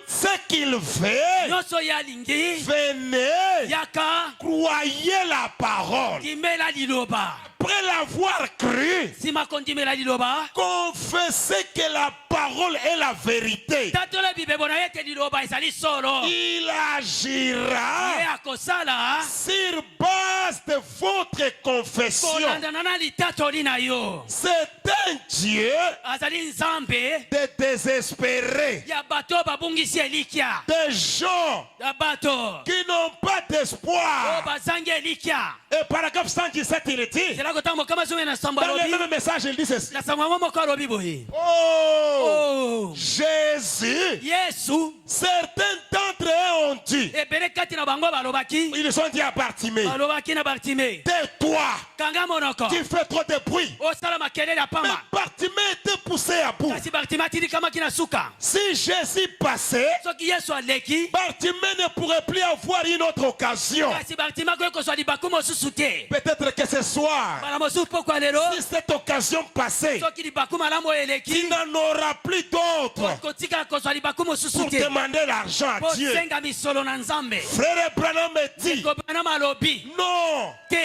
S1: Ce qu'il fait,
S2: nyonso ye alingi
S1: venez,
S2: yaka
S1: croyez la parole.
S2: kimela liloba.
S1: après l'avoir cru,
S2: nsima kondimela liloba
S1: confessez que la parole est la vérité,
S2: tatola bibebo na ye ete liloba ezali solo
S1: il agira
S2: ye akosala
S1: sur base de votre confession.
S2: kolandana na litatoli na yo.
S1: C'est un Dieu
S2: azali nzambe
S1: de désespérés,
S2: ya bato babungisi elikya,
S1: des gens
S2: ya bato
S1: qui n'ont pas
S2: oyo
S1: d'espoir.
S2: bazangi elikya.
S1: Et paragraphe 117, il dit,
S2: zela kotanga mokama zonge na sambo
S1: dans le
S2: alobi
S1: même message, il dit ceci.
S2: na sango yango moko alobi boye
S1: Oh,
S2: oh
S1: Jésus,
S2: yesu
S1: certains d'entre eux ont dit,
S2: ebele kati na bango balobaki
S1: ils ont dit à Bartimée,
S2: balobaki na bartime
S1: tais-toi,
S2: kanga monoko
S1: tu fais trop de bruit.
S2: osala makelele ya
S1: Mais
S2: pamba.
S1: Bartimée était poussé à bout.
S2: kasi bartime atilikamaki na suka.
S1: Si Jésus passait,
S2: soki yesu aleki
S1: Bartimée ne pourrait plus avoir une autre occasion.
S2: kasi bartime akoki kozwa libaku mosusu te.
S1: Peut-être que ce soir,
S2: bala mosusu pokwa lelo
S1: si cette occasion passait,
S2: soki libaku malamu oyo eleki
S1: il n'en aura plus d'autres
S2: kotikala kozwa libaku mosusu
S1: pour
S2: te
S1: demander l'argent à Dieu.
S2: kosenga misolo na nzambe.
S1: Frère Branham me dit,
S2: kobana malobi
S1: non,
S2: te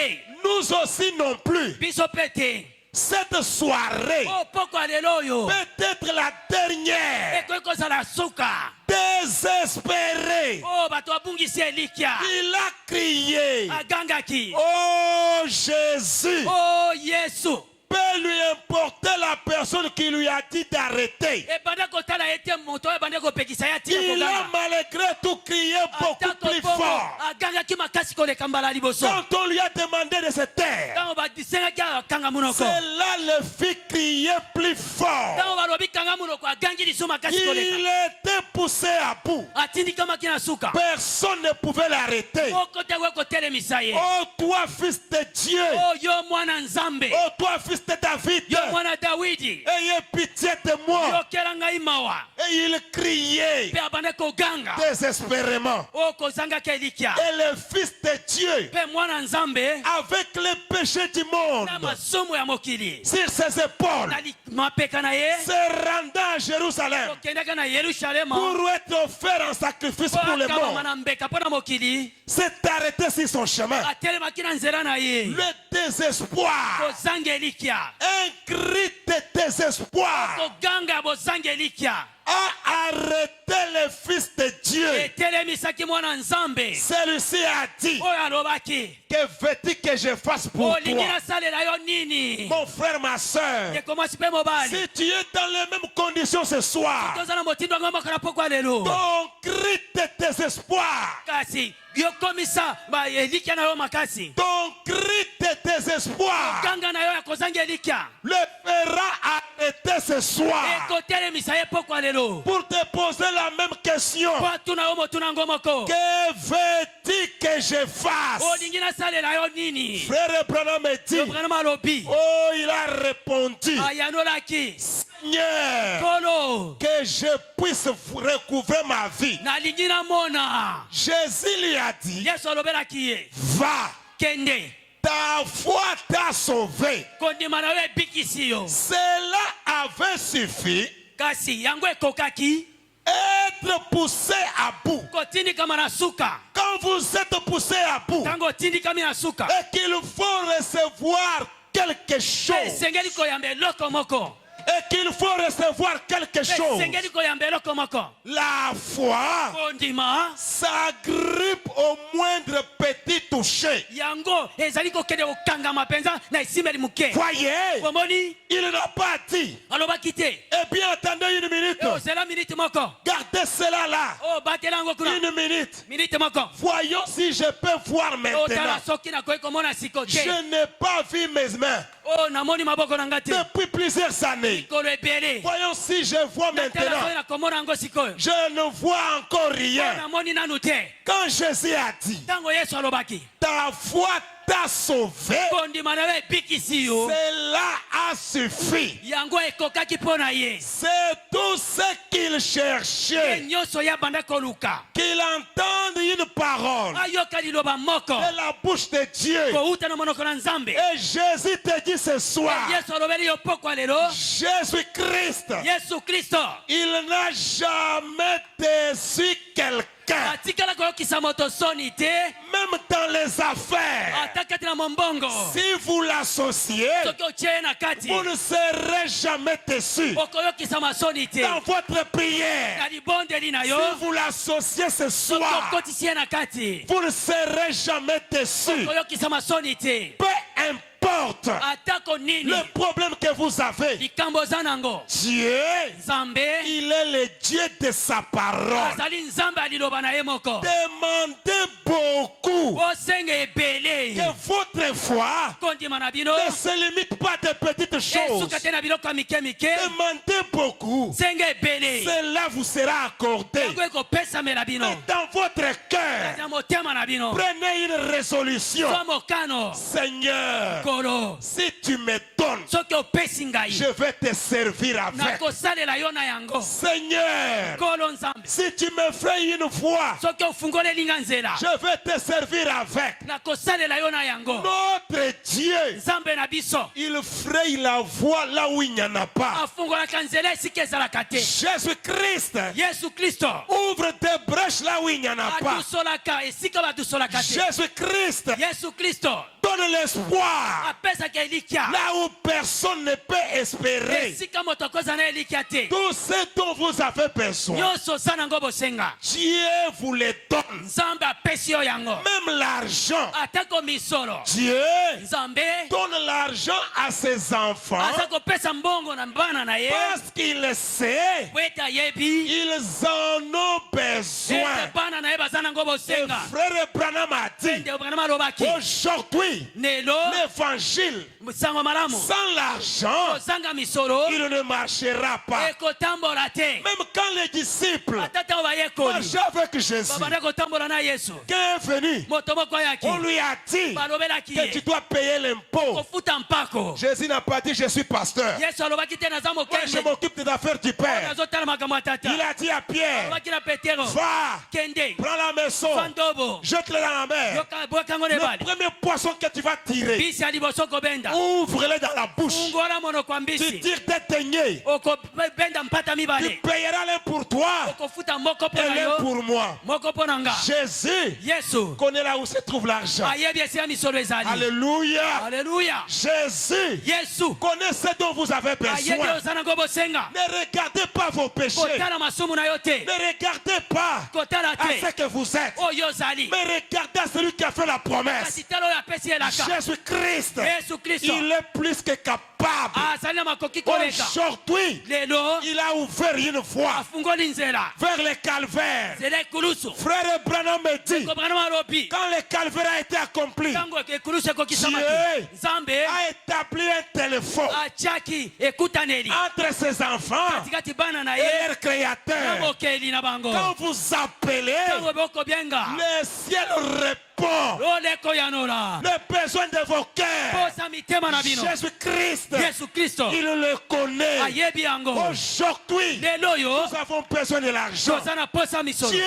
S1: nous aussi non plus.
S2: biso mpe te
S1: Cette soirée
S2: o pokwa lelo oyo
S1: peut être la dernière.
S2: ekoki kozala suka
S1: Désespéré,
S2: o bato babungisi elikya
S1: il a crié,
S2: agangaki
S1: oh Jésus,
S2: o yesu
S1: peut lui importer la personne qui lui a dit d'arrêter.
S2: ebanda kotala ye te moto oyo ebanda kopekisa ye atika
S1: Il a
S2: koganga
S1: malgré tout crié beaucoup
S2: atako
S1: plus
S2: bongo
S1: fort.
S2: agangaki makasi koleka mbala liboso
S1: Quand on lui a demandé de se taire,
S2: ntango badisengaki akanga monoko
S1: cela le fit crier plus fort.
S2: ntango balobi kanga monoko agangi liso makasi
S1: Il
S2: koleka
S1: était poussé à bout.
S2: atindikamaki na suka
S1: Personne ne pouvait l'arrêter.
S2: moko te koki kotelemisa ye
S1: Oh toi, fils de Dieu.
S2: o yo mwana nzambe
S1: Oh toi, fils de David.
S2: yo mwana dawidi
S1: Ayez pitié de moi.
S2: yokela ngai mawa.
S1: Et il criait
S2: mpe abanda koganga
S1: désespérément.
S2: o kozangaki elikya
S1: Et le fils de Dieu,
S2: mpe mwana nzambe
S1: avec les péchés du monde
S2: na masumu ya mokili
S1: sur ses épaules,
S2: na mapeka na ye
S1: se rendant à Jérusalem
S2: okendaka na yerusalema
S1: pour être offert en sacrifice
S2: mpo
S1: pour le
S2: akabama
S1: monde,
S2: na mbeka mpo na mokili
S1: s'est arrêté sur son chemin.
S2: atelemaki na nzela na ye
S1: Le désespoir,
S2: kozanga elikya
S1: un cri de désespoir
S2: koganga bozanga elikya
S1: a arrêté le fils de Dieu.
S2: etelemisaki mwana nzambe
S1: Celui-ci a dit,
S2: oyo alobaki
S1: que veux-tu que je fasse pour
S2: olingi
S1: toi?
S2: nasalela yo nini
S1: Mon frère, ma soeur,
S2: ndeko mwasi mpe mobali
S1: si tu es dans les mêmes conditions ce soir,
S2: toza na motindo yango moko na pokwa lelo
S1: ton cri de désespoir,
S2: kasi yokomisa elikya na yo makasi
S1: ton cri de désespoir
S2: kanga na yo ya kozanga elikya
S1: le fera arrêter ce soir
S2: ekotelemisa ye pokwa lelo
S1: pour te poser la même question.
S2: po atuna yo motuna yango moko
S1: Que veux-tu que je fasse?
S2: olingi nasalela yo nini
S1: Frère Branham me dit,
S2: yobrana malobi
S1: oh, il a répondu,
S2: ayanolaki
S1: Seigneur,
S2: kolo
S1: que je puisse recouvrer ma vie.
S2: nalingi namona
S1: Jésus lui a dit,
S2: yesu alobelaki ye
S1: va,
S2: kende
S1: ta foi t'a sauvé.
S2: kondima na yo ebikisi yo
S1: Cela avait suffi
S2: kasi yango ekokaki
S1: être poussé à bout.
S2: kotindikama na suka
S1: Quand vous êtes poussé à bout
S2: ntango otindikami na suka
S1: et qu'il faut recevoir quelque chose,
S2: esengeli koyamba eloko moko
S1: et qu'il faut recevoir quelque chose,
S2: esengeli koyamba eloko moko
S1: la foi
S2: kondima
S1: s'agrippe au moindre petit toucher.
S2: yango ezali kokende kokangama mpenza na esimeli moke
S1: Voyez,
S2: omoni
S1: il n'a pas dit,
S2: alobaki te
S1: eh bien attendez une minute,
S2: ozela minute moko
S1: gardez cela là,
S2: o batela yango kuna
S1: une minute.
S2: minute moko
S1: Voyons si je peux voir maintenant.
S2: otala soki nakoki komona siko te
S1: Je n'ai pas vu mes mains
S2: o namoni maboko na nga te
S1: depuis plusieurs années.
S2: likolo ebele
S1: Voyons si je vois
S2: natala soki
S1: maintenant.
S2: nakomona yango sikoyo
S1: Je ne vois encore
S2: o
S1: rien.
S2: namoni nanu te
S1: Quand Jésus a dit,
S2: ntango yesu alobaki
S1: ta foi t'a sauvé,
S2: kondima na yo ebikisi yo
S1: cela a suffi.
S2: yango ekokaki mpo na ye
S1: C'est tout ce qu'il
S2: ye
S1: cherchait.
S2: nyonso ye abanda koluka
S1: Qu'il entende une parole
S2: ayoka liloba moko
S1: de la bouche de Dieu.
S2: kouta na monoko na nzambe
S1: Et Jésus te dit ce soir,
S2: yesu alobeli yo pokwa lelo
S1: Jésus-Christ,
S2: yesu kristo
S1: il n'a jamais déçu quelqu'un quelqu'un,
S2: atikala koyokisa moto soni te
S1: même dans les affaires,
S2: ata kati na mombongo
S1: si vous l'associez,
S2: soki otie na kati
S1: vous ne serez jamais déçu.
S2: okoyokisa masoni te
S1: Dans votre prière,
S2: na libondeli na yo
S1: si vous l'associez ce
S2: soki
S1: soir,
S2: okotisi ye na kati
S1: vous ne serez jamais déçu.
S2: okoyokisa masoni te
S1: Peu importe
S2: atako nini
S1: le problème que vous avez,
S2: likambo oza nango
S1: Dieu,
S2: nzambe
S1: il est le Dieu de sa parole.
S2: azali nzambe ya liloba na ye moko
S1: Demandez beaucoup.
S2: osenga ebele
S1: Que votre foi
S2: kondima na bino
S1: ne se limite pas à de petites choses.
S2: esuka te na biloko ya mike mike
S1: Demandez beaucoup.
S2: senga ebele
S1: Cela vous sera accordé.
S2: yango ekopesamela bino
S1: Mais dans votre cœur,
S2: na motema na bino
S1: prenez une résolution.
S2: zwa mokano
S1: Seigneur,
S2: kolo
S1: si tu me donnes,
S2: soki opesi ngai
S1: je vais te servir avec.
S2: nakosalela yo na yango
S1: Seigneur,
S2: kolo nzambe
S1: si tu me fais une voie,
S2: soki ofungoleli nga nzela
S1: je vais te servir avec.
S2: nakosalela yo na yango
S1: Notre Dieu,
S2: nzambe na biso
S1: il fraye la voie là où il n'y en a pas.
S2: afungolaka nzela esika ezalaka te
S1: Jésus-Christ
S2: yesu kristo
S1: ouvre des brèches là où il n'y en a pas.
S2: adusolaka esika badusolaka te
S1: Jésus-Christ
S2: yesu kristo
S1: donne l'espoir
S2: apesaka elikya
S1: là où personne ne peut espérer.
S2: esika moto akozala na elikya te
S1: Tout ce dont vous avez besoin,
S2: nyonso oza nango bosenga
S1: Dieu vous les donne.
S2: nzambe apesi yo yango
S1: Même l'argent,
S2: atako misolo
S1: Dieu
S2: nzambe
S1: donne l'argent à ses enfants
S2: aza kopesa mbongo na bana na ye
S1: parce qu'il sait
S2: po ete ayebi
S1: ils en ont
S2: ete
S1: besoin.
S2: bana na ye baza nango
S1: Et
S2: bosenga
S1: frère Branham a dit,
S2: ete obranama alobaki
S1: aujourd'hui,
S2: lelo
S1: l'évangile,
S2: sango malamu
S1: sans l'argent,
S2: kozanga misolo
S1: il ne marchera pas.
S2: ekotambola te
S1: Même quand les disciples
S2: atata oyo bayekoli
S1: marchaient avec Jésus,
S2: babanda kotambola na yesu
S1: quand est venu,
S2: moto moko ayaki
S1: on lui a dit
S2: balobelaki
S1: que tu
S2: ye
S1: dois payer l'impôt.
S2: kofuta mpako
S1: Jésus n'a pas dit je suis pasteur.
S2: yesu alobaki te naza
S1: Moi, je
S2: mokende
S1: m'occupe des affaires du Père.
S2: nazotala makambo ya tata
S1: Il a dit à Pierre,
S2: alobaki na petero
S1: va,
S2: kende
S1: prends la maison,
S2: fandobo
S1: jette-le dans la mer.
S2: bokango
S1: Le
S2: nebale
S1: premier poisson que tu vas tirer,
S2: bisi ya liboso kobenda
S1: ouvre-le dans la bouche.
S2: fungola monoko ya
S1: Tu
S2: mbisi
S1: tires tes teignées.
S2: okobenda mpata
S1: Tu
S2: mibale
S1: payeras l'un pour toi
S2: okofuta moko mpo
S1: et
S2: na
S1: l'un
S2: yo
S1: pour moi.
S2: moko mpo na nga
S1: Jésus
S2: yesu
S1: connaît là où se trouve l'argent.
S2: ayebi esika misolo ezali
S1: Alléluia.
S2: alleluya
S1: Jésus
S2: yesu
S1: connaît ce dont vous avez
S2: ayebi
S1: besoin.
S2: oza nango bosenga
S1: Ne regardez pas vos péchés.
S2: kotala masumu na yo te
S1: Ne regardez pas
S2: kotala
S1: à ce
S2: te
S1: que vous êtes.
S2: oyo ozali
S1: Mais regardez à celui qui a fait la promesse.
S2: kasi tala oyo apesi elaka
S1: Jésus-Christ,
S2: yesu kristo
S1: il est plus que capable.
S2: azali na makoki koleka
S1: Aujourd'hui,
S2: lelo
S1: il a ouvert une voie
S2: afungoli nzela
S1: vers le calvaire.
S2: nzela ekulusu
S1: Frère Branham me dit,
S2: kobranama alobi
S1: quand le calvaire a été accompli,
S2: ntango ekulusu ekokisamaki
S1: Dieu
S2: nzambe
S1: a établi un téléphone
S2: atiaki ekutaneli
S1: entre ses enfants
S2: katikati bana na
S1: et
S2: ye
S1: leur
S2: na
S1: créateur.
S2: mokeli na bango
S1: Quand vous appelez,
S2: ntango bokobenga
S1: le ciel répond
S2: loleko yanola
S1: les besoins de vos cœurs.
S2: posa mitema na bino
S1: Jésus-Christ,
S2: yesu kristo
S1: il le connaît.
S2: ayebi yango
S1: Aujourd'hui,
S2: lelo oyo
S1: nous avons besoin de l'argent.
S2: toza na posa misolo
S1: Dieu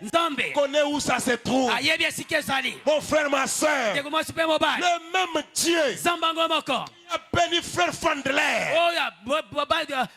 S2: nzambe
S1: connaît où ça se trouve.
S2: ayebi esika ezali
S1: Mon frère, ma soeur,
S2: ndeko mwasi mpe mobali
S1: le même Dieu
S2: nzambe yango moko
S1: a béni frère Fandler,
S2: oyo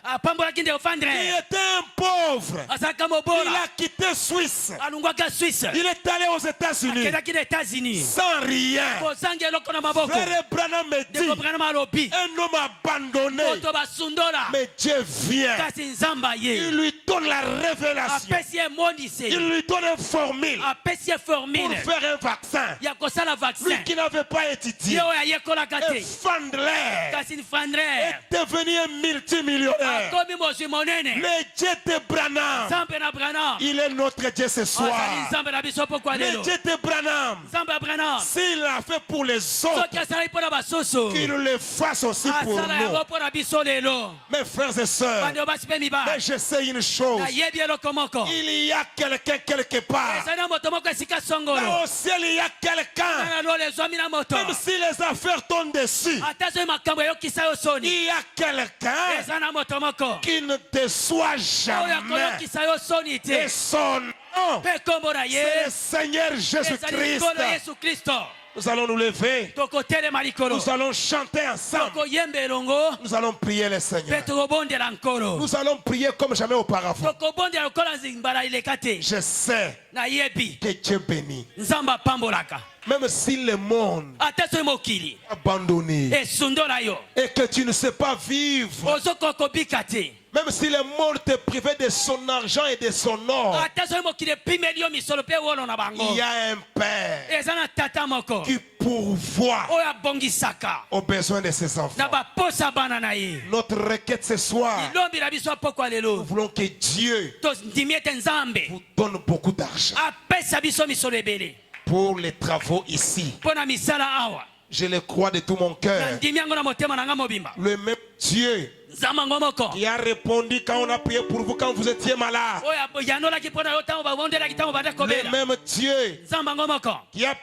S2: apambolaki ndeko
S1: qui
S2: fandre
S1: était un pauvre.
S2: azalaka
S1: Il
S2: mobola
S1: a quitté Suisse.
S2: alungwaka swisse
S1: Il est allé aux États-Unis
S2: akendaki na états-unis
S1: sans rien.
S2: kozanga eloko na maboko
S1: Frère Branham me dit,
S2: ndeko branama alobi
S1: un homme abandonné,
S2: moto basundola
S1: mais Dieu vient.
S2: kasi nzambe
S1: Il
S2: aye
S1: lui donne la révélation.
S2: apesi ye
S1: Il
S2: moniseli
S1: lui donne une formule
S2: apesi ye
S1: pour
S2: formule
S1: faire un vaccin.
S2: ya kosala
S1: Lui
S2: vaccin
S1: qui n'avait pas étudié.
S2: ye oyo ayekolaka
S1: Et
S2: te
S1: Fandler
S2: kasi fandre
S1: est devenu un multimillionnaire.
S2: akomi mozwi monene
S1: Le Dieu de Branham,
S2: nzambe na branam
S1: il est notre Dieu ce
S2: azali
S1: soir.
S2: nzambe na biso pokwa
S1: Le
S2: lelo
S1: Dieu de Branham,
S2: nzambe ya branam
S1: s'il l'a fait pour les autres,
S2: soki asalaki mpo na basusu
S1: qu'il le fasse aussi pour
S2: asala
S1: nous.
S2: yango mpo na biso lelo
S1: Mes frères et sœurs,
S2: bandeko basi mpe
S1: mais
S2: mibali
S1: je sais une chose.
S2: nayebi eloko moko
S1: Il y a quelqu'un quelque part.
S2: ezali na moto moko esika
S1: Là
S2: songolo
S1: au ciel, il y a quelqu'un.
S2: na lolo ezwami na moto
S1: Même si les affaires tombent dessus,
S2: ata soki makambo eyokisa yo soni
S1: il y a quelqu'un
S2: eza na moto moko
S1: qui ne déçoit
S2: oyo
S1: jamais.
S2: akoyokisa yo soni te
S1: Et son nom,
S2: mpe nkombo na ye
S1: c'est le Seigneur
S2: ezali
S1: Jésus-Christ.
S2: nkolo yesu kristo
S1: Nous allons nous lever.
S2: tokotelema likolo
S1: Nous allons chanter ensemble.
S2: tokoyemba elongo
S1: Nous allons prier le Seigneur.
S2: mpe tokobondela nkolo
S1: Nous allons prier comme jamais auparavant.
S2: tokobondela lokola mbala ileka te
S1: Je sais
S2: nayebi
S1: que Dieu bénit.
S2: nzambe apambolaka
S1: Même si le monde
S2: ata soki mokili
S1: est abandonné
S2: esundola yo
S1: et que tu ne sais pas vivre,
S2: ozokoka kobika te
S1: même si le monde te privait de son argent et de son or,
S2: ata soki mokili epimeli yo misolo mpe wolo na bango
S1: il y a un Père
S2: eza na tata moko
S1: qui pourvoit
S2: oyo abongisaka
S1: aux besoins de ses enfants.
S2: na baposa bana na ye
S1: Notre requête ce soir,
S2: ilombi na biso apokwa
S1: nous
S2: lelo
S1: voulons que Dieu
S2: tondimi ete nzambe
S1: vous donne beaucoup d'argent
S2: apesa biso misolo ebele
S1: pour les travaux ici.
S2: mpo na misala awa
S1: Je le crois de tout mon cœur.
S2: nandimi yango na motema na nga mobimba
S1: Le même Dieu
S2: nzambe yango moko
S1: qui a répondu quand on a prié pour vous quand vous étiez malade.
S2: oyo yanolaki mpo na yo ntango babondelaki ntango banda
S1: Le
S2: kobela
S1: même Dieu
S2: nzambe yango moko
S1: qui a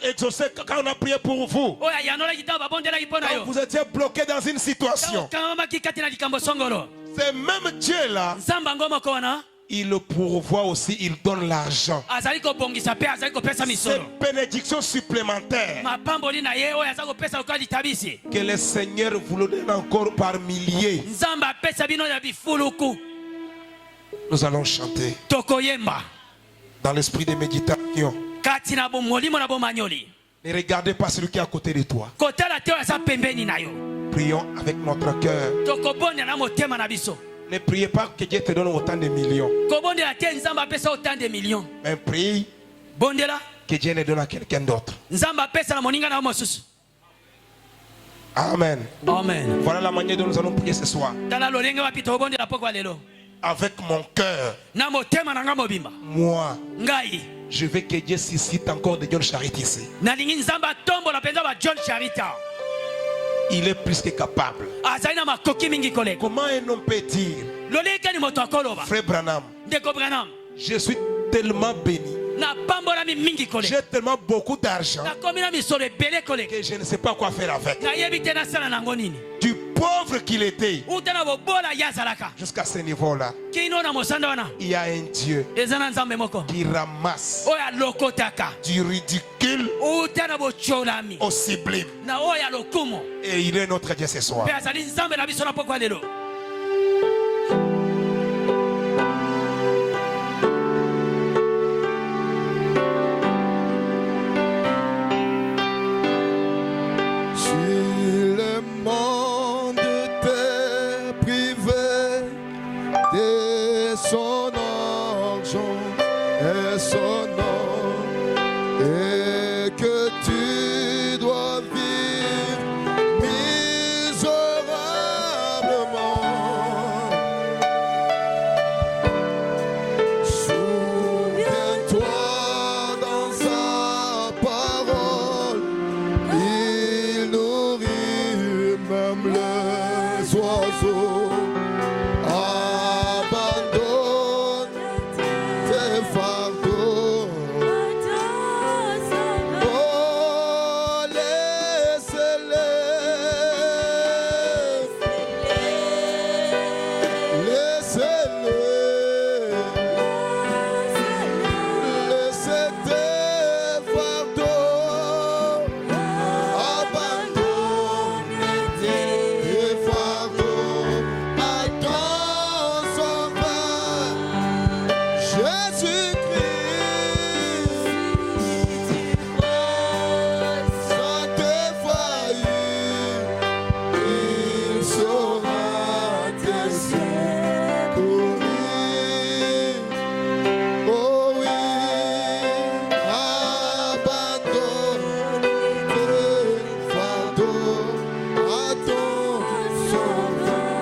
S1: exaucé quand on a prié pour vous.
S2: oyo yanolaki ntango babondelaki mpo na
S1: Quand
S2: yo
S1: vous étiez bloqué dans une
S2: ntango
S1: situation.
S2: okamamaki kati na likambo songolo
S1: Ce même Dieu-là,
S2: nzambe yango moko wana
S1: il le pourvoit aussi, il donne l'argent.
S2: azali kobongisa mpe azali kopesa
S1: Ces
S2: misolo
S1: bénédictions supplémentaires
S2: mapamboli na ye oyo aza kopesa lokola litabisi
S1: que le Seigneur vous le donne encore par milliers.
S2: nzambe apesa bino na bifuluku
S1: Nous allons chanter
S2: tokoyemba
S1: dans l'esprit de méditation.
S2: kati na molimo na bomanyoli
S1: Ne regardez pas celui qui est à côté de toi.
S2: kotala te oyo aza pembeni na yo
S1: Prions avec notre cœur.
S2: tokobondela na motema na biso
S1: Ne priez pas que Dieu te donne autant de millions.
S2: kobondela te nzambe apesa autant de millions
S1: Mais prie
S2: bondela
S1: que Dieu ne donne à quelqu'un d'autre.
S2: nzambe apesa na moninga na yo mosusu
S1: Amen.
S2: amen
S1: Voilà la manière dont nous allons prier ce soir.
S2: tala lolenge wapi tokobondela pokwa lelo
S1: Avec mon cœur,
S2: na motema na nga mobimba
S1: moi,
S2: ngai
S1: je veux que Dieu suscite encore de John Charity ici.
S2: nalingi nzambe atombola mpenza ba john charita
S1: Il est plus que capable.
S2: azali na makoki mingi koleka
S1: Comment un homme peut dire,
S2: lolengani moto akoloba
S1: Frère Branham,
S2: ndeko branam
S1: je suis tellement béni,
S2: napambolami mingi koleka
S1: j'ai tellement beaucoup d'argent
S2: nakomi na misolo ebele koleka
S1: que je ne sais pas quoi faire avec.
S2: nayebi te nasala nango nini
S1: Du pauvre qu'il était
S2: uta na bobola ye azalaka
S1: jusqu'à ce niveau-là,
S2: kino na mosanda wana
S1: il y a un Dieu
S2: eza na nzambe moko
S1: qui ramasse
S2: oyo alokotaka
S1: du ridicule
S2: uta na botsolami
S1: au sublime.
S2: na oyo ya lokumu
S1: Et il est notre Dieu ce soir.
S2: mpe azali nzambe na biso na pokwa lelo
S3: Si le monde t'est privé de son argent et son or, et que tu dois vivre misérablement, souviens-toi dans sa parole. Il nourrit même les oiseaux. Abandonne tes fardeaux. Oh, laisse-les. Laisse-les. Laissez tes fardeaux. Abandonne tes fardeaux. Attends son Père, Jésus-Christ. Sans défaillir, il saura te secourir. Oh oui, abandonne tes fardeaux, attends son vent.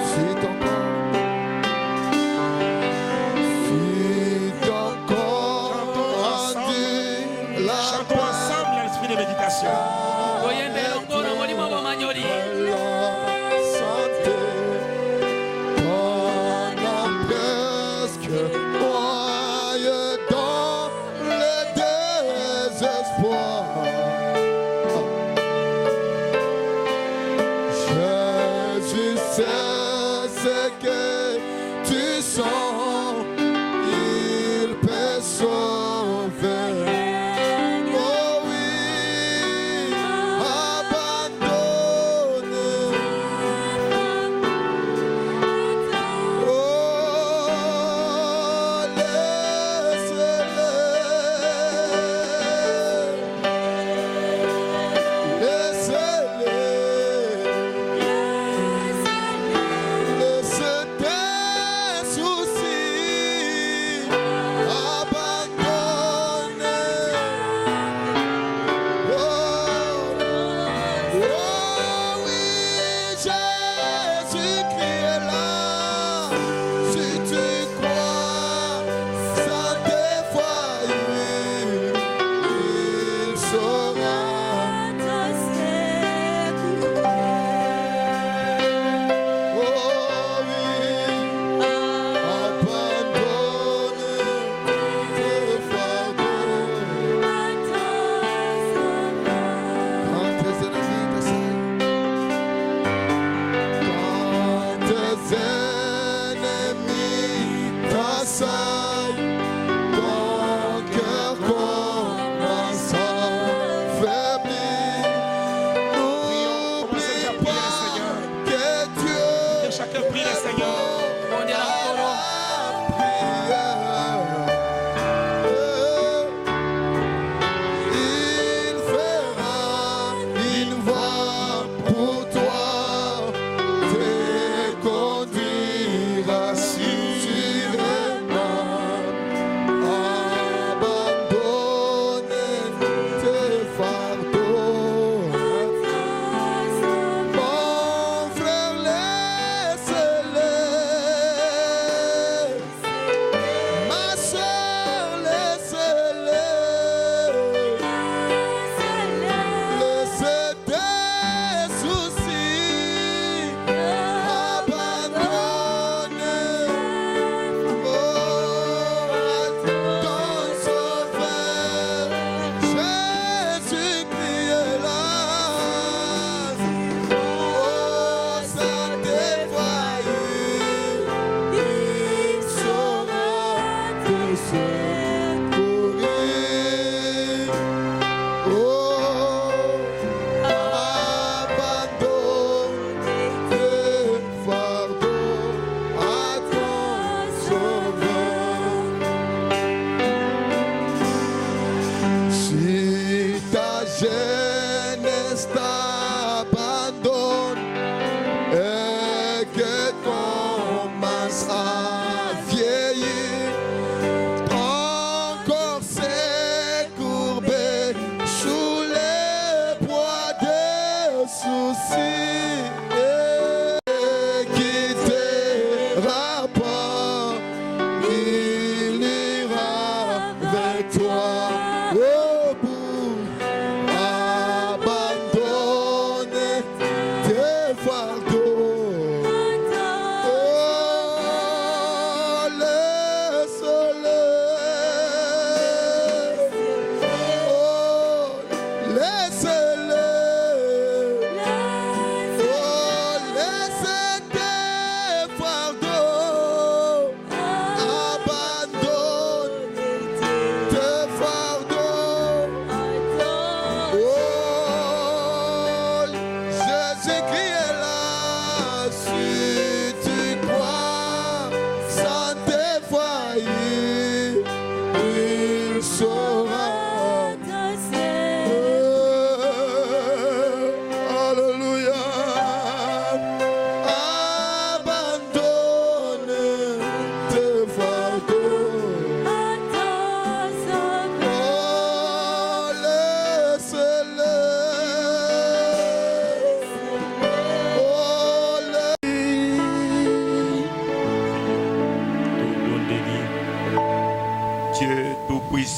S3: Si ton corps a dit la
S1: Chantons ensemble dans l'esprit de méditation.
S2: toyemba elongo na molimo bomanyoli
S3: santé, pendant presque noyé dans le désespoir. Jésus sait ce que tu sens, il peut sauver. Oh oui,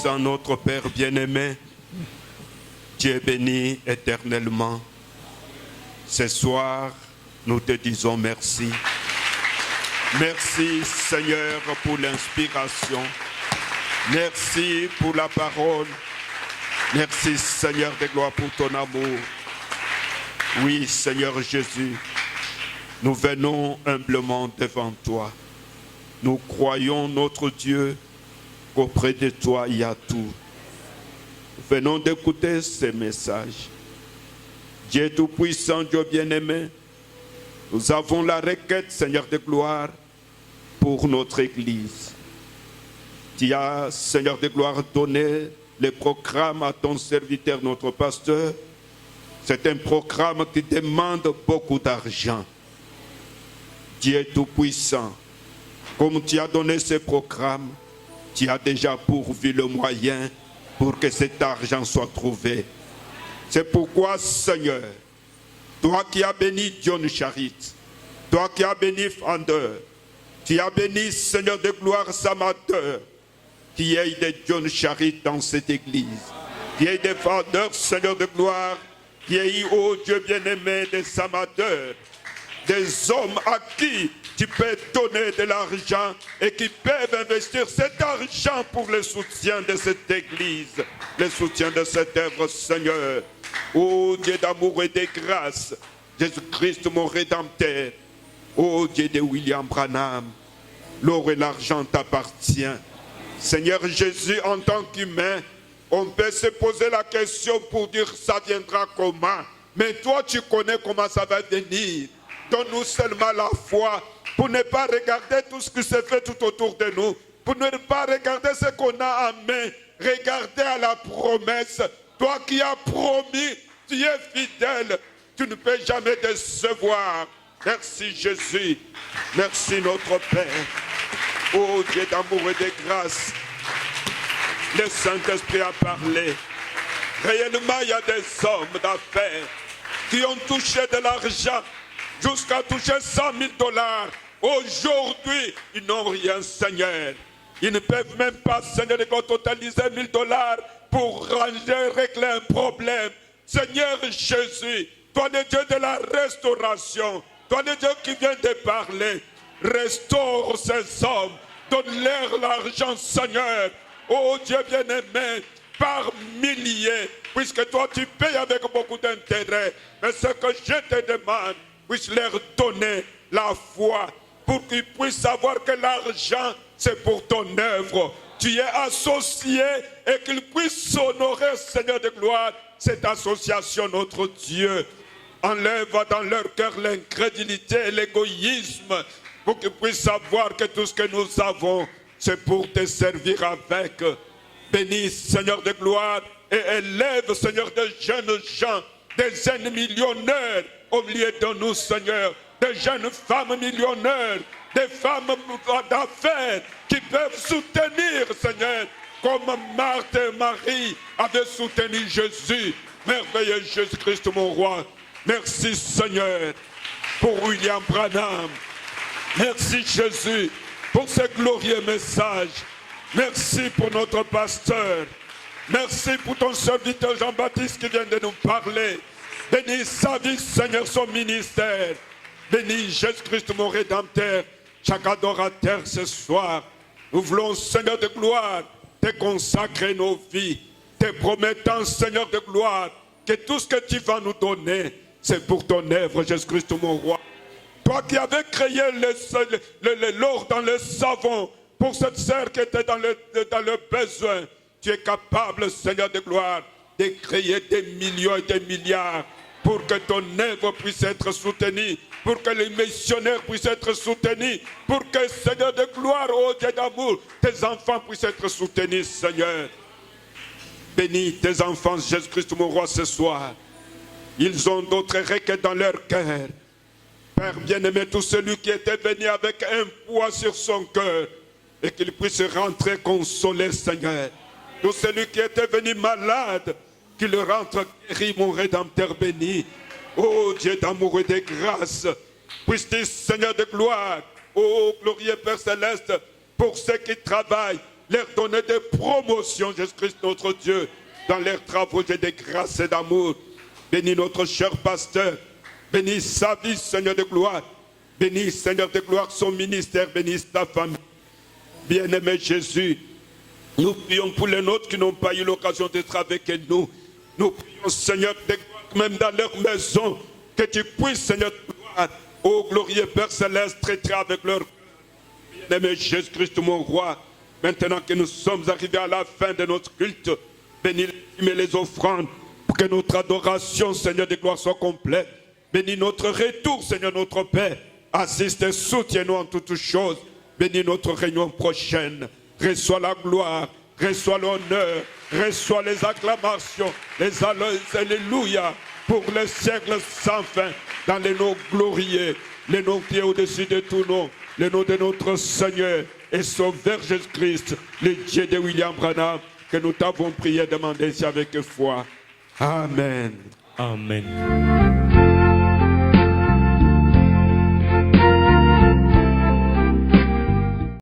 S4: Tout-Puissant, notre Père bien-aimé, Dieu béni éternellement. Ce soir, nous te disons merci. Merci Seigneur pour l'inspiration. Merci pour la parole. Merci Seigneur de gloire pour ton amour. Oui Seigneur Jésus, nous venons humblement devant toi. Nous croyons notre Dieu qu'auprès de toi il y a tout. Nous venons d'écouter ces messages. Dieu Tout-Puissant, Dieu bien-aimé, nous avons la requête Seigneur de gloire pour notre Église. Tu as, Seigneur de gloire, donné le programme à ton serviteur, notre pasteur. C'est un programme qui demande beaucoup d'argent. Dieu Tout-Puissant, comme tu as donné ce programme, tu as déjà pourvu le moyen pour que cet argent soit trouvé. C'est pourquoi, Seigneur, toi qui as béni John Charit, toi qui as béni Fandeur, tu as béni, Seigneur de gloire, Samateur, qu'il y ait des John Charit dans cette église, qu'il y ait des Fandeurs, Seigneur de gloire, qu'il y ait, oh Dieu bien-aimé, des Samateurs, des hommes à qui tu peux donner de l'argent et qui peuvent investir cet argent pour le soutien de cette église, le soutien de cette œuvre, Seigneur. Oh Dieu d'amour et de grâce, Jésus-Christ mon Rédempteur, oh Dieu de William Branham, l'or et l'argent t'appartient. Seigneur Jésus, en tant qu'humain, on peut se poser la question pour dire ça viendra comment. Mais toi tu connais comment ça va venir. Donne-nous seulement la foi pour ne pas regarder tout ce qui se fait tout autour de nous, pour ne pas regarder ce qu'on a en main, regarder à la promesse. Toi qui as promis, tu es fidèle, tu ne peux jamais décevoir. Merci Jésus, merci notre Père. Oh Dieu d'amour et de grâce, le Saint-Esprit a parlé. Réellement, il y a des hommes d'affaires qui ont touché de l'argent jusqu'à toucher 100 000 $. Aujourd'hui, ils n'ont rien, Seigneur. Ils ne peuvent même pas, Seigneur, totaliser 1 000 $ pour régler un problème. Seigneur Jésus, toi le Dieu de la restauration, toi le Dieu qui vient de parler, restaure ces hommes, donne-leur l'argent, Seigneur. Oh Dieu bien-aimé, par milliers, puisque toi tu payes avec beaucoup d'intérêt. Mais ce que je te demande, puisse leur donner la foi pour qu'ils puissent savoir que l'argent c'est pour ton œuvre. Tu y es associé et qu'ils puissent honorer, Seigneur de gloire, cette association, notre Dieu. Enlève dans leur cœur l'incrédulité et l'égoïsme pour qu'ils puissent savoir que tout ce que nous avons, c'est pour te servir avec. Bénis, Seigneur de gloire, et élève, Seigneur, des jeunes gens, des jeunes millionnaires au milieu de nous, Seigneur, des jeunes femmes millionnaires, des femmes d'affaires qui peuvent soutenir, Seigneur, comme Marthe et Marie avaient soutenu Jésus. Merveilleux Jésus-Christ, mon roi. Merci, Seigneur, pour William Branham. Merci, Jésus, pour ce glorieux message. Merci pour notre pasteur. Merci pour ton serviteur Jean-Baptiste qui vient de nous parler. Bénis sa vie, Seigneur, son ministère. Bénis Jésus-Christ, mon Rédempteur, chaque adorateur ce soir. Nous voulons, Seigneur de gloire, te consacrer nos vies, te promettant, Seigneur de gloire, que tout ce que tu vas nous donner, c'est pour ton œuvre, Jésus-Christ, mon roi. Toi qui avais créé l'or dans le savon pour cette sœur qui était dans le besoin, tu es capable, Seigneur de gloire, de créer des millions et des milliards pour que ton œuvre puisse être soutenue, pour que les missionnaires puissent être soutenus, pour que, Seigneur de gloire, oh Dieu d'amour, tes enfants puissent être soutenus, Seigneur. Bénis tes enfants, Jésus-Christ, mon roi, ce soir. Ils ont d'autres requêtes dans leur cœur. Père bien-aimé, tout celui qui était venu avec un poids sur son cœur, et qu'il puisse rentrer consolé, Seigneur. Tout celui qui était venu malade, qu'il rentre guéri, mon Rédempteur béni. Oh Dieu d'amour et de grâce, puisse-t-il, Seigneur de gloire, oh glorieux Père céleste, pour ceux qui travaillent, leur donner des promotions, Jésus-Christ notre Dieu, dans leurs travaux et des grâces et d'amour. Bénis notre cher pasteur, bénis sa vie, Seigneur de gloire. Bénis, Seigneur de gloire, son ministère, bénis ta famille. Bien-aimé Jésus, nous prions pour les nôtres qui n'ont pas eu l'occasion d'être avec nous. Nous prions, Seigneur de gloire, même dans leur maison, que tu puisses, Seigneur de gloire, ô glorieux Père Céleste, traiter avec leur bien-aimé Jésus-Christ, mon roi. Maintenant que nous sommes arrivés à la fin de notre culte, bénis les offrandes pour que notre adoration, Seigneur de gloire, soit complète. Bénis notre retour, Seigneur notre Père. Assiste et soutiens-nous en toutes choses. Bénis notre réunion prochaine. Reçois la gloire, reçois l'honneur, reçois les acclamations, les alléluia pour les siècles sans fin. Dans les noms glorieux, les noms qui est au-dessus de tout nom, le nom de notre Seigneur et Sauveur Jésus-Christ, le Dieu de William Branham, que nous t'avons prié, demandé ici avec foi. Amen.
S5: Amen.